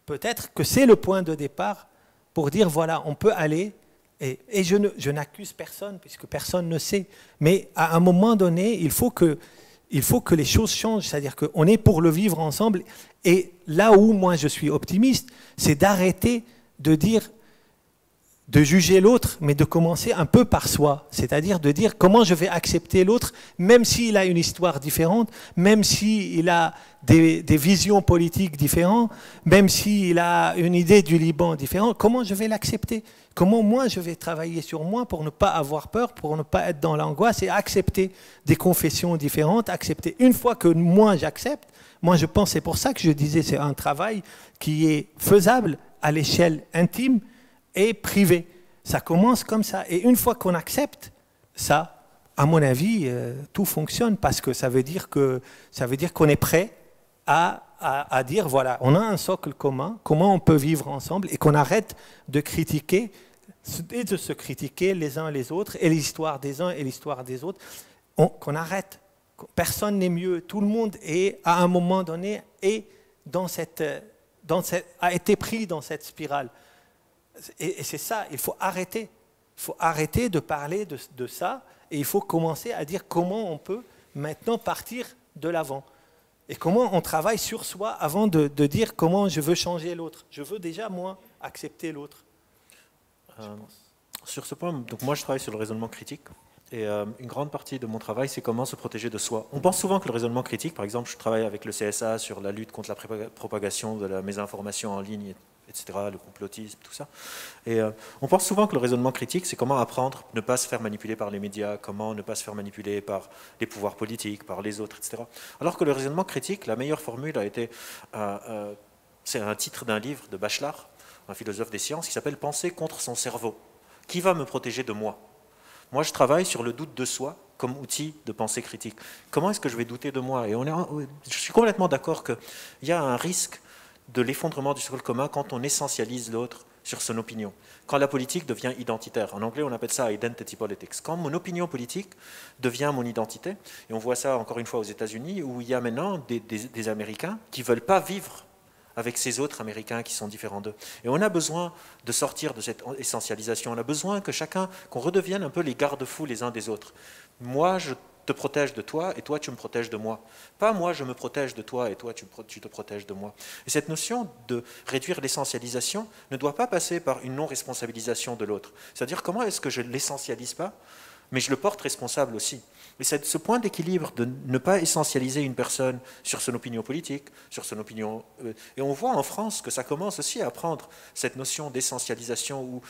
peut-être que c'est le point de départ pour dire voilà, on peut aller et je n'accuse personne puisque personne ne sait, mais à un moment donné, il faut que les choses changent, c'est-à-dire qu'on est pour le vivre ensemble et là où moi je suis optimiste, c'est d'arrêter de dire de juger l'autre, mais de commencer un peu par soi, c'est-à-dire de dire comment je vais accepter l'autre, même s'il a une histoire différente, même s'il a des visions politiques différentes, même s'il a une idée du Liban différente, comment je vais l'accepter? Comment moi je vais travailler sur moi pour ne pas avoir peur, pour ne pas être dans l'angoisse et accepter des confessions différentes, accepter. Une fois que moi j'accepte, moi je pense, c'est pour ça que je disais c'est un travail qui est faisable à l'échelle intime, et privé. Ça commence comme ça. Et une fois qu'on accepte ça, à mon avis, tout fonctionne parce que ça veut dire qu'on est prêt à dire, voilà, on a un socle commun, comment on peut vivre ensemble et qu'on arrête de critiquer et de se critiquer les uns les autres et l'histoire des uns et l'histoire des autres. Qu'on arrête. Personne n'est mieux. Tout le monde est, à un moment donné, a été pris dans cette spirale. Et c'est ça, il faut arrêter. Il faut arrêter de parler de ça et il faut commencer à dire comment on peut maintenant partir de l'avant. Et comment on travaille sur soi avant de dire comment je veux changer l'autre. Je veux déjà, moi, accepter l'autre. Sur ce point, donc moi je travaille sur le raisonnement critique. Et une grande partie de mon travail, c'est comment se protéger de soi. On pense souvent que le raisonnement critique, par exemple, je travaille avec le CSA sur la lutte contre la propagation de la mésinformation en ligne, etc., le complotisme, tout ça. Et on pense souvent que le raisonnement critique, c'est comment apprendre, ne pas se faire manipuler par les médias, comment ne pas se faire manipuler par les pouvoirs politiques, par les autres, etc. Alors que le raisonnement critique, la meilleure formule a été, c'est un titre d'un livre de Bachelard, un philosophe des sciences, qui s'appelle « Penser contre son cerveau ». Qui va me protéger de moi ? Moi, je travaille sur le doute de soi comme outil de pensée critique. Comment est-ce que je vais douter de moi ? Et je suis complètement d'accord qu'il y a un risque de l'effondrement du socle commun quand on essentialise l'autre sur son opinion. Quand la politique devient identitaire. En anglais, on appelle ça identity politics. Quand mon opinion politique devient mon identité, et on voit ça encore une fois aux États-Unis, où il y a maintenant des Américains qui ne veulent pas vivre avec ces autres Américains qui sont différents d'eux. Et on a besoin de sortir de cette essentialisation. On a besoin qu'on redevienne un peu les garde-fous les uns des autres. Moi, je te protège de toi et toi, tu me protèges de moi. Pas moi, je me protège de toi et toi, tu te protèges de moi. Et cette notion de réduire l'essentialisation ne doit pas passer par une non-responsabilisation de l'autre. C'est-à-dire, comment est-ce que je ne l'essentialise pas, mais je le porte responsable aussi. Et c'est ce point d'équilibre de ne pas essentialiser une personne sur son opinion politique, sur son opinion... Et on voit en France que ça commence aussi à prendre cette notion d'essentialisation où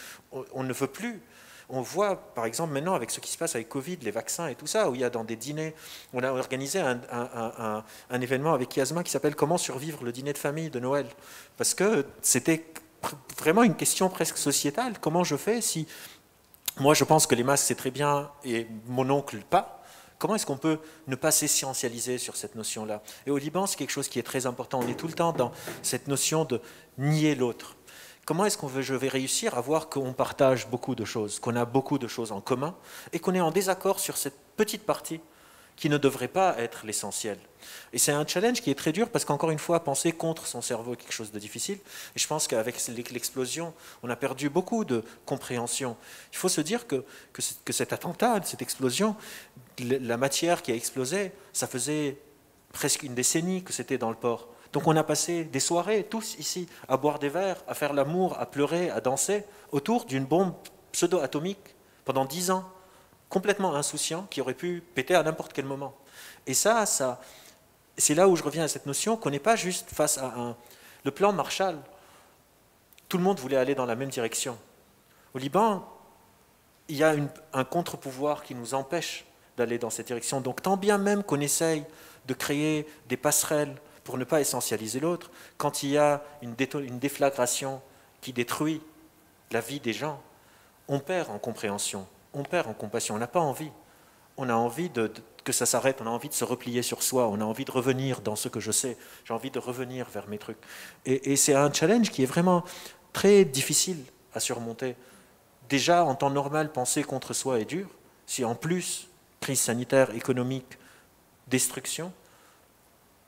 on ne veut plus. On voit, par exemple, maintenant, avec ce qui se passe avec Covid, les vaccins et tout ça, où il y a dans des dîners... On a organisé un événement avec Kiasma qui s'appelle « Comment survivre le dîner de famille de Noël ?» Parce que c'était vraiment une question presque sociétale. Comment je fais si... Moi, je pense que les masques, c'est très bien, et mon oncle, pas. Comment est-ce qu'on peut ne pas s'essentialiser sur cette notion-là? Et au Liban, c'est quelque chose qui est très important. On est tout le temps dans cette notion de nier l'autre. Comment est-ce que je vais réussir à voir qu'on partage beaucoup de choses, qu'on a beaucoup de choses en commun, et qu'on est en désaccord sur cette petite partie qui ne devrait pas être l'essentiel. Et c'est un challenge qui est très dur parce qu'encore une fois, penser contre son cerveau est quelque chose de difficile. Et je pense qu'avec l'explosion, on a perdu beaucoup de compréhension. Il faut se dire que cet attentat, cette explosion, la matière qui a explosé, ça faisait presque une décennie que c'était dans le port. Donc on a passé des soirées, tous ici, à boire des verres, à faire l'amour, à pleurer, à danser, autour d'une bombe pseudo-atomique pendant 10 ans. Complètement insouciant, qui aurait pu péter à n'importe quel moment. Et ça c'est là où je reviens à cette notion qu'on n'est pas juste face à le plan Marshall. Tout le monde voulait aller dans la même direction. Au Liban, il y a un contre-pouvoir qui nous empêche d'aller dans cette direction. Donc tant bien même qu'on essaye de créer des passerelles pour ne pas essentialiser l'autre. Quand il y a une déflagration qui détruit la vie des gens, on perd en compréhension, on perd en compassion, on n'a pas envie. On a envie que ça s'arrête, on a envie de se replier sur soi, on a envie de revenir dans ce que je sais, j'ai envie de revenir vers mes trucs. Et c'est un challenge qui est vraiment très difficile à surmonter. Déjà, en temps normal, penser contre soi est dur. Si en plus, crise sanitaire, économique, destruction,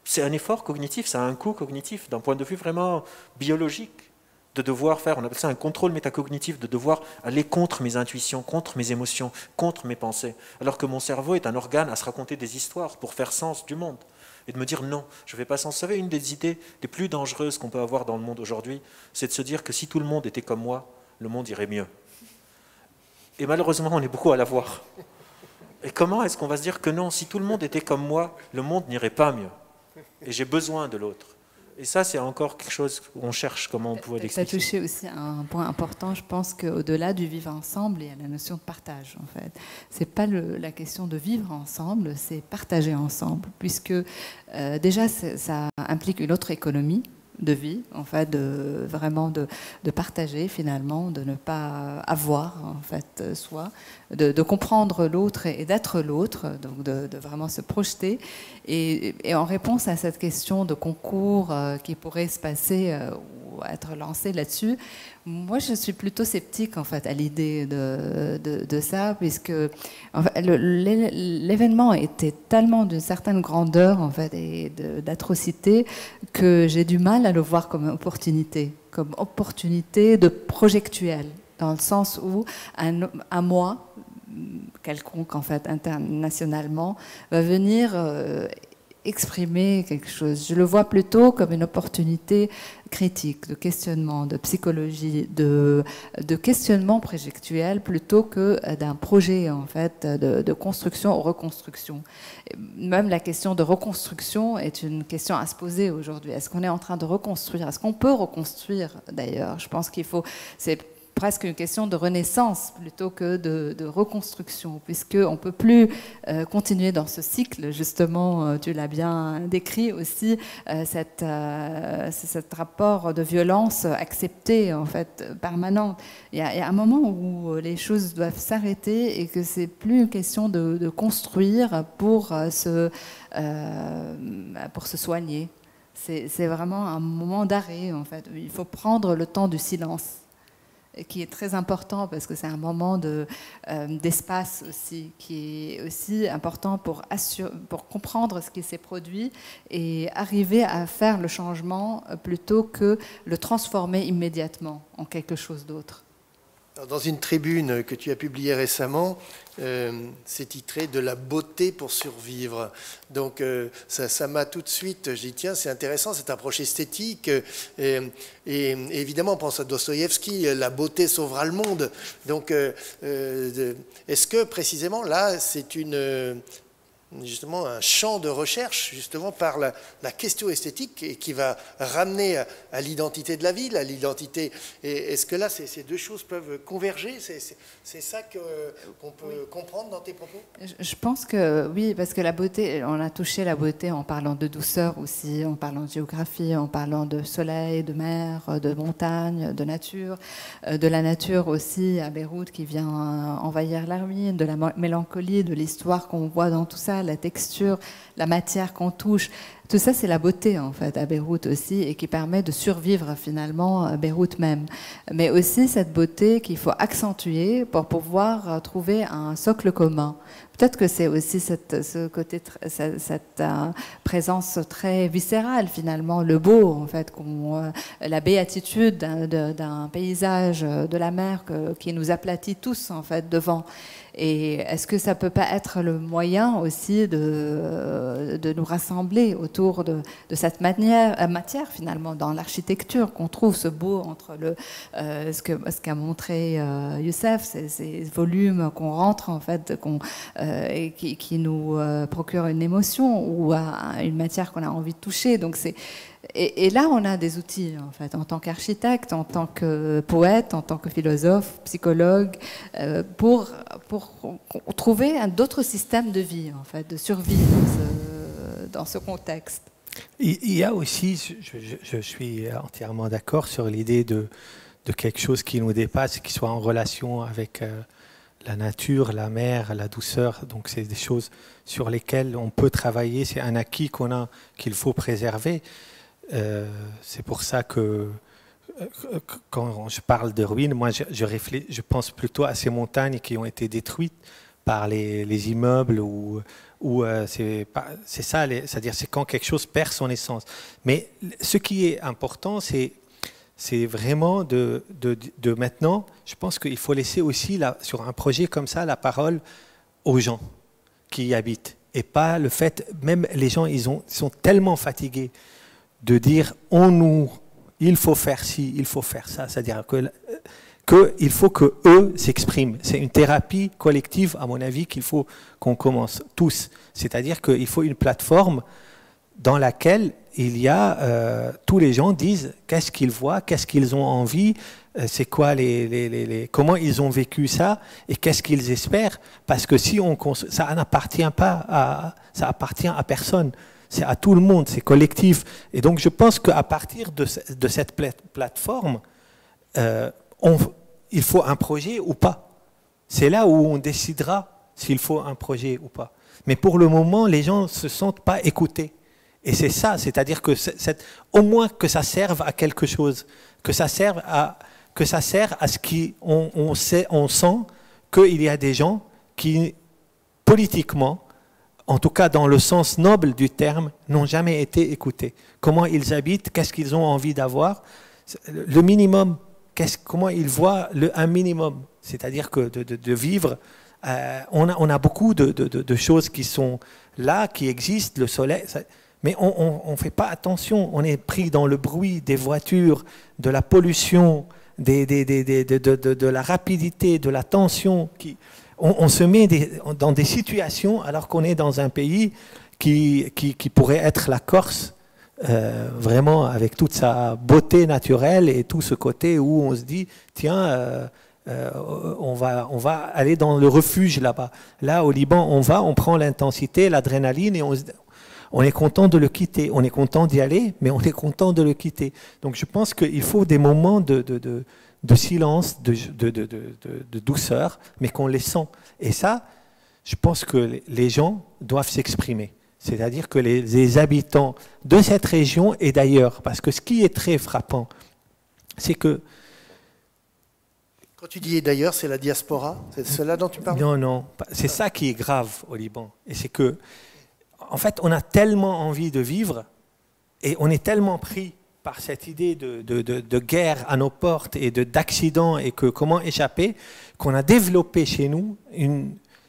c'est un effort cognitif, ça a un coût cognitif d'un point de vue vraiment biologique, de devoir faire, on appelle ça un contrôle métacognitif, de devoir aller contre mes intuitions, contre mes émotions, contre mes pensées. Alors que mon cerveau est un organe à se raconter des histoires pour faire sens du monde. Et de me dire non, je ne fais pas sens. Vous savez, une des idées les plus dangereuses qu'on peut avoir dans le monde aujourd'hui, c'est de se dire que si tout le monde était comme moi, le monde irait mieux. Et malheureusement, on est beaucoup à l'avoir. Et comment est-ce qu'on va se dire que non, si tout le monde était comme moi, le monde n'irait pas mieux. Et j'ai besoin de l'autre. Et ça, c'est encore quelque chose où on cherche comment on pourrait l'expliquer. Ça a touché aussi un point important. Je pense qu'au-delà du vivre ensemble, il y a la notion de partage, en fait. Ce n'est pas la question de vivre ensemble, c'est partager ensemble. Puisque déjà, ça implique une autre économie de vie, en fait, vraiment de partager finalement, de ne pas avoir en fait soi, de comprendre l'autre et d'être l'autre, donc de vraiment se projeter. Et en réponse à cette question de concours qui pourrait se passer ou être lancé là-dessus, moi je suis plutôt sceptique en fait à l'idée de ça, puisque en fait, l'événement était tellement d'une certaine grandeur en fait et d'atrocité que j'ai du mal à le voir comme opportunité de projectuel, dans le sens où un moi quelconque en fait internationalement va venir exprimer quelque chose. Je le vois plutôt comme une opportunité critique, de questionnement, de psychologie, de questionnement projectuel, plutôt que d'un projet en fait de construction ou reconstruction. Même la question de reconstruction est une question à se poser aujourd'hui. Est-ce qu'on est en train de reconstruire? Est-ce qu'on peut reconstruire d'ailleurs? Je pense qu'il faut... C'est presque une question de renaissance plutôt que de reconstruction, puisqu'on ne peut plus continuer dans ce cycle. Justement, tu l'as bien décrit aussi, cet rapport de violence accepté, en fait, permanent. Il y a un moment où les choses doivent s'arrêter et que c'est plus une question de construire pour se soigner. C'est vraiment un moment d'arrêt, en fait. Il faut prendre le temps du silence, qui est très important parce que c'est un moment d'espace aussi, qui est aussi important pour comprendre ce qui s'est produit et arriver à faire le changement plutôt que le transformer immédiatement en quelque chose d'autre. Dans une tribune que tu as publiée récemment, c'est titré « De la beauté pour survivre ». Donc ça m'a tout de suite, je dis tiens, c'est intéressant cette approche esthétique. Et évidemment, on pense à Dostoïevski, la beauté sauvera le monde. Donc est-ce que précisément là, c'est justement un champ de recherche justement par la question esthétique et qui va ramener à l'identité de la ville, à l'identité. Est-ce que là, ces deux choses peuvent converger? C'est ça qu'on peut comprendre dans tes propos? Je pense que oui, parce que la beauté, on a touché la beauté en parlant de douceur aussi, en parlant de géographie, en parlant de soleil, de mer, de montagne, de nature, de la nature aussi à Beyrouth qui vient envahir la ruine, de la mélancolie, de l'histoire qu'on voit dans tout ça, la texture, la matière qu'on touche. Tout ça, c'est la beauté, en fait, à Beyrouth aussi, et qui permet de survivre, finalement, à Beyrouth même. Mais aussi cette beauté qu'il faut accentuer pour pouvoir trouver un socle commun. Peut-être que c'est aussi cette présence très viscérale, finalement, le beau, en fait, la béatitude d'un paysage de la mer qui nous aplatit tous, en fait, devant. Et est-ce que ça ne peut pas être le moyen aussi de nous rassembler autour de cette matière, finalement, dans l'architecture, qu'on trouve ce beau entre ce qu'a montré Youssef, ces volumes qu'on rentre, en fait, et qui nous procurent une émotion ou une matière qu'on a envie de toucher. Donc et là, on a des outils, en fait, en tant qu'architecte, en tant que poète, en tant que philosophe, psychologue, pour trouver d'autres systèmes de vie, en fait, de survie dans ce contexte. Il y a aussi, je suis entièrement d'accord sur l'idée de quelque chose qui nous dépasse, qui soit en relation avec la nature, la mer, la douceur. Donc c'est des choses sur lesquelles on peut travailler, c'est un acquis qu'on a, qu'il faut préserver. C'est pour ça que quand je parle de ruines, moi je pense plutôt à ces montagnes qui ont été détruites par les immeubles ou c'est ça, c'est-à-dire c'est quand quelque chose perd son essence. Mais ce qui est important, c'est vraiment de maintenant, je pense qu'il faut laisser aussi sur un projet comme ça la parole aux gens qui y habitent. Et pas le fait, même les gens, ils sont tellement fatigués de dire il faut faire ci, il faut faire ça. C'est-à-dire qu'il faut qu'eux s'expriment. C'est une thérapie collective, à mon avis, qu'il faut qu'on commence tous. C'est-à-dire qu'il faut une plateforme dans laquelle il y a tous les gens disent qu'est-ce qu'ils voient, qu'est-ce qu'ils ont envie, c'est quoi comment ils ont vécu ça et qu'est-ce qu'ils espèrent. Parce que si ça n'appartient pas ça appartient à personne. C'est à tout le monde, c'est collectif. Et donc je pense qu'à partir de cette plateforme, il faut un projet ou pas. C'est là où on décidera s'il faut un projet ou pas. Mais pour le moment, les gens ne se sentent pas écoutés. Et c'est ça, c'est-à-dire que au moins que ça serve à quelque chose, que ça sert à ce qu'on sent qu'il y a des gens qui, politiquement, en tout cas dans le sens noble du terme, n'ont jamais été écoutés. Comment ils habitent, qu'est-ce qu'ils ont envie d'avoir, le minimum, comment ils voient un minimum, c'est-à-dire que de vivre. On a beaucoup de choses qui sont là, qui existent, le soleil, mais on ne fait pas attention, on est pris dans le bruit des voitures, de la pollution, de la rapidité, de la tension. On se met dans des situations alors qu'on est dans un pays qui pourrait être la Corse, vraiment avec toute sa beauté naturelle et tout ce côté où on se dit, tiens, on va aller dans le refuge là-bas. Là, au Liban, on prend l'intensité, l'adrénaline et on est content de le quitter. On est content d'y aller, mais on est content de le quitter. Donc je pense qu'il faut des moments de silence, de douceur, mais qu'on les sent. Et ça, je pense que les gens doivent s'exprimer. C'est-à-dire que les habitants de cette région et d'ailleurs, parce que ce qui est très frappant, c'est que... Quand tu dis d'ailleurs, c'est la diaspora? C'est cela dont tu parles? Non, c'est ça qui est grave au Liban. Et c'est que, en fait, on a tellement envie de vivre et on est tellement pris par cette idée de guerre à nos portes et d'accidents et que comment échapper, qu'on a développé chez nous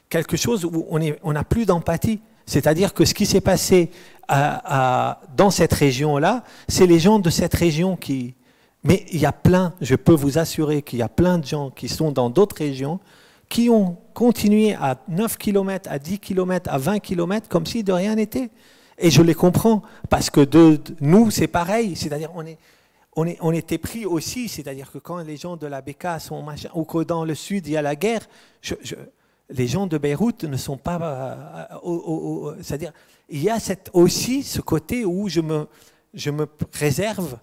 quelque chose où on n'a plus d'empathie. C'est-à-dire que ce qui s'est passé dans cette région-là, c'est les gens de cette région qui... Mais il y a plein, je peux vous assurer qu'il y a plein de gens qui sont dans d'autres régions qui ont continué à 9 km, à 10 km, à 20 km comme si de rien n'était. Et je les comprends, parce que nous, c'est pareil, c'est-à-dire on était pris aussi, c'est-à-dire que quand les gens de la Bekaa sont machin, ou que dans le sud il y a la guerre, les gens de Beyrouth ne sont pas... c'est-à-dire, il y a aussi ce côté où je me préserve,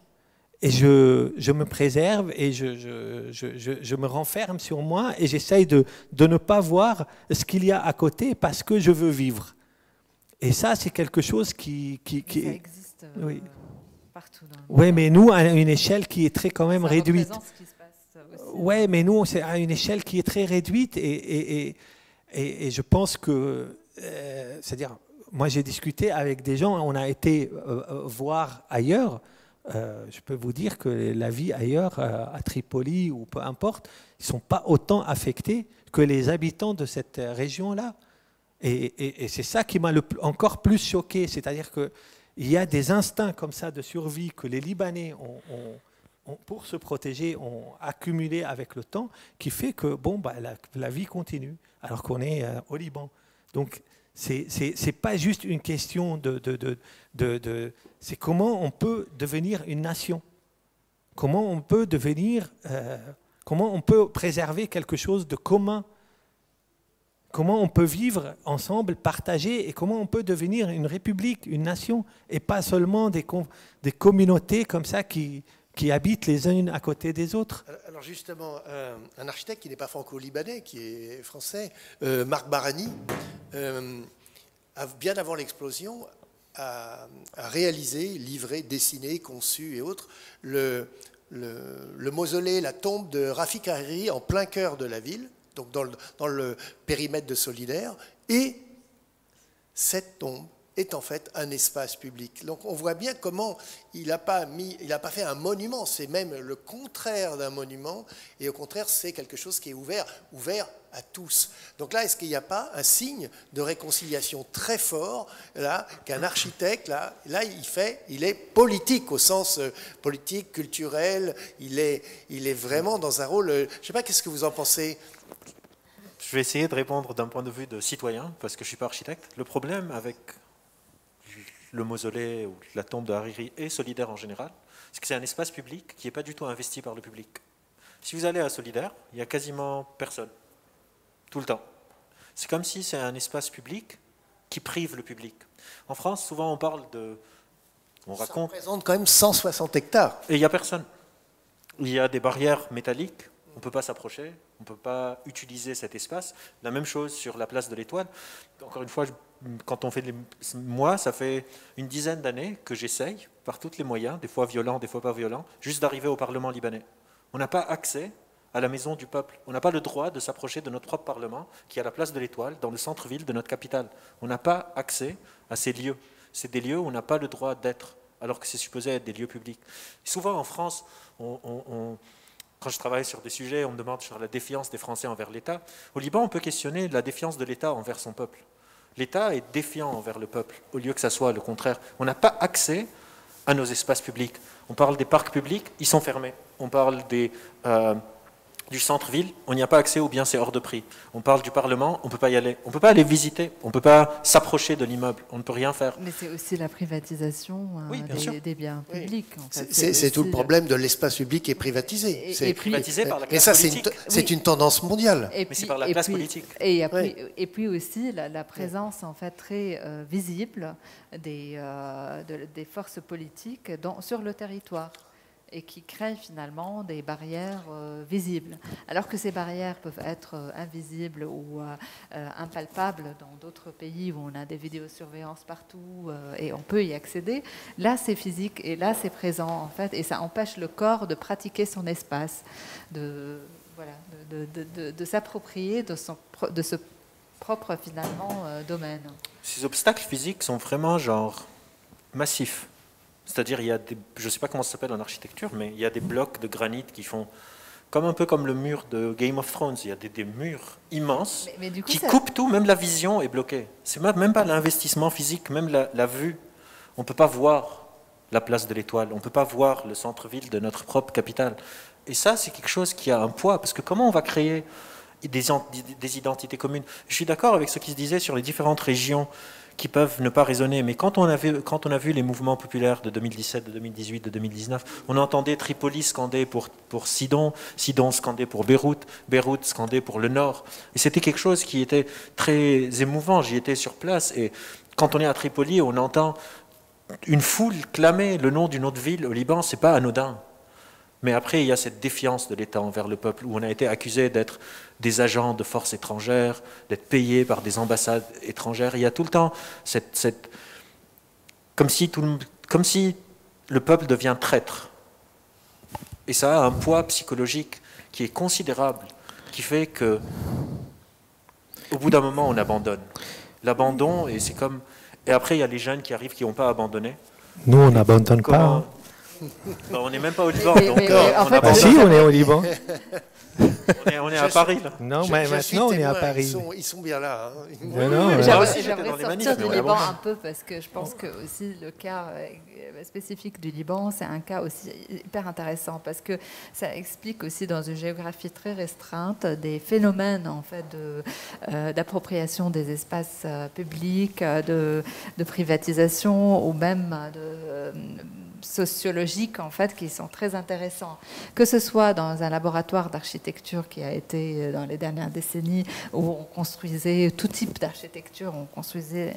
et je me préserve, et je me renferme sur moi, et j'essaye de ne pas voir ce qu'il y a à côté, parce que je veux vivre. Et ça, c'est quelque chose qui ça existe oui. partout. Oui, mais nous, à une échelle qui est très quand même réduite. Ce qui se passe aussi. Oui, mais nous, c'est à une échelle qui est très réduite. Et je pense que... c'est-à-dire, moi, j'ai discuté avec des gens, on a été voir ailleurs. Je peux vous dire que la vie ailleurs, à Tripoli ou peu importe, ils ne sont pas autant affectés que les habitants de cette région-là. Et c'est ça qui m'a encore plus choqué, c'est-à-dire qu'il y a des instincts comme ça de survie que les Libanais ont pour se protéger, ont accumulé avec le temps, qui fait que la vie continue, alors qu'on est au Liban. Donc, c'est pas juste une question c'est comment on peut devenir une nation, comment on peut comment on peut préserver quelque chose de commun. comment on peut vivre ensemble, partager, et comment on peut devenir une république, une nation, et pas seulement des communautés comme ça qui habitent les unes à côté des autres. Alors justement, un architecte qui n'est pas franco-libanais, qui est français, Marc Barani, bien avant l'explosion, a réalisé, livré, dessiné, conçu et autres le mausolée, la tombe de Rafik Hariri en plein cœur de la ville, donc dans le périmètre de Solidaire, et cette tombe est en fait un espace public. Donc on voit bien comment il n'a pas fait un monument, c'est même le contraire d'un monument, et au contraire c'est quelque chose qui est ouvert à tous. Donc là, est-ce qu'il n'y a pas un signe de réconciliation très fort là qu'un architecte là il est politique au sens politique, culturel, il est vraiment dans un rôle. Je ne sais pas, qu'est-ce que vous en pensez? Je vais essayer de répondre d'un point de vue de citoyen, parce que je ne suis pas architecte. Le problème avec le mausolée ou la tombe de Hariri et Solidaire en général, c'est que c'est un espace public qui n'est pas du tout investi par le public. Si vous allez à Solidaire, il n'y a quasiment personne, tout le temps. C'est comme si c'est un espace public qui prive le public. En France, souvent on parle de... On Ça raconte... représente quand même 160 hectares. Et il n'y a personne. Il y a des barrières métalliques, on ne peut pas s'approcher, on ne peut pas utiliser cet espace. La même chose sur la place de l'Étoile. Encore une fois, quand on fait moi, ça fait une dizaine d'années que j'essaye, par tous les moyens, des fois violents, des fois pas violents, juste d'arriver au Parlement libanais. On n'a pas accès à la maison du peuple. On n'a pas le droit de s'approcher de notre propre Parlement, qui est à la place de l'Étoile, dans le centre-ville de notre capitale. On n'a pas accès à ces lieux. C'est des lieux où on n'a pas le droit d'être, alors que c'est supposé être des lieux publics. Et souvent en France, quand je travaille sur des sujets, on me demande sur la défiance des Français envers l'État. Au Liban, on peut questionner la défiance de l'État envers son peuple. L'État est défiant envers le peuple, au lieu que ça soit le contraire. On n'a pas accès à nos espaces publics. On parle des parcs publics, ils sont fermés. On parle du centre-ville, on n'y a pas accès ou bien c'est hors de prix. On parle du Parlement, on ne peut pas y aller. On ne peut pas aller visiter, on ne peut pas s'approcher de l'immeuble, on ne peut rien faire. Mais c'est aussi la privatisation des biens publics. En fait. C'est tout le problème de l'espace public qui est privatisé. C'est privatisé par la classe politique. C'est une tendance mondiale. Mais c'est par la classe politique. Et puis aussi la présence en fait très visible des forces politiques sur le territoire, et qui créent finalement des barrières visibles. Alors que ces barrières peuvent être invisibles ou impalpables dans d'autres pays où on a des vidéosurveillances partout et on peut y accéder, là c'est physique et là c'est présent en fait, et ça empêche le corps de pratiquer son espace, de s'approprier de ce propre finalement domaine. Ces obstacles physiques sont vraiment genre massifs. C'est-à-dire, il y a des, je ne sais pas comment ça s'appelle en architecture, mais il y a des blocs de granit qui font un peu comme le mur de Game of Thrones. Il y a des murs immenses mais du coup, qui coupent tout, même la vision est bloquée. C'est même pas l'investissement physique, même la vue. On ne peut pas voir la place de l'Étoile, on ne peut pas voir le centre-ville de notre propre capitale. Et ça, c'est quelque chose qui a un poids, parce que comment on va créer des identités communes? Je suis d'accord avec ce qui se disait sur les différentes régions qui peuvent ne pas raisonner. Mais quand on a vu les mouvements populaires de 2017, de 2018, de 2019, on entendait Tripoli scander pour Sidon, Sidon scander pour Beyrouth, Beyrouth scander pour le Nord. Et c'était quelque chose qui était très émouvant. J'y étais sur place. Et quand on est à Tripoli, on entend une foule clamer le nom d'une autre ville au Liban. C'est pas anodin. Mais après, il y a cette défiance de l'État envers le peuple, où on a été accusé d'être des agents de forces étrangères, d'être payés par des ambassades étrangères. Il y a tout le temps comme si le peuple devient traître. Et ça a un poids psychologique qui est considérable, qui fait que, au bout d'un moment, on abandonne. L'abandon, et c'est comme... Et après, il y a les jeunes qui arrivent, qui n'ont pas abandonné. Nous, on n'abandonne pas. Hein. Ben, on n'est même pas au Liban, donc si, on est au Liban. on est à Paris, là. Non, mais maintenant, on est à Paris. Ils sont bien là. Hein. J'aimerais sortir du Liban un peu, parce que je pense que aussi le cas spécifique du Liban, c'est un cas aussi hyper intéressant, parce que ça explique aussi dans une géographie très restreinte des phénomènes en fait d'appropriation des espaces publics, de privatisation ou même sociologiques en fait qui sont très intéressants. Que ce soit dans un laboratoire d'architecture qui a été dans les dernières décennies où on construisait tout type d'architecture, on construisait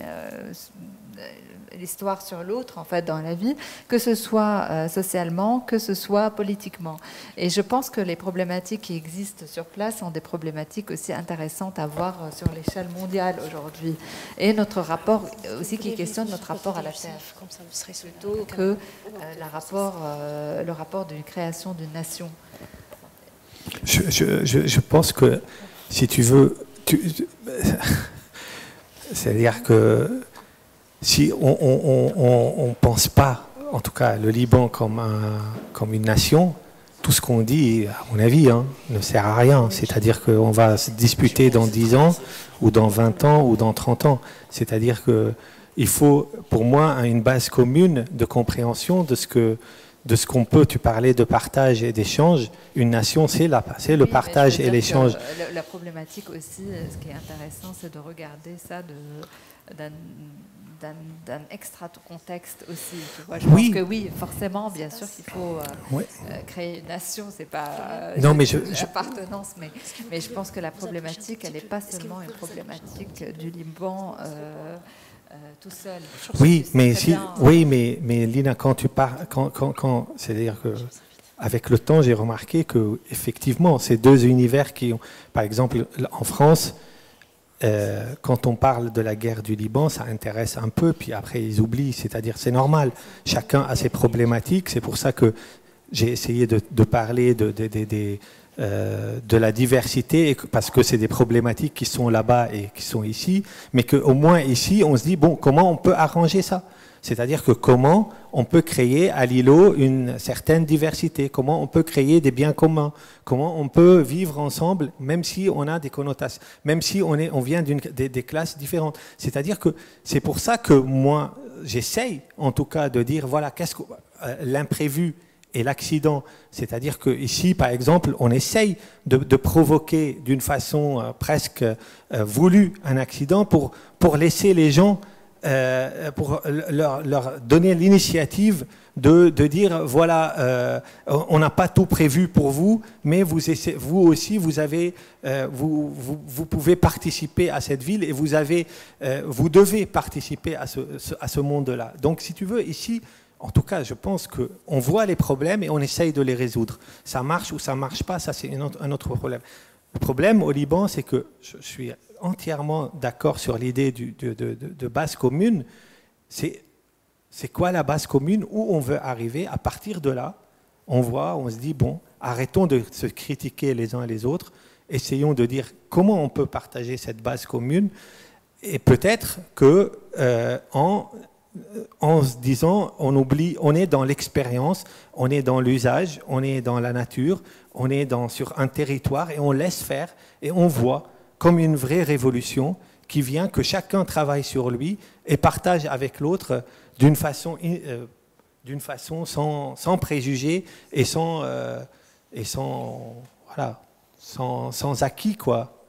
l'histoire sur l'autre en fait dans la vie, que ce soit socialement, que ce soit politiquement. Et je pense que les problématiques qui existent sur place sont des problématiques aussi intéressantes à voir sur l'échelle mondiale aujourd'hui. Et notre rapport aussi qui questionne notre rapport à la Terre, plutôt que le rapport d'une création d'une nation. Je pense que si tu veux, c'est-à-dire que si on ne pense pas, en tout cas le Liban comme une nation, tout ce qu'on dit, à mon avis, ne sert à rien. C'est-à-dire qu'on va se disputer dans 10 ans, ou dans 20 ans, ou dans 30 ans. C'est-à-dire qu'il faut, pour moi, une base commune de compréhension de ce qu'on peut. Tu parlais de partage et d'échange. Une nation, c'est le partage et l'échange. La problématique aussi, ce qui est intéressant, c'est de regarder ça d'un extra contexte aussi. Tu vois, je pense que oui, forcément, bien sûr qu'il faut créer une nation, c'est pas appartenance, mais je pense que la problématique, elle n'est pas seulement une problématique du Liban tout seul. Oui, mais Lina, quand tu parles, c'est-à-dire que avec le temps, j'ai remarqué que effectivement, ces deux univers qui ont, par exemple, en France. Quand on parle de la guerre du Liban, ça intéresse un peu, puis après ils oublient, c'est-à-dire c'est normal, chacun a ses problématiques, c'est pour ça que j'ai essayé de parler de la diversité, parce que c'est des problématiques qui sont là-bas et qui sont ici, mais qu'au moins ici, on se dit, bon, comment on peut arranger ça ? C'est-à-dire que comment on peut créer à l'îlot une certaine diversité, comment on peut créer des biens communs, comment on peut vivre ensemble, même si on a des connotations, même si on vient des classes différentes. C'est-à-dire que c'est pour ça que moi, j'essaye en tout cas de dire, voilà, qu'est-ce que l'imprévu et l'accident, c'est-à-dire qu'ici, par exemple, on essaye de provoquer d'une façon presque voulue un accident pour laisser les gens pour leur donner l'initiative de dire voilà, on n'a pas tout prévu pour vous, mais vous aussi vous pouvez participer à cette ville et vous devez participer à ce monde-là. Donc si tu veux, ici, en tout cas, je pense qu'on voit les problèmes et on essaye de les résoudre. Ça marche ou ça ne marche pas, ça c'est un autre problème. Le problème au Liban, c'est que je suis entièrement d'accord sur l'idée de base commune. C'est quoi la base commune, où on veut arriver? À partir de là, on se dit, bon, arrêtons de se critiquer les uns les autres, essayons de dire comment on peut partager cette base commune, et peut-être que en se disant, on est dans l'expérience, on est dans l'usage, on est dans la nature, on est sur un territoire et on laisse faire et on voit comme une vraie révolution qui vient, que chacun travaille sur lui et partage avec l'autre d'une façon sans préjugés et sans acquis, quoi.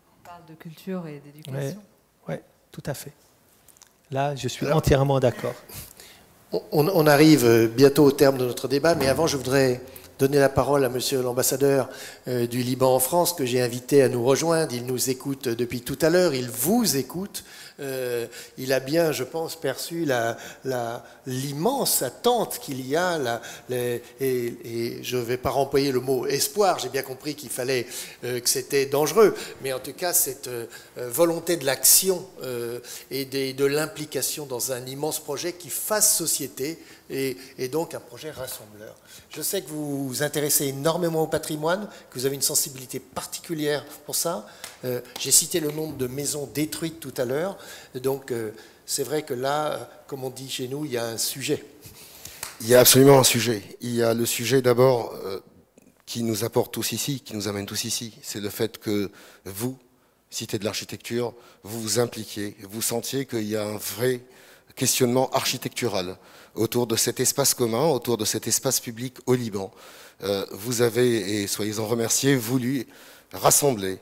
On parle de culture et d'éducation. Ouais, tout à fait. Là, je suis entièrement d'accord. On arrive bientôt au terme de notre débat, mais avant, je voudrais donner la parole à monsieur l'ambassadeur du Liban en France, que j'ai invité à nous rejoindre. Il nous écoute depuis tout à l'heure, il vous écoute. Il a bien, je pense, perçu l'immense attente qu'il y a, et je ne vais pas employer le mot espoir, j'ai bien compris qu'il fallait que c'était dangereux, mais en tout cas cette volonté de l'action et de l'implication dans un immense projet qui fasse société, et donc un projet rassembleur. Je sais que vous vous intéressez énormément au patrimoine, que vous avez une sensibilité particulière pour ça. J'ai cité le nombre de maisons détruites tout à l'heure, donc c'est vrai que là, comme on dit chez nous, il y a un sujet. Il y a absolument un sujet. Il y a le sujet d'abord qui nous apporte tous ici, qui nous amène tous ici. C'est le fait que vous, Cité de l'Architecture, vous vous impliquiez, vous sentiez qu'il y a un vrai questionnement architectural autour de cet espace commun, autour de cet espace public au Liban. Vous avez, et soyez-en remerciés, voulu rassembler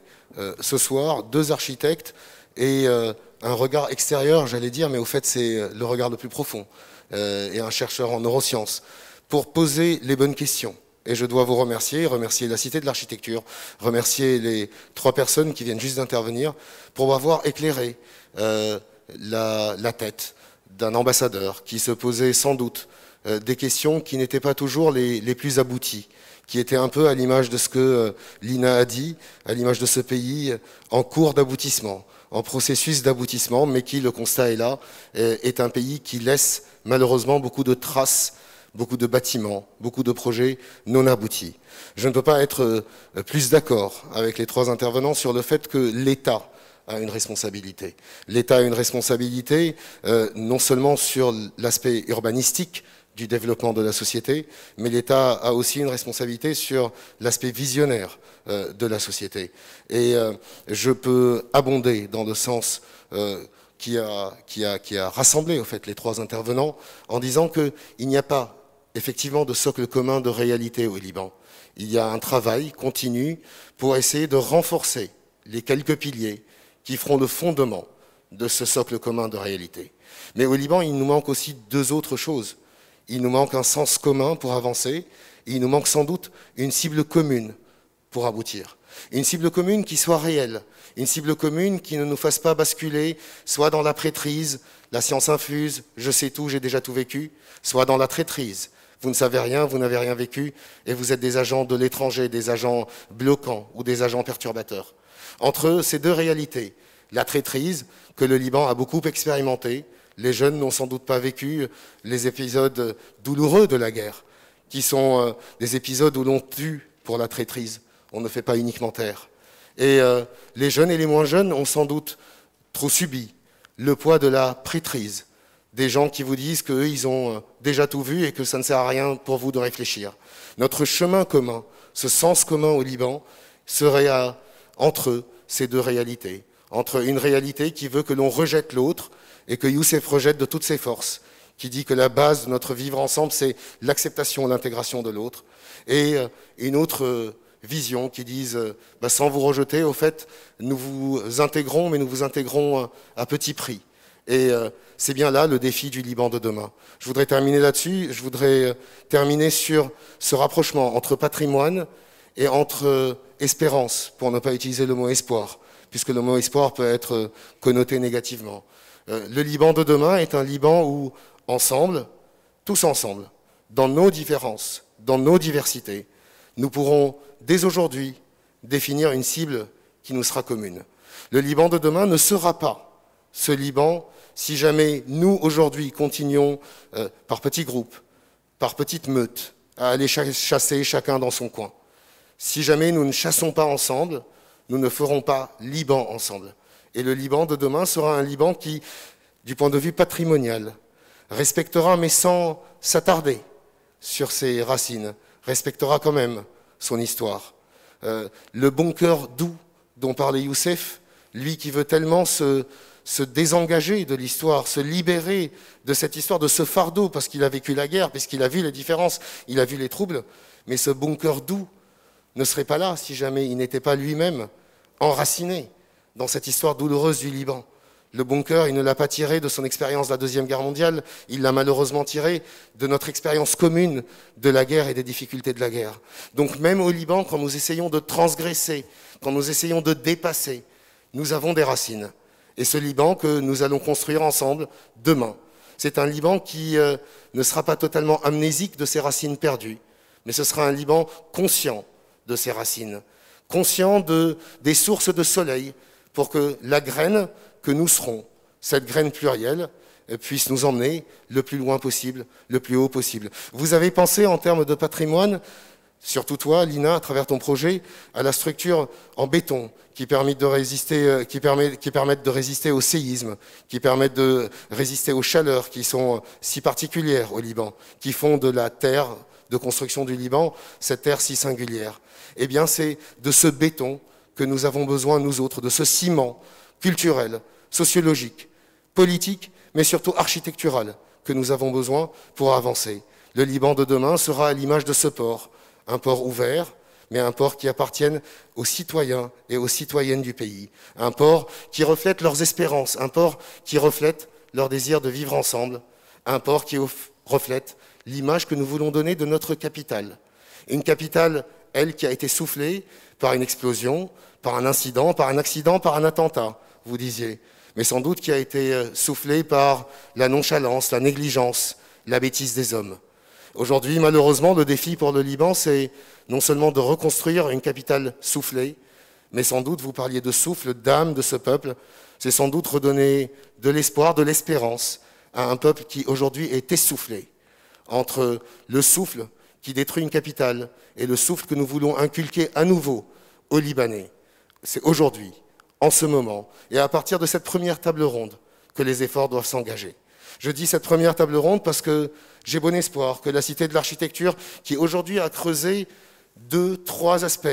ce soir 2 architectes et un regard extérieur, j'allais dire, mais au fait c'est le regard le plus profond. et un chercheur en neurosciences, pour poser les bonnes questions. Et je dois vous remercier la Cité de l'Architecture, remercier les 3 personnes qui viennent juste d'intervenir pour avoir éclairé la tête d'un ambassadeur qui se posait sans doute des questions qui n'étaient pas toujours les plus abouties, qui étaient un peu à l'image de ce que Lina a dit, à l'image de ce pays en cours d'aboutissement, en processus d'aboutissement, mais qui, le constat est là, est un pays qui laisse malheureusement beaucoup de traces, beaucoup de bâtiments, beaucoup de projets non aboutis. Je ne peux pas être plus d'accord avec les 3 intervenants sur le fait que l'État a une responsabilité. L'État a une responsabilité non seulement sur l'aspect urbanistique du développement de la société, mais l'État a aussi une responsabilité sur l'aspect visionnaire de la société. Et je peux abonder dans le sens qui a rassemblé au fait les 3 intervenants en disant qu'il n'y a pas effectivement de socle commun de réalité au Liban. Il y a un travail continu pour essayer de renforcer les quelques piliers qui feront le fondement de ce socle commun de réalité. Mais au Liban, il nous manque aussi 2 autres choses. Il nous manque un sens commun pour avancer, et il nous manque sans doute une cible commune pour aboutir. Une cible commune qui soit réelle, une cible commune qui ne nous fasse pas basculer soit dans la prêtrise, la science infuse, je sais tout, j'ai déjà tout vécu, soit dans la traîtrise. Vous ne savez rien, vous n'avez rien vécu, et vous êtes des agents de l'étranger, des agents bloquants ou des agents perturbateurs. Entre ces 2 réalités, la traîtrise, que le Liban a beaucoup expérimenté, les jeunes n'ont sans doute pas vécu les épisodes douloureux de la guerre, qui sont des épisodes où l'on tue pour la traîtrise, on ne fait pas uniquement taire. Et les jeunes et les moins jeunes ont sans doute trop subi le poids de la prêtrise, des gens qui vous disent qu'eux, ils ont déjà tout vu et que ça ne sert à rien pour vous de réfléchir. Notre chemin commun, ce sens commun au Liban, serait entre ces 2 réalités. Entre une réalité qui veut que l'on rejette l'autre et que Youssef rejette de toutes ses forces, qui dit que la base de notre vivre ensemble, c'est l'acceptation, l'intégration de l'autre, et une autre vision qui dise sans vous rejeter, au fait, nous vous intégrons, mais nous vous intégrons à petit prix. Et c'est bien là le défi du Liban de demain. Je voudrais terminer là-dessus, je voudrais terminer sur ce rapprochement entre patrimoine et entre espérance, pour ne pas utiliser le mot espoir, puisque le mot espoir peut être connoté négativement. Le Liban de demain est un Liban où, ensemble, tous ensemble, dans nos différences, dans nos diversités, nous pourrons dès aujourd'hui définir une cible qui nous sera commune. Le Liban de demain ne sera pas ce Liban si jamais nous, aujourd'hui, continuons par petits groupes, par petites meutes, à aller chasser chacun dans son coin. Si jamais nous ne chassons pas ensemble, nous ne ferons pas Liban ensemble. Et le Liban de demain sera un Liban qui, du point de vue patrimonial, respectera, mais sans s'attarder sur ses racines, respectera quand même son histoire. Le bon cœur doux dont parlait Youssef, lui qui veut tellement se désengager de l'histoire, se libérer de cette histoire, de ce fardeau, parce qu'il a vécu la guerre, puisqu'il a vu les différences, il a vu les troubles, mais ce bon cœur doux ne serait pas là si jamais il n'était pas lui-même enraciné dans cette histoire douloureuse du Liban. Le bon cœur, il ne l'a pas tiré de son expérience de la Deuxième Guerre mondiale, il l'a malheureusement tiré de notre expérience commune de la guerre et des difficultés de la guerre. Donc même au Liban, quand nous essayons de transgresser, quand nous essayons de dépasser, nous avons des racines. Et ce Liban que nous allons construire ensemble demain, c'est un Liban qui ne sera pas totalement amnésique de ses racines perdues, mais ce sera un Liban conscient de ses racines, conscient des sources de soleil, pour que la graine que nous serons, cette graine plurielle, puisse nous emmener le plus loin possible, le plus haut possible. Vous avez pensé en termes de patrimoine, surtout toi, Lina, à travers ton projet, à la structure en béton qui permettent de résister au séisme, qui permettent de résister aux chaleurs qui sont si particulières au Liban, qui font de la terre de construction du Liban cette terre si singulière. Eh bien, c'est de ce béton que nous avons besoin, nous autres, de ce ciment culturel, sociologique, politique, mais surtout architectural, que nous avons besoin pour avancer. Le Liban de demain sera à l'image de ce port, un port ouvert, mais un port qui appartienne aux citoyens et aux citoyennes du pays, un port qui reflète leurs espérances, un port qui reflète leur désir de vivre ensemble, Un port qui reflète l'image que nous voulons donner de notre capitale. Une capitale, elle, qui a été soufflée par une explosion, par un incident, par un accident, par un attentat, vous disiez. Mais sans doute qui a été soufflée par la nonchalance, la négligence, la bêtise des hommes. Aujourd'hui, malheureusement, le défi pour le Liban, c'est non seulement de reconstruire une capitale soufflée, mais sans doute, vous parliez de souffle, d'âme de ce peuple, c'est sans doute redonner de l'espoir, de l'espérance à un peuple qui aujourd'hui est essoufflé entre le souffle qui détruit une capitale et le souffle que nous voulons inculquer à nouveau aux Libanais. C'est aujourd'hui, en ce moment, et à partir de cette première table ronde que les efforts doivent s'engager. Je dis cette première table ronde parce que j'ai bon espoir que la Cité de l'Architecture, qui aujourd'hui a creusé 3 aspects,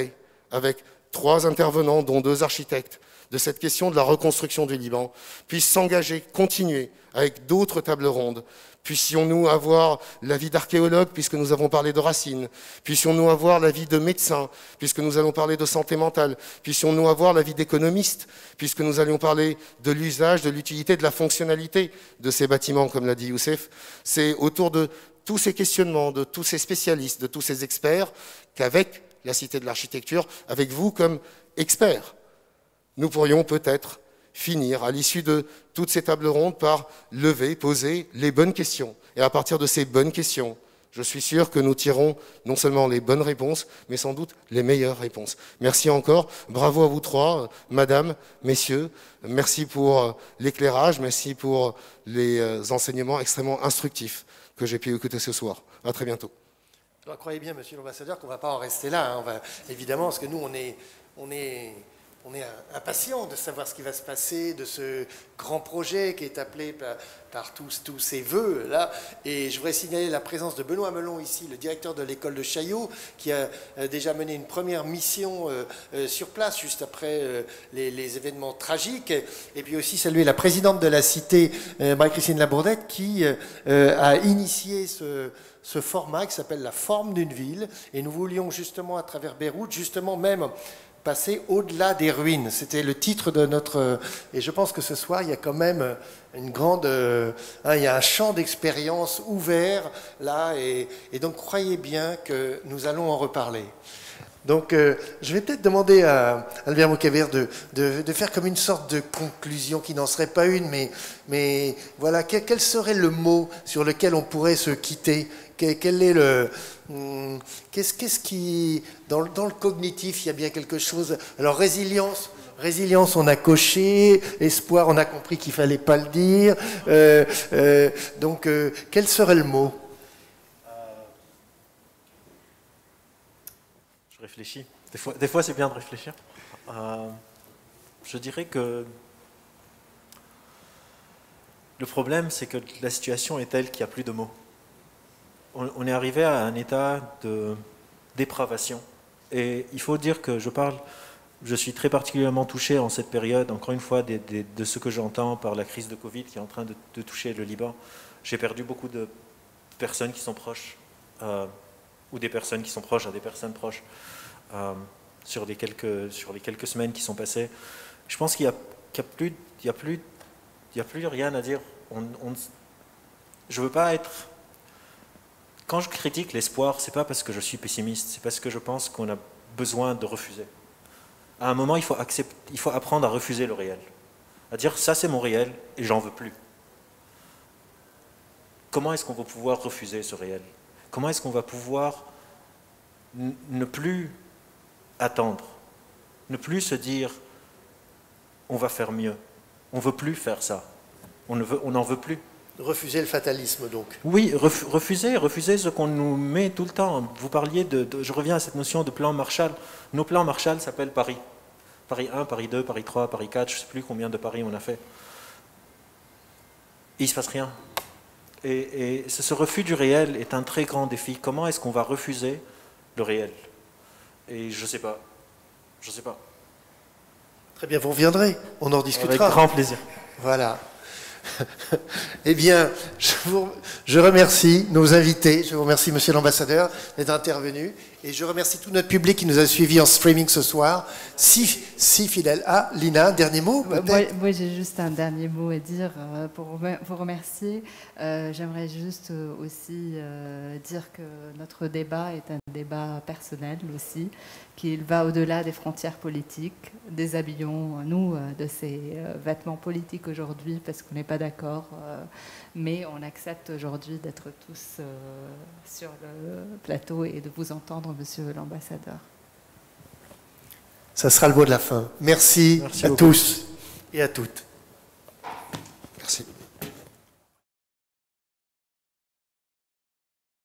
avec 3 intervenants, dont 2 architectes, de cette question de la reconstruction du Liban, puisse s'engager, continuer avec d'autres tables rondes. Puissions-nous avoir l'avis d'archéologues, puisque nous avons parlé de Racine. Puissions-nous avoir l'avis de médecins, puisque nous allons parler de santé mentale. Puissions-nous avoir l'avis d'économistes, puisque nous allons parler de l'usage, de l'utilité, de la fonctionnalité de ces bâtiments, comme l'a dit Youssef. C'est autour de tous ces questionnements, de tous ces spécialistes, de tous ces experts, qu'avec la Cité de l'Architecture, avec vous comme experts, nous pourrions peut-être finir, à l'issue de toutes ces tables rondes, par lever, poser les bonnes questions. Et à partir de ces bonnes questions, je suis sûr que nous tirerons non seulement les bonnes réponses, mais sans doute les meilleures réponses. Merci encore, bravo à vous 3, madame, messieurs, merci pour l'éclairage, merci pour les enseignements extrêmement instructifs que j'ai pu écouter ce soir. À très bientôt. Alors, croyez bien, monsieur l'ambassadeur, qu'on ne va pas en rester là. On va, évidemment, parce que nous, on est impatient de savoir ce qui va se passer, de ce grand projet qui est appelé par tous ces vœux là. Et je voudrais signaler la présence de Benoît Melon ici, le directeur de l'école de Chaillot, qui a déjà mené une première mission sur place, juste après les événements tragiques. Et puis aussi saluer la présidente de la Cité, Marie-Christine Labourdette, qui a initié ce format qui s'appelle la forme d'une ville. Et nous voulions justement, à travers Beyrouth, justement même passer au-delà des ruines. C'était le titre de notre... Et je pense que ce soir, il y a quand même une grande... il y a un champ d'expérience ouvert là, et donc croyez bien que nous allons en reparler. Donc je vais peut-être demander à Albert Moukawir de faire comme une sorte de conclusion qui n'en serait pas une, mais voilà, quel serait le mot sur lequel on pourrait se quitter? Quel est le... Qu'est-ce qui... Dans le cognitif, il y a bien quelque chose... Alors, résilience, on a coché. Espoir, on a compris qu'il ne fallait pas le dire. Donc, quel serait le mot? Je réfléchis. Des fois c'est bien de réfléchir. Je dirais que le problème, c'est que la situation est telle qu'il n'y a plus de mots. On est arrivé à un état de dépravation. Et il faut dire que je suis très particulièrement touché en cette période, encore une fois, de ce que j'entends par la crise de Covid qui est en train de toucher le Liban. J'ai perdu beaucoup de personnes qui sont proches, ou des personnes qui sont proches à des personnes proches, sur les quelques semaines qui sont passées. Je pense qu'il n'y a plus rien à dire. Je ne veux pas être... Quand je critique l'espoir, ce n'est pas parce que je suis pessimiste, c'est parce que je pense qu'on a besoin de refuser. À un moment, il faut apprendre à refuser le réel. À dire, ça c'est mon réel et j'en veux plus. Comment est-ce qu'on va pouvoir refuser ce réel? Comment est-ce qu'on va pouvoir ne plus attendre? Ne plus se dire, on va faire mieux. On ne veut plus faire ça. On n'en veut plus. Refuser le fatalisme, donc. Oui, refuser ce qu'on nous met tout le temps. Vous parliez je reviens à cette notion de plan Marshall. Nos plans Marshall s'appellent Paris. Paris 1, Paris 2, Paris 3, Paris 4, je ne sais plus combien de paris on a fait. Et il ne se passe rien. Et ce refus du réel est un très grand défi. Comment est-ce qu'on va refuser le réel? Et je ne sais pas. Je ne sais pas. Très bien, vous reviendrez, on en discutera. Avec grand plaisir. Voilà. Eh bien, je remercie nos invités, je vous remercie Monsieur l'Ambassadeur d'être intervenu, et je remercie tout notre public qui nous a suivis en streaming ce soir, si fidèle. Ah, Lina, dernier mot peut-être? Moi j'ai juste un dernier mot à dire pour vous remercier. J'aimerais juste aussi dire que notre débat est un débat personnel aussi, qu'il va au-delà des frontières politiques. Déshabillons-nous de ces vêtements politiques aujourd'hui parce qu'on n'est pas d'accord, mais on accepte aujourd'hui d'être tous sur le plateau et de vous entendre, Monsieur l'Ambassadeur. Ça sera le mot de la fin. Merci à tous et à toutes.